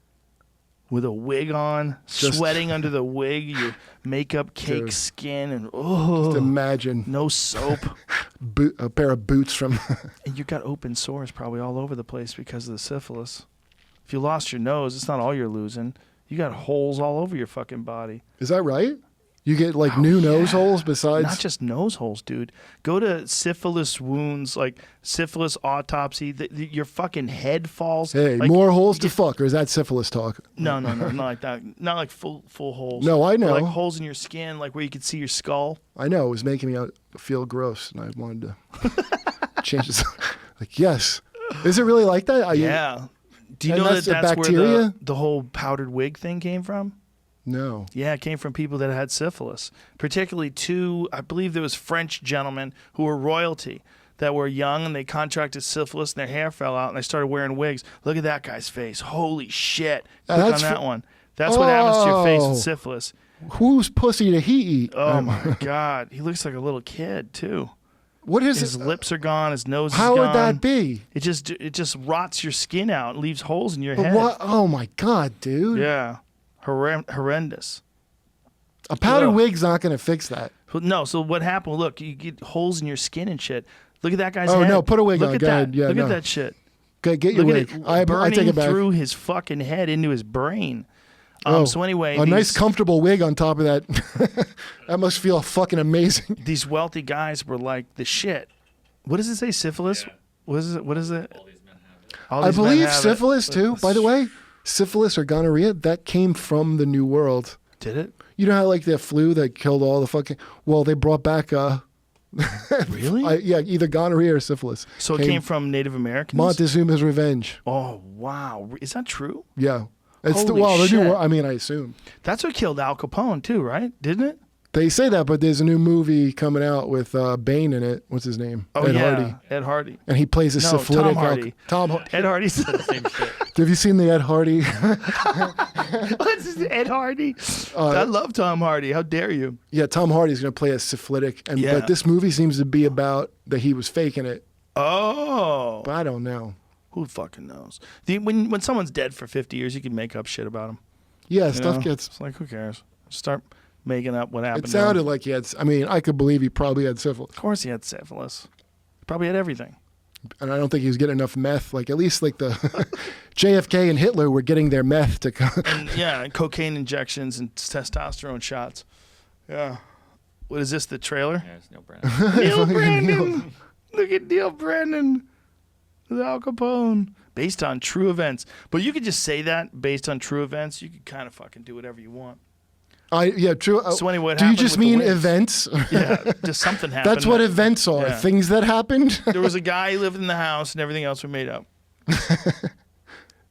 with a wig on, Just- sweating under the wig, your makeup cake Dude. skin, and Just oh, imagine no soap. a pair of boots from. And you got open sores probably all over the place because of the syphilis. If you lost your nose, it's not all you're losing. You got holes all over your fucking body. Is that right? You get like new nose holes besides. Not just nose holes, dude. Go to syphilis wounds, like syphilis autopsy. Your fucking head falls. Hey, like, more holes to fuck, or is that syphilis talk? No, not like that. Not like full holes. No, I Or know. like holes in your skin, like where you could see your skull. I know it was making me feel gross, and I wanted to change this. Like, yes, is it really like that? Yeah. Do you And know that's that the that's where bacteria? the whole powdered wig thing came from? No. Yeah, it came from people that had syphilis, particularly two, I believe there was French gentlemen who were royalty that were young and they contracted syphilis and their hair fell out and they started wearing wigs. Look at that guy's face. Holy shit. Click on that's that one. That's what happens to your face Oh. with syphilis. Whose pussy did he eat? Oh my God. He looks like a little kid too. What is His it? lips are gone. His nose How is gone. would that be? It just rots your skin out, leaves holes in your But head. what? Oh my God, dude! Yeah. Horrendous. A powdered Ugh. wig's not going to fix that. No, so what happened? Look, you get holes in your skin and shit. Look at that guy's Oh, head. no, put a wig Look on. at Go that. ahead. Yeah, Look no. at that shit. Okay, get your Look wig. at it I burning take it back. through his fucking head into his brain. Oh, So anyway, a nice these- comfortable wig on top of that. That must feel fucking amazing. These wealthy guys were like the shit. What does it say? Syphilis? Yeah. What is it? What is it? All these men All I these men believe have it. syphilis too, by the way. Syphilis or gonorrhea, that came from the New World. Did it? You know how like the flu that killed all the fucking... Well, they brought back... Really? yeah, either gonorrhea or syphilis. So it came from Native Americans? Montezuma's Revenge. Oh, wow. Is that true? Yeah. It's Holy the shit. New World. I mean, I assume. That's what killed Al Capone too, right? Didn't it? They say that, but there's a new movie coming out with Bane in it. What's his name? Oh, Ed yeah. Hardy. Ed Hardy. And he plays a syphilitic... Tom Hardy. Ed Hardy's The same shit. Have you seen the Ed Hardy? What's his Ed Hardy? I love Tom Hardy. How dare you? Yeah, Tom Hardy's going to play a syphilitic. Yeah. But this movie seems to be about that he was faking it. Oh. But I don't know. Who fucking knows? When someone's dead for 50 years, you can make up shit about them. Yeah, stuff gets... It's like, who cares? Start making up what happened. It sounded like he had... I mean, I could believe he probably had syphilis. Of course he had syphilis. Probably had everything. And I don't think he was getting enough meth. Like, at least like the JFK and Hitler were getting their meth to come. And cocaine injections and testosterone shots. Yeah. What is this, the trailer? Yeah, it's Neil Brennan. Neil Brandon. Look at Neil Brandon. Al Capone. Based on true events. But you could just say that based on true events. You could kind of fucking do whatever you want. Yeah, true. So anyway, what do you happened just with the mean wigs? events? Yeah, just something happened. That's what events are. Yeah. Things that happened. There was a guy who lived in the house and everything else was made up.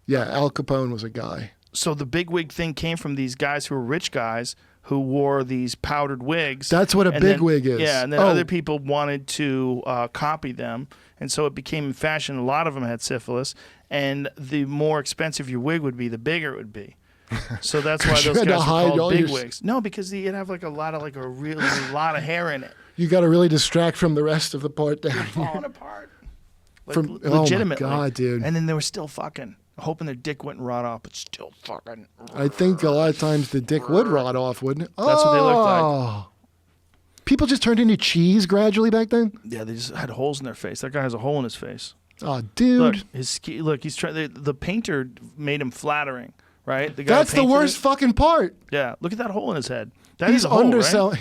Yeah, Al Capone was a guy. So the big wig thing came from these guys who were rich guys who wore these powdered wigs. That's what a And big then- wig is. Yeah, and then Oh. other people wanted to copy them. And so it became in fashion. A lot of them had syphilis. And the more expensive your wig would be, the bigger it would be. So that's why You those had to guys were hide all called big your- wigs. No, because you'd have like a lot of a really lot of hair in it. You got to really distract from the rest of the part down here. Falling apart. Like, From- oh my legitimately. God, dude. And then they were still fucking. Hoping their dick wouldn't rot off, but still fucking. I think a lot of times the dick would rot off, wouldn't it? That's what they looked like. Oh. People just turned into cheese gradually back then? Yeah, they just had holes in their face. That guy has a hole in his face. Oh, dude. Look, he's trying. The painter made him flattering, right? The guy who That's the painted worst it. fucking part. Yeah, look at that hole in his head. That He's is a hole, underselling.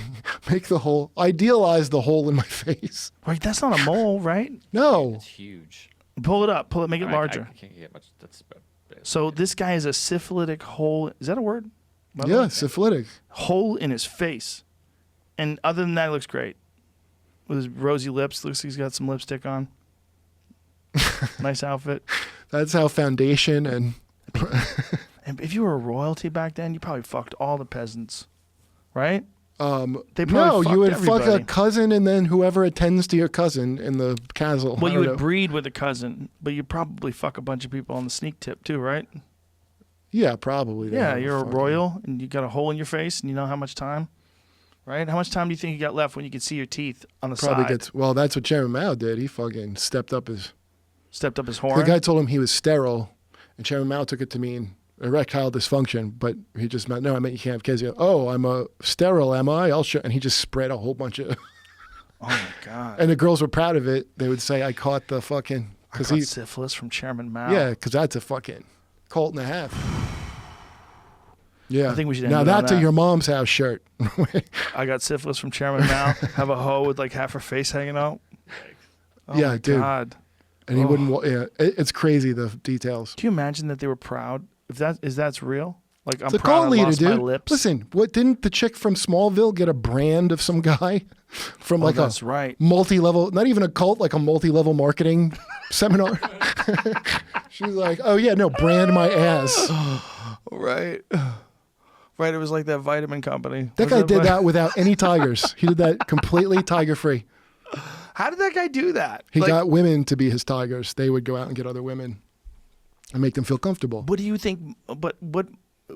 Make the hole. Idealize the hole in my face. Right, that's not a mole, right? No. It's huge. Pull it up. Make it I larger. can't get much. That's about it. So this guy has a syphilitic hole. Is that a word? Yeah, syphilitic. Hole in his face. And other than that, it looks great. With his rosy lips, looks like he's got some lipstick on. Nice outfit. That's how foundation and And if you were a royalty back then, you probably fucked all the peasants, right? They no, probably you would fucked fuck a everybody. cousin and then whoever attends to your cousin in the castle. Well, I you don't would know. breed with a cousin, but you'd probably fuck a bunch of people on the sneak tip too, right? Yeah, probably. Yeah, they you're a fucking- royal and you got a hole in your face and you know how much time, right? How much time do you think you got left when you could see your teeth on the Probably side? gets. Well, that's what Chairman Mao did. He fucking stepped up his. Stepped up his The horn. guy told him he was sterile, and Chairman Mao took it to mean erectile dysfunction, but he just meant, no, I meant you can't have kids. He goes, oh, I'm a sterile, am I? I'll show. And he just spread a whole bunch of. Oh my god! And the girls were proud of it. They would say, I caught the fucking. I caught syphilis from Chairman Mao. Yeah, because that's a fucking cult and a half. Yeah. I think we should end now it on that's a that. your mom's house shirt. I got syphilis from Chairman Mao. Have a hoe with like half her face hanging out. Oh Yeah, my dude. God. And he wouldn't. Yeah, it's crazy the details. Do you imagine that they were proud? If that's real, like I'm The proud I cult leader, lost my dude. lips. Listen, what didn't the chick from Smallville get a brand of some guy from like that's a right. multi-level, not even a cult, like a multi-level marketing seminar? She's like, oh yeah, no, brand my ass. Right. Right. It was like that vitamin company. That Was guy did vi- that without any tigers. He did that completely tiger-free. How did that guy do that? He Like, got women to be his tigers. They would go out and get other women and make them feel comfortable. What do you think? But what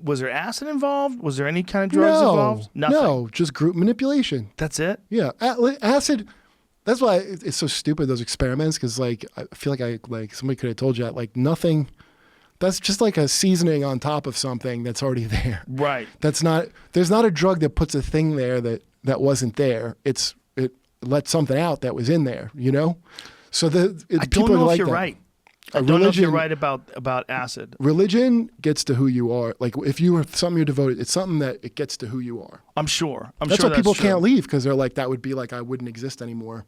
was there acid involved? Was there any kind of drugs involved? Nothing. No, just group manipulation. That's it. Yeah, acid. That's why it's so stupid, those experiments, because like I feel like somebody could have told you that like nothing. That's just like a seasoning on top of something that's already there. Right. That's not. There's not a drug that puts a thing there that wasn't there. It let something out that was in there. You know. So I people don't know are if like you're that. right. I don't know if you're right about acid. Religion gets to who you are. Like if you are something you're devoted, it's something that it gets to who you are. I'm sure. That's sure why people true. can't leave, because they're like, that would be like I wouldn't exist anymore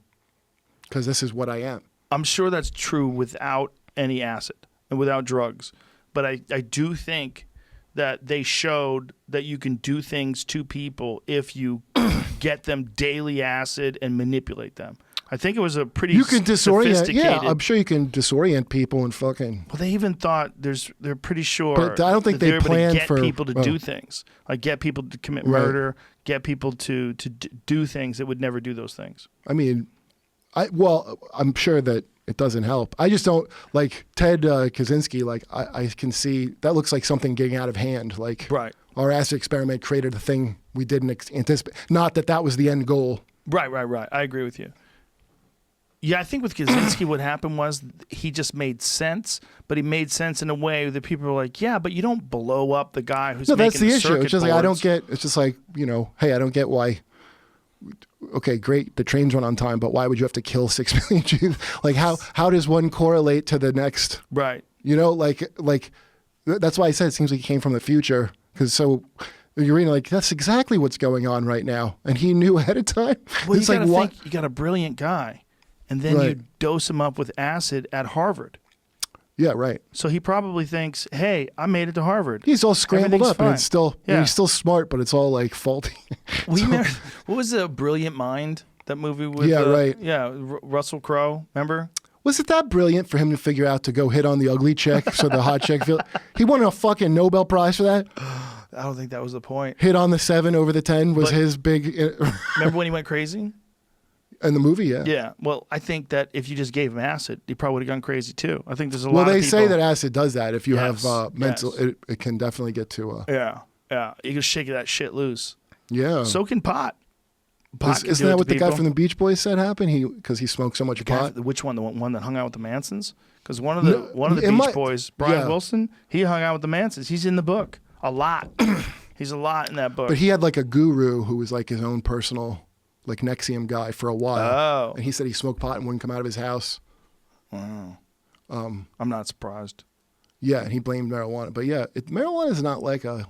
because this is what I am. I'm sure that's true without any acid and without drugs. But I do think that they showed that you can do things to people if you get them daily acid and manipulate them. I think it was a pretty You can disorient. sophisticated. Yeah, I'm sure you can disorient people and fucking. Well, they even thought they're pretty sure. But I don't think that they were able to planned get for people to do things, like get people to commit murder, get people to do things that would never do those things. I mean, I'm sure that it doesn't help. I just don't like Ted Kaczynski. Like I can see that looks like something getting out of hand. Like our acid experiment created a thing we didn't anticipate. Not that that was the end goal. Right. I agree with you. Yeah, I think with Kaczynski what happened was he just made sense, but he made sense in a way that people were like, yeah, but you don't blow up the guy who's making that's the issue. circuit It's just boards. like I don't get. It's just like, hey, I don't get why. Okay, great, the trains run on time, but why would you have to kill 6 million Jews? Like how does one correlate to the next? Right. Like that's why I said it seems like he came from the future, because you're reading like that's exactly what's going on right now, and he knew ahead of time. Well, it's you like gotta what? think you got a brilliant guy, and then you dose him up with acid at Harvard. Yeah, right. So he probably thinks, "Hey, I made it to Harvard." He's all scrambled Everything's up, fine. and it's still he's still smart, but it's all like faulty. What was the Brilliant Mind? That movie with Russell Crowe. Remember? Was it that brilliant for him to figure out to go hit on the ugly chick so the hot chick feel? He won a fucking Nobel Prize for that. I don't think that was the point. Hit on the 7 over the 10 was his big. Remember when he went crazy? In the movie, yeah. Yeah. Well, I think that if you just gave him acid, he probably would have gone crazy too. I think there's a lot Well, of they people. say that acid does that. If you have mental, yes. it can definitely get to. Yeah. You can shake that shit loose. Yeah. So can pot. Isn't that what the guy from the Beach Boys said happened? Because he smoked so much pot. Which one? The one that hung out with the Mansons? Because one of the Beach Boys, Brian Wilson, he hung out with the Mansons. He's in the book a lot. He's a lot in that book. But he had like a guru who was like his own personal, like Nexium guy for a while. Oh. And he said he smoked pot and wouldn't come out of his house. Wow. I'm not surprised. Yeah, and he blamed marijuana. But yeah, marijuana is not like a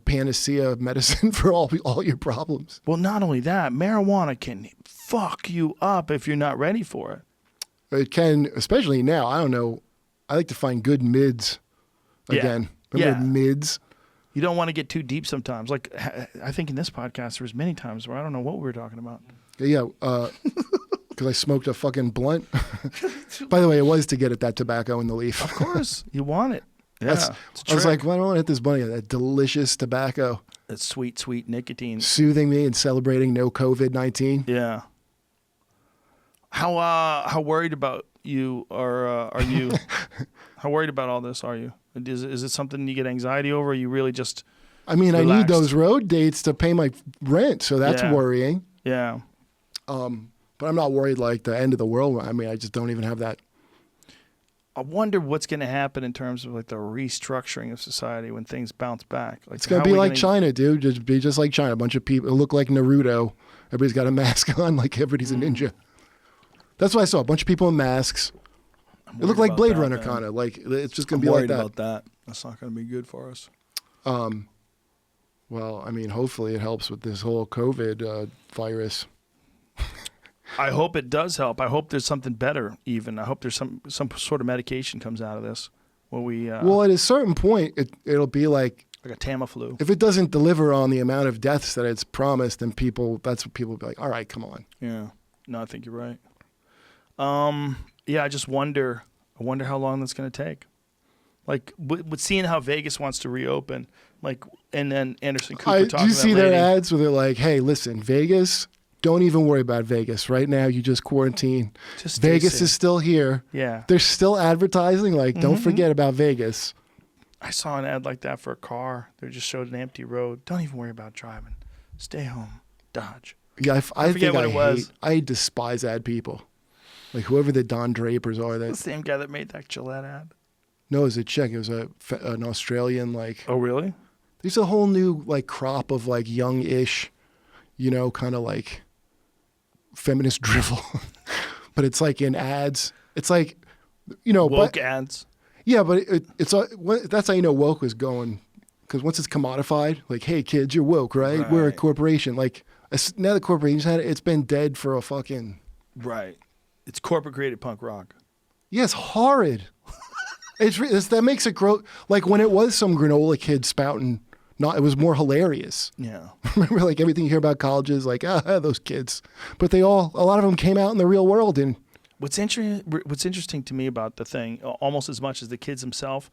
panacea medicine for all your problems. Well, not only that, marijuana can fuck you up if you're not ready for it. It can, especially now. I don't know. I like to find good mids again. Remember mids? You don't want to get too deep sometimes. Like, I think in this podcast, there was many times where I don't know what we were talking about. Yeah, because I smoked a fucking blunt. By the way, it was to get at that tobacco in the leaf. Of course. You want it. Yeah, I was like, well, I don't want to hit this bunny. That delicious tobacco. That sweet, sweet nicotine. Soothing me and celebrating no COVID-19. Yeah. How worried about you are you? How worried about all this are you? Is it something you get anxiety over? Or are you really just I mean, relaxed? I need those road dates to pay my rent, so that's worrying. Yeah. But I'm not worried like the end of the world. I mean, I just don't even have that. I wonder what's going to happen in terms of like the restructuring of society when things bounce back. Like, it's going to be like China, dude. Just be just like China. A bunch of people look like Naruto. Everybody's got a mask on like everybody's a ninja. That's what I saw. A bunch of people in masks. It looked like Blade Runner kind of. Like it's just going to be like that. I'm worried about that. That's not going to be good for us. Well, I mean, hopefully it helps with this whole COVID virus. I hope it does help. I hope there's something better even. I hope there's some sort of medication comes out of this. Where we well, at a certain point, it'll be like a Tamiflu. If it doesn't deliver on the amount of deaths that it's promised, then that's what people will be like, all right, come on. Yeah. No, I think you're right. Yeah, I just wonder. I wonder how long that's going to take. Like, with seeing how Vegas wants to reopen, like, and then Anderson Cooper talking about. Do you see their ads where they're like, "Hey, listen, Vegas, don't even worry about Vegas right now. You just quarantine. Just Vegas is still here. Yeah, they're still advertising. Like, don't forget about Vegas." I saw an ad like that for a car. They just showed an empty road. Don't even worry about driving. Stay home. Dodge. Yeah, I forget what it was. I despise ad people. Like whoever the Don Drapers are. The same guy that made that Gillette ad. No, it was a chick. It was an Australian, like... Oh, really? There's a whole new, like, crop of, like, young-ish, kind of, like, feminist drivel. But it's, like, in ads. It's, like, woke ads. Yeah, but that's how you know woke was going. Because once it's commodified, like, hey, kids, you're woke, right? We're a corporation. Like, now the corporations had it, it's been dead for a fucking... Right. It's corporate-created punk rock. Yeah, it's horrid. That makes it grow. Like when it was some granola kid spouting, it was more hilarious. Yeah. Remember, like everything you hear about colleges, like those kids, but a lot of them came out in the real world. And what's interesting to me about the thing, almost as much as the kids themselves,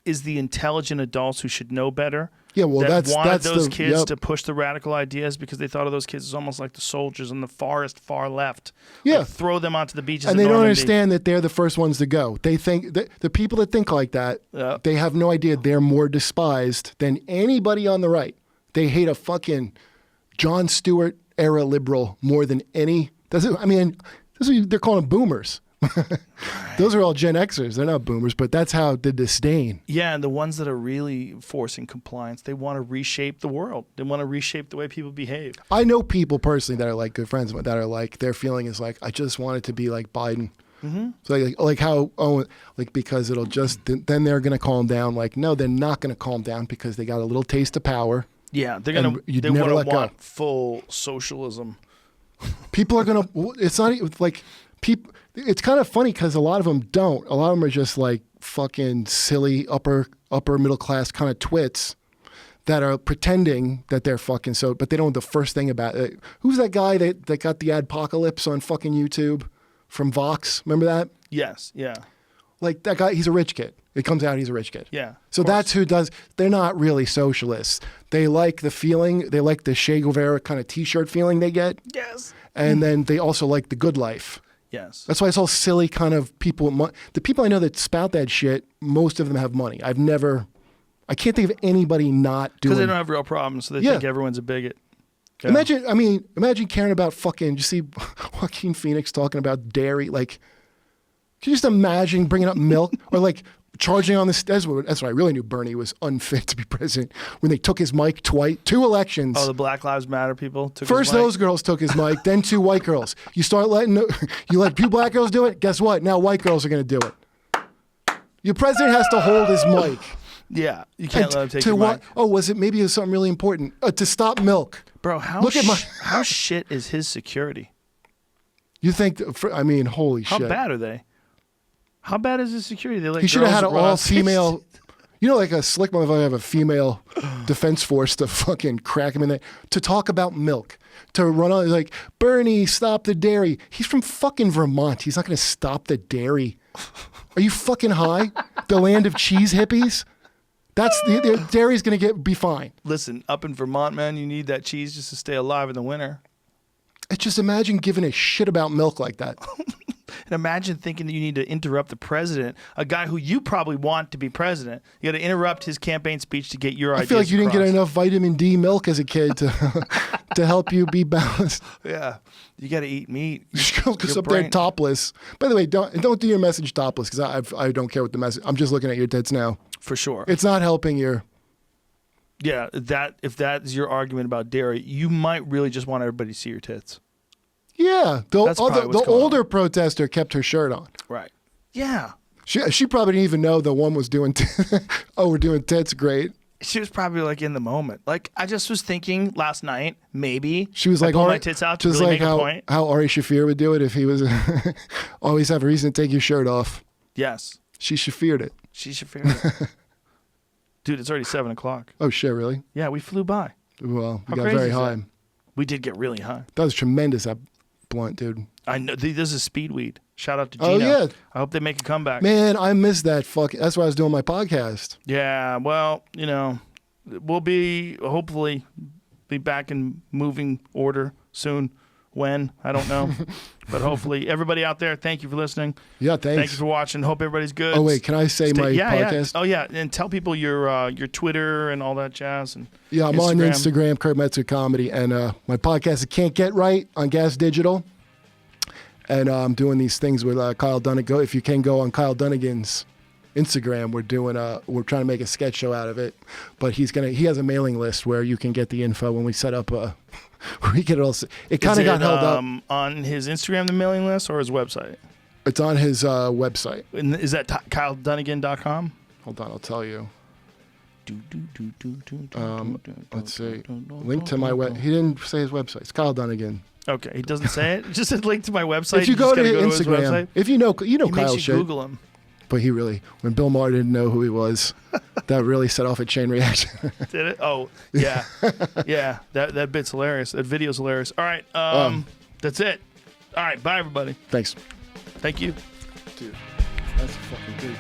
is the intelligent adults who should know better. Yeah, well, that wanted those kids to push the radical ideas because they thought of those kids as almost like the soldiers in the far left. Yeah, like throw them onto the beaches. And they don't understand that they're the first ones to go. They think the people that think like that, they have no idea they're more despised than anybody on the right. They hate a fucking Jon Stewart era liberal more than any. They're calling them boomers. Those are all Gen Xers. They're not boomers, but that's how the disdain. Yeah, and the ones that are really forcing compliance, they want to reshape the world. They want to reshape the way people behave. I know people personally that are like good friends that are like, their feeling is like, I just want it to be like Biden. Mm-hmm. So like how because it'll just then they're going to calm down. Like no, they're not going to calm down because they got a little taste of power. Yeah, they want full socialism. People are going to. It's not like people. It's kind of funny because a lot of them don't. A lot of them are just like fucking silly upper middle class kind of twits that are pretending that they're fucking but they don't know the first thing about it. Who's that guy that got the adpocalypse on fucking YouTube from Vox? Remember that? Yes, yeah. Like that guy, he's a rich kid. It comes out he's a rich kid. Yeah. So that's who does. They're not really socialists. They like the feeling. They like the Che Guevara kind of T-shirt feeling they get. Yes. And then they also like the good life. Yes. That's why it's all silly kind of people. The people I know that spout that shit, most of them have money. I can't think of anybody not doing. Because they don't have real problems, so they think everyone's a bigot. Yeah. Imagine caring about fucking. You see Joaquin Phoenix talking about dairy. Like, can you just imagine bringing up milk or like charging on this? That's what I really knew Bernie was unfit to be president when they took his mic twice, 2 elections. Oh, the Black Lives Matter people took First his mic? Those girls took his mic, then 2 white girls. You let 2 black girls do it. Guess what? Now white girls are going to do it. Your president has to hold his mic. Yeah, you can't let him take your mic. Oh, maybe it was something really important to stop milk. Bro, how shit is his security? You think? Holy shit! How bad are they? How bad is his security? He should have had an all-female. Like a slick motherfucker have a female defense force to fucking crack him in there to talk about milk, to run on like Bernie, stop the dairy. He's from fucking Vermont. He's not going to stop the dairy. Are you fucking high? The land of cheese hippies. That's the dairy's going to be fine. Listen, up in Vermont, man, you need that cheese just to stay alive in the winter. Just imagine giving a shit about milk like that. And imagine thinking that you need to interrupt the president, a guy who you probably want to be president. You got to interrupt his campaign speech to get your ideas. I feel like you didn't get enough vitamin D milk as a kid to help you be balanced. Yeah, you got to eat meat. Because up there topless. By the way, don't do your message topless because I don't care what the message. I'm just looking at your tits now. For sure, it's not helping your. Yeah, if that is your argument about dairy, you might really just want everybody to see your tits. Yeah, the older protester kept her shirt on. Right. Yeah. She probably didn't even know the one was doing. We're doing tits, great. She was probably like in the moment. Like I just was thinking last night, maybe she was like, pull my tits out to really make a point. How Ari Shaffir would do it if he was always have a reason to take your shirt off. Yes. She Shaffired it. She Shaffired it. Dude, it's already 7:00. Oh shit, really? Yeah, we flew by. Well, we got very high. We did get really high. That was tremendous. That blunt, dude. I know. This is speed weed. Shout out to Gino. Oh yeah. I hope they make a comeback. Man, I miss that that's why I was doing my podcast. Yeah. Well, we'll hopefully be back in moving order soon. When? I don't know. But hopefully, everybody out there, thank you for listening. Yeah, thanks. Thank you for watching. Hope everybody's good. Oh, wait, can I say my podcast? Yeah. Oh, yeah, and tell people your Twitter and all that jazz. And yeah, I'm on Instagram, Kurt Metzger Comedy, and my podcast is Can't Get Right on Gas Digital. And I'm doing these things with Kyle Dunnigan. If you can go on Kyle Dunnigan's Instagram, we're trying to make a sketch show out of it. But he has a mailing list where you can get the info when we set up we get it all. It kind of got held up on his Instagram, the mailing list, or his website. It's on his website. And is that KyleDunnigan.com? Hold on, I'll tell you. Let's see. Link to my web. He didn't say his website. It's Kyle Dunnigan. Okay, he doesn't say it. Just a link to my website. If you go to his Instagram, website. if you know He Kyle makes you shit. Google him. But he really, when Bill Maher didn't know who he was, that really set off a chain reaction. Did it? Oh, yeah. Yeah, that bit's hilarious. That video's hilarious. All right, that's it. All right, bye, everybody. Thanks. Thank you. Dude, that's fucking good.